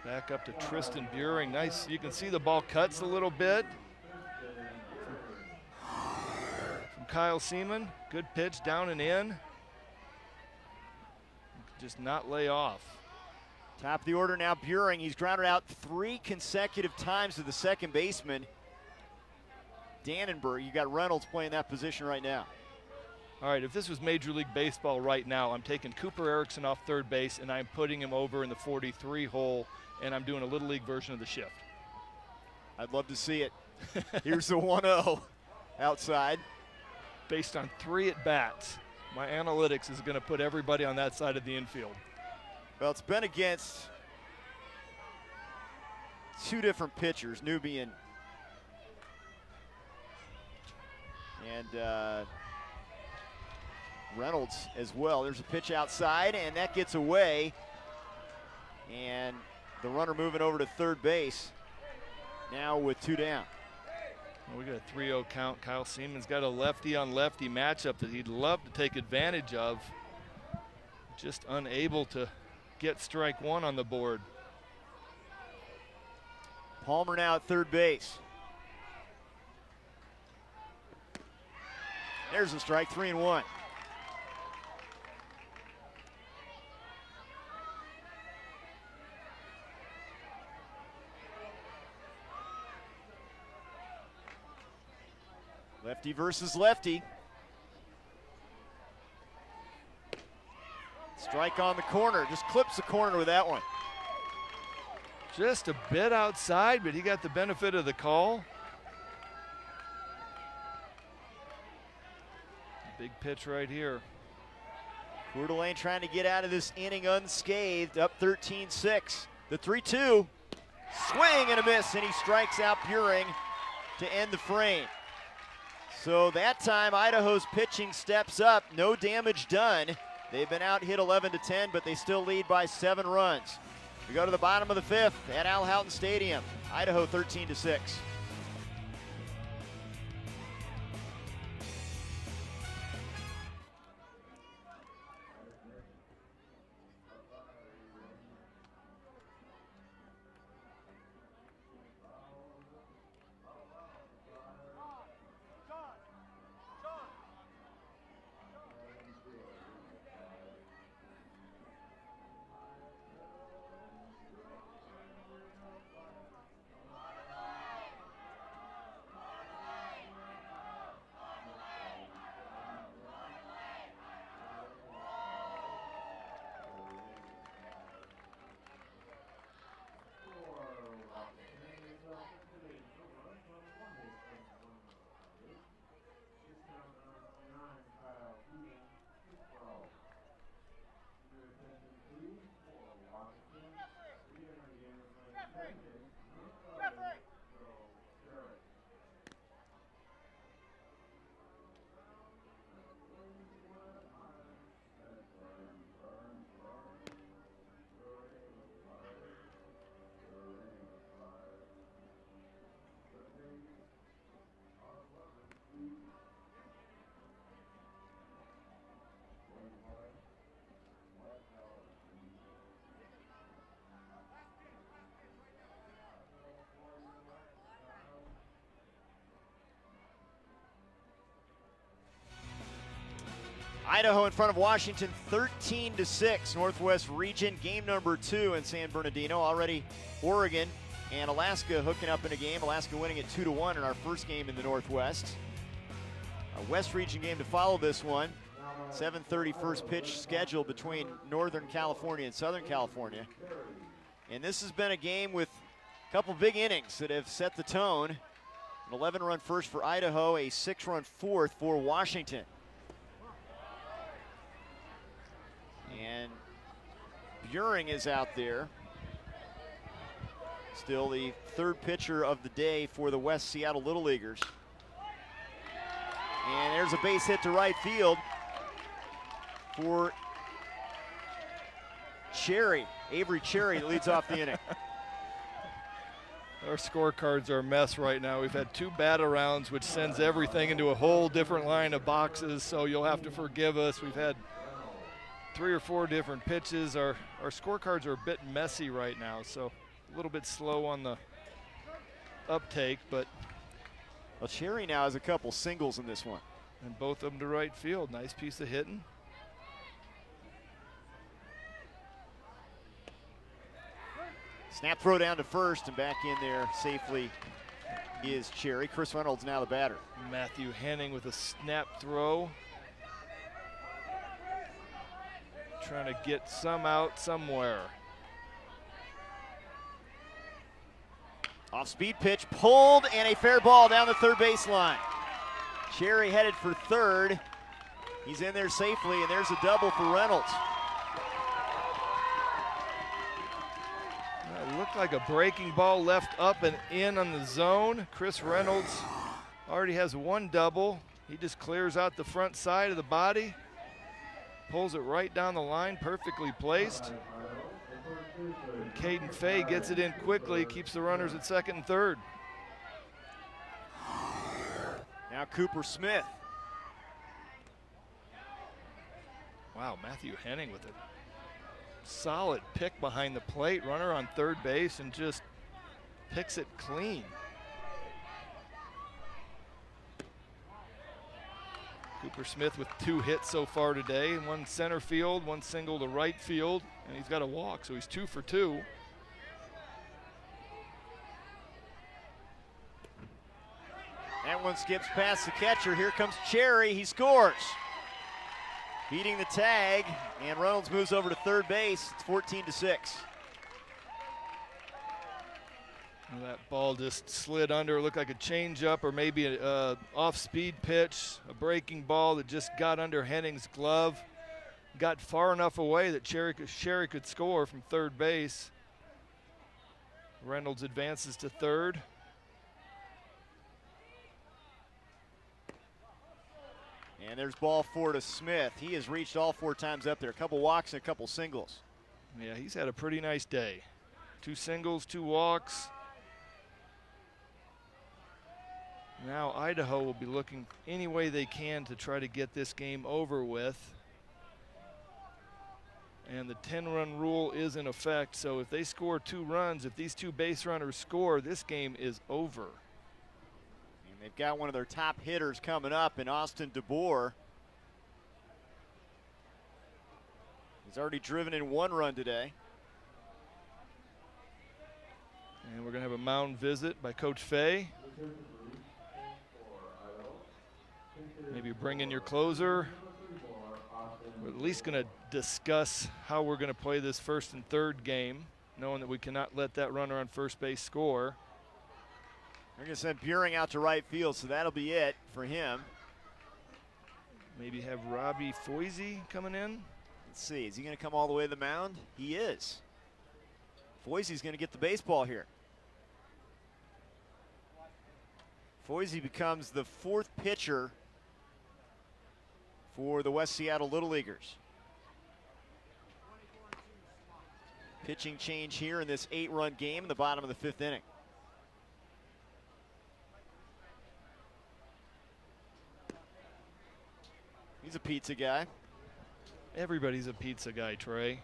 Speaker 3: Back up to Tristan Buring. Nice. You can see the ball cuts a little bit. From Kyle Seaman. Good pitch down and in. Just not lay off.
Speaker 1: Top of the order now, Buring. He's grounded out 3 consecutive times to the second baseman. Dannenberg, you got Reynolds playing that position right now.
Speaker 3: All right, if this was Major League Baseball right now, I'm taking Cooper Erickson off third base and I'm putting him over in the 43 hole, and I'm doing a Little League version of the shift.
Speaker 1: I'd love to see it. Here's the 1-0 outside.
Speaker 3: Based on 3 at-bats, my analytics is going to put everybody on that side of the infield.
Speaker 1: Well, it's been against 2 different pitchers, Newby and Reynolds as well. There's a pitch outside, and that gets away. And the runner moving over to third base now with 2 down.
Speaker 3: Well, we got a 3-0 count. Kyle Seaman's got a lefty-on-lefty matchup that he'd love to take advantage of. Just unable to get strike 1 on the board.
Speaker 1: Palmer now at third base. There's a strike, 3-1. Lefty versus lefty. Strike on the corner, just clips the corner with that one.
Speaker 3: Just a bit outside, but he got the benefit of the call. Big pitch right here.
Speaker 1: Coeur d'Alene trying to get out of this inning unscathed, up 13-6. The 3-2, swing and a miss, and he strikes out Buring to end the frame. So that time Idaho's pitching steps up, no damage done. They've been out hit 11-10, but they still lead by 7 runs. We go to the bottom of the 5th at Al Houghton Stadium. Idaho 13-6. Idaho in front of Washington 13-6. Northwest Region, game number 2 in San Bernardino. Already Oregon and Alaska hooking up in a game. Alaska winning it 2-1 in our first game in the Northwest. A West Region game to follow this one. 7:30 first pitch schedule between Northern California and Southern California. And this has been a game with a couple big innings that have set the tone. An 11-run first for Idaho, a 6-run fourth for Washington. And Buring is out there. Still the third pitcher of the day for the West Seattle Little Leaguers. And there's a base hit to right field for Cherry, Avery Cherry, that leads off the inning.
Speaker 3: Our scorecards are a mess right now. We've had 2 bat-arounds, which sends everything into a whole different line of boxes, so you'll have to forgive us. We've had 3 or 4 different pitches. Our scorecards are a bit messy right now, so a little bit slow on the uptake, but
Speaker 1: Well, Cherry now has a couple singles in this one.
Speaker 3: and both of them to right field. Nice piece of hitting.
Speaker 1: Snap throw down to first, and back in there safely is Cherry. Chris Reynolds now the batter.
Speaker 3: Matthew Henning with a snap throw. Trying to get some out somewhere.
Speaker 1: Off speed pitch, pulled, and a fair ball down the third baseline. Cherry headed for third. He's in there safely, and there's a double for Reynolds.
Speaker 3: It looked like a breaking ball left up and in on the zone. Chris Reynolds already has 1 double. He just clears out the front side of the body, pulls it right down the line, perfectly placed. And Caden Fay gets it in quickly, keeps the runners at second and third.
Speaker 1: Now Cooper Smith.
Speaker 3: Wow, Matthew Henning with a solid pick behind the plate, runner on third base, and just picks it clean. Cooper Smith with 2 hits so far today, 1 center field, 1 single to right field, and he's got a walk, so he's 2 for 2.
Speaker 1: That one skips past the catcher. Here comes Cherry. He scores. Beating the tag, and Reynolds moves over to third base. It's 14-6.
Speaker 3: And that ball just slid under. It looked like a changeup or maybe a off-speed pitch, a breaking ball that just got under Henning's glove. Got far enough away that Cherry could score from third base. Reynolds advances to third.
Speaker 1: And there's ball 4 to Smith. He has reached all 4 times up there. A couple walks and a couple singles.
Speaker 3: Yeah, he's had a pretty nice day. 2 singles, 2 walks. Now Idaho will be looking any way they can to try to get this game over with. And the 10-run rule is in effect, so if they score 2 runs, if these 2 base runners score, this game is over.
Speaker 1: And they've got one of their top hitters coming up in Austin DeBoer. He's already driven in 1 run today.
Speaker 3: And we're going to have a mound visit by Coach Fay. Maybe bring in your closer. We're at least going to discuss how we're going to play this first and third game, knowing that we cannot let that runner on first base score.
Speaker 1: They're going to send Buring out to right field, so that'll be it for him.
Speaker 3: Maybe have Robbie Foisey coming in.
Speaker 1: Let's see, is he going to come all the way to the mound? He is. Foisey's going to get the baseball here. Foisey becomes the 4th pitcher for the West Seattle Little Leaguers. Pitching change here in this 8-run game in the bottom of the 5th inning. He's a pizza guy.
Speaker 3: Everybody's a pizza guy, Trey.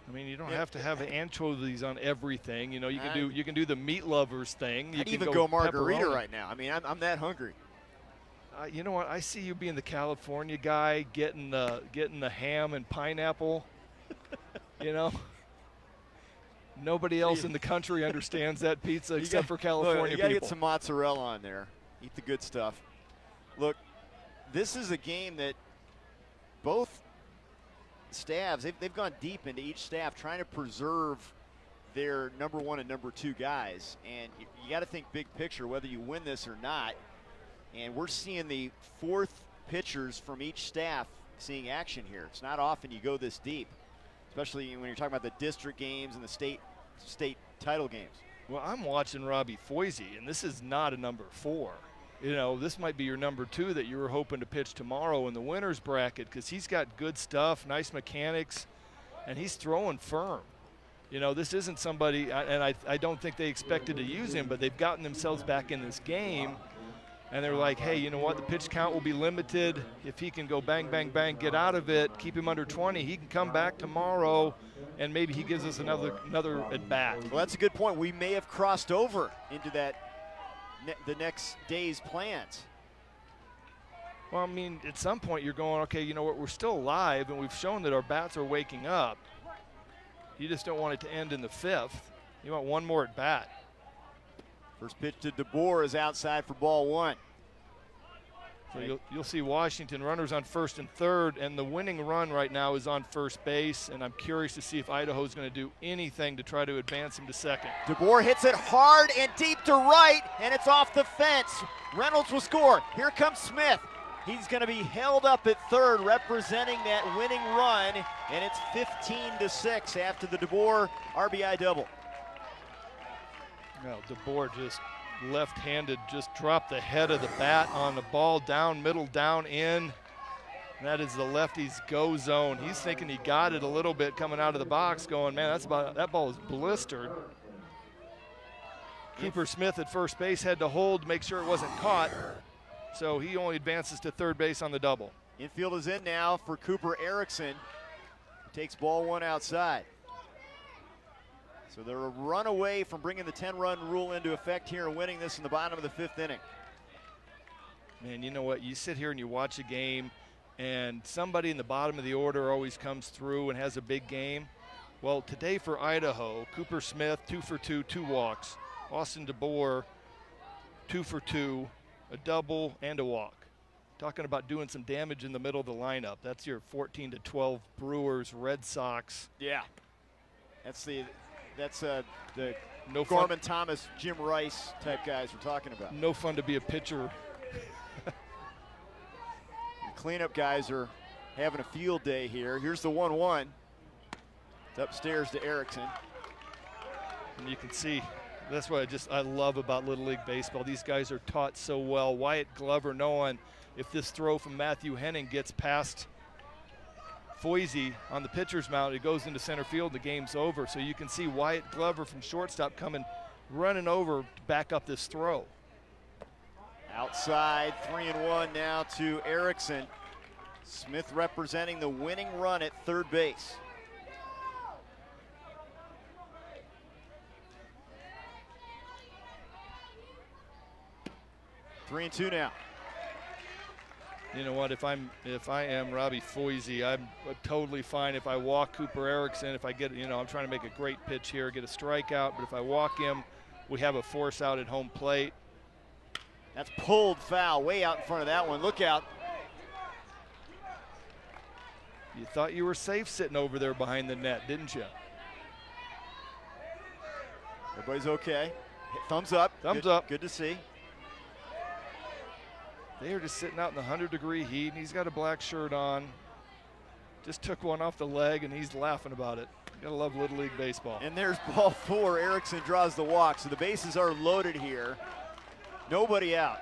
Speaker 3: I mean, you don't have to have anchovies on everything. You know, you can do the meat lovers thing.
Speaker 1: I'd even go margarita right now. I mean, I'm that hungry.
Speaker 3: You know what? I see you being the California guy, getting the ham and pineapple. You know, nobody else in the country understands that pizza except for California
Speaker 1: people. You gotta
Speaker 3: people.
Speaker 1: get some mozzarella on there. Eat the good stuff. Look, this is a game that both staffs, they've gone deep into each staff trying to preserve their number 1 and number 2 guys. And you got to think big picture, whether you win this or not. And we're seeing the 4th pitchers from each staff seeing action here. It's not often you go this deep, especially when you're talking about the district games and the state title games.
Speaker 3: Well, I'm watching Robbie Foisey, and this is not a number 4. You know, this might be your number 2 that you were hoping to pitch tomorrow in the winner's bracket, because he's got good stuff, nice mechanics, and he's throwing firm. You know, this isn't somebody, and I don't think they expected to use him, but they've gotten themselves back in this game, and they're like, hey, you know what, the pitch count will be limited. If he can go bang, bang, bang, get out of it, keep him under 20, he can come back tomorrow, and maybe he gives us another at-bat.
Speaker 1: Well, that's a good point. We may have crossed over into the next day's plans.
Speaker 3: Well, I mean, at some point you're going, okay, you know what, we're still alive, and we've shown that our bats are waking up. You just don't want it to end in the 5th. You want one more at-bat.
Speaker 1: First pitch to DeBoer is outside for ball 1.
Speaker 3: So you'll see Washington runners on 1st and 3rd, and the winning run right now is on first base, and I'm curious to see if Idaho's going to do anything to try to advance him to 2nd.
Speaker 1: DeBoer hits it hard and deep to right, and it's off the fence. Reynolds will score. Here comes Smith. He's going to be held up at 3rd, representing that winning run, and it's 15-6 after the DeBoer RBI double.
Speaker 3: Well, DeBoer just left-handed, just dropped the head of the bat on the ball, down, middle, down, in. That is the lefty's go zone. He's thinking he got it a little bit coming out of the box, going, man, that ball is blistered. Cooper Smith at first base had to hold, make sure it wasn't caught. So he only advances to 3rd base on the double.
Speaker 1: Infield is in now for Cooper Erickson. Takes ball 1 outside. So they're a run away from bringing the 10-run rule into effect here and winning this in the bottom of the 5th inning.
Speaker 3: Man, you know what? You sit here and you watch a game, and somebody in the bottom of the order always comes through and has a big game. Well, today for Idaho, Cooper Smith, 2 for 2, 2 walks. Austin DeBoer, 2 for 2, a double and a walk. Talking about doing some damage in the middle of the lineup. That's your 14-12 Brewers, Red Sox.
Speaker 1: Yeah, that's the
Speaker 3: No
Speaker 1: Gorman Thomas, Jim Rice type guys we're talking about.
Speaker 3: No fun to be a pitcher.
Speaker 1: The cleanup guys are having a field day here. Here's the 1-1. It's upstairs to Erickson.
Speaker 3: And you can see, that's what I love about Little League Baseball. These guys are taught so well. Wyatt Glover knowing if this throw from Matthew Henning gets past Foisey on the pitcher's mound, it goes into center field, the game's over. So you can see Wyatt Glover from shortstop coming, running over to back up this throw.
Speaker 1: Outside, 3-1 now to Erickson. Smith representing the winning run at 3rd base. Three and 2 now.
Speaker 3: You know what? If I am Robbie Foisey, I'm totally fine if I walk Cooper Erickson. If I get, I'm trying to make a great pitch here, get a strikeout. But if I walk him, we have a force out at home plate.
Speaker 1: That's pulled foul, way out in front of that one. Look out.
Speaker 3: You thought you were safe sitting over there behind the net, didn't you?
Speaker 1: Everybody's okay. Thumbs up.
Speaker 3: Thumbs up.
Speaker 1: Good to see.
Speaker 3: They are just sitting out in the 100-degree heat, and he's got a black shirt on. Just took one off the leg, and he's laughing about it. You gotta love Little League Baseball.
Speaker 1: And there's ball 4. Erickson draws the walk, so the bases are loaded here. Nobody out.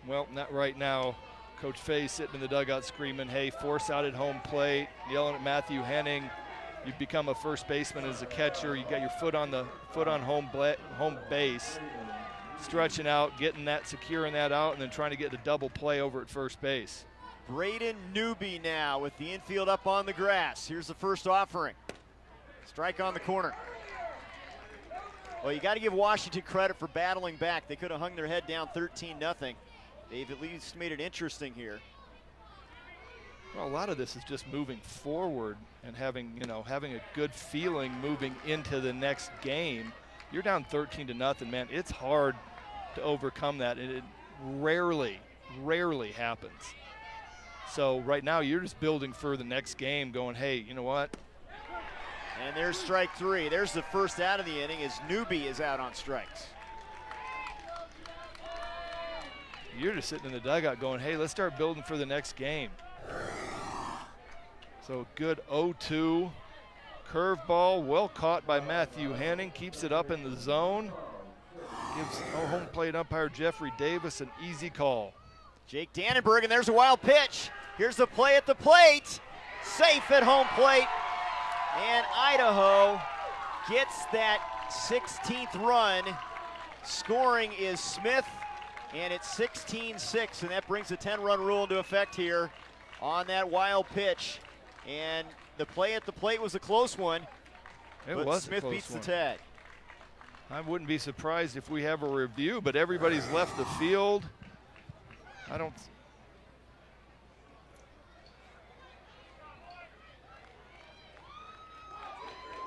Speaker 3: Well, not right now. Coach Fay sitting in the dugout screaming, hey, force out at home plate, yelling at Matthew Henning. You've become a first baseman as a catcher. You got your foot on home base. Stretching out, getting that, securing that out, and then trying to get the double play over at first base.
Speaker 1: Braden Newby now with the infield up on the grass. Here's the first offering. Strike on the corner. Well, you got to give Washington credit for battling back. They could have hung their head down 13-0. They've at least made it interesting here.
Speaker 3: Well, a lot of this is just moving forward and having a good feeling moving into the next game. You're down 13-0, man. It's hard to overcome that. rarely happens. So right now you're just building for the next game going, hey, you know what?
Speaker 1: And there's strike 3. There's the first out of the inning as Newby is out on strikes.
Speaker 3: You're just sitting in the dugout going, hey, let's start building for the next game. So good 0-2. Curveball, well caught by Matthew Henning, keeps it up in the zone. Gives our home plate umpire Jeffrey Davis an easy call.
Speaker 1: Jake Dannenberg, and there's a wild pitch. Here's the play at the plate. Safe at home plate. And Idaho gets that 16th run. Scoring is Smith, and it's 16-6, and that brings the 10-run rule into effect here on that wild pitch. And the play at the plate was a close one, but Smith beats the tag.
Speaker 3: I wouldn't be surprised if we have a review, but everybody's left the field.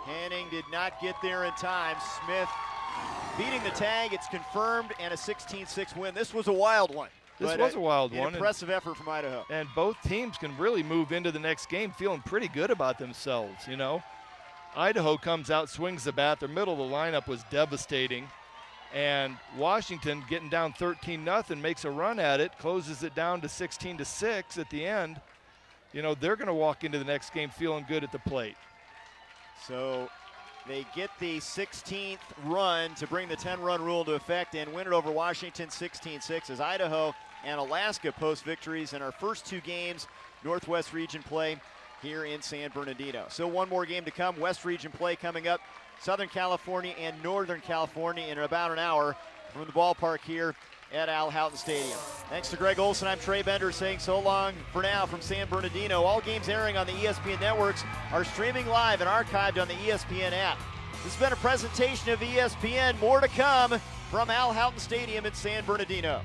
Speaker 1: Henning did not get there in time. Smith beating the tag. It's confirmed, and a 16-6 win. This was a wild one.
Speaker 3: This was a wild one.
Speaker 1: Impressive effort from Idaho.
Speaker 3: And both teams can really move into the next game feeling pretty good about themselves, you know. Idaho comes out, swings the bat. Their middle of the lineup was devastating. And Washington, getting down 13-0, makes a run at it, closes it down to 16-6 at the end. You know, they're going to walk into the next game feeling good at the plate.
Speaker 1: So they get the 16th run to bring the 10-run rule into effect and win it over Washington 16-6 as Idaho and Alaska post victories in our first 2 games, Northwest Region play here in San Bernardino. So one more game to come, West Region play coming up, Southern California and Northern California in about an hour from the ballpark here at Al Houghton Stadium. Thanks to Greg Olson, I'm Trey Bender saying so long for now from San Bernardino. All games airing on the ESPN networks are streaming live and archived on the ESPN app. This has been a presentation of ESPN. More to come from Al Houghton Stadium in San Bernardino.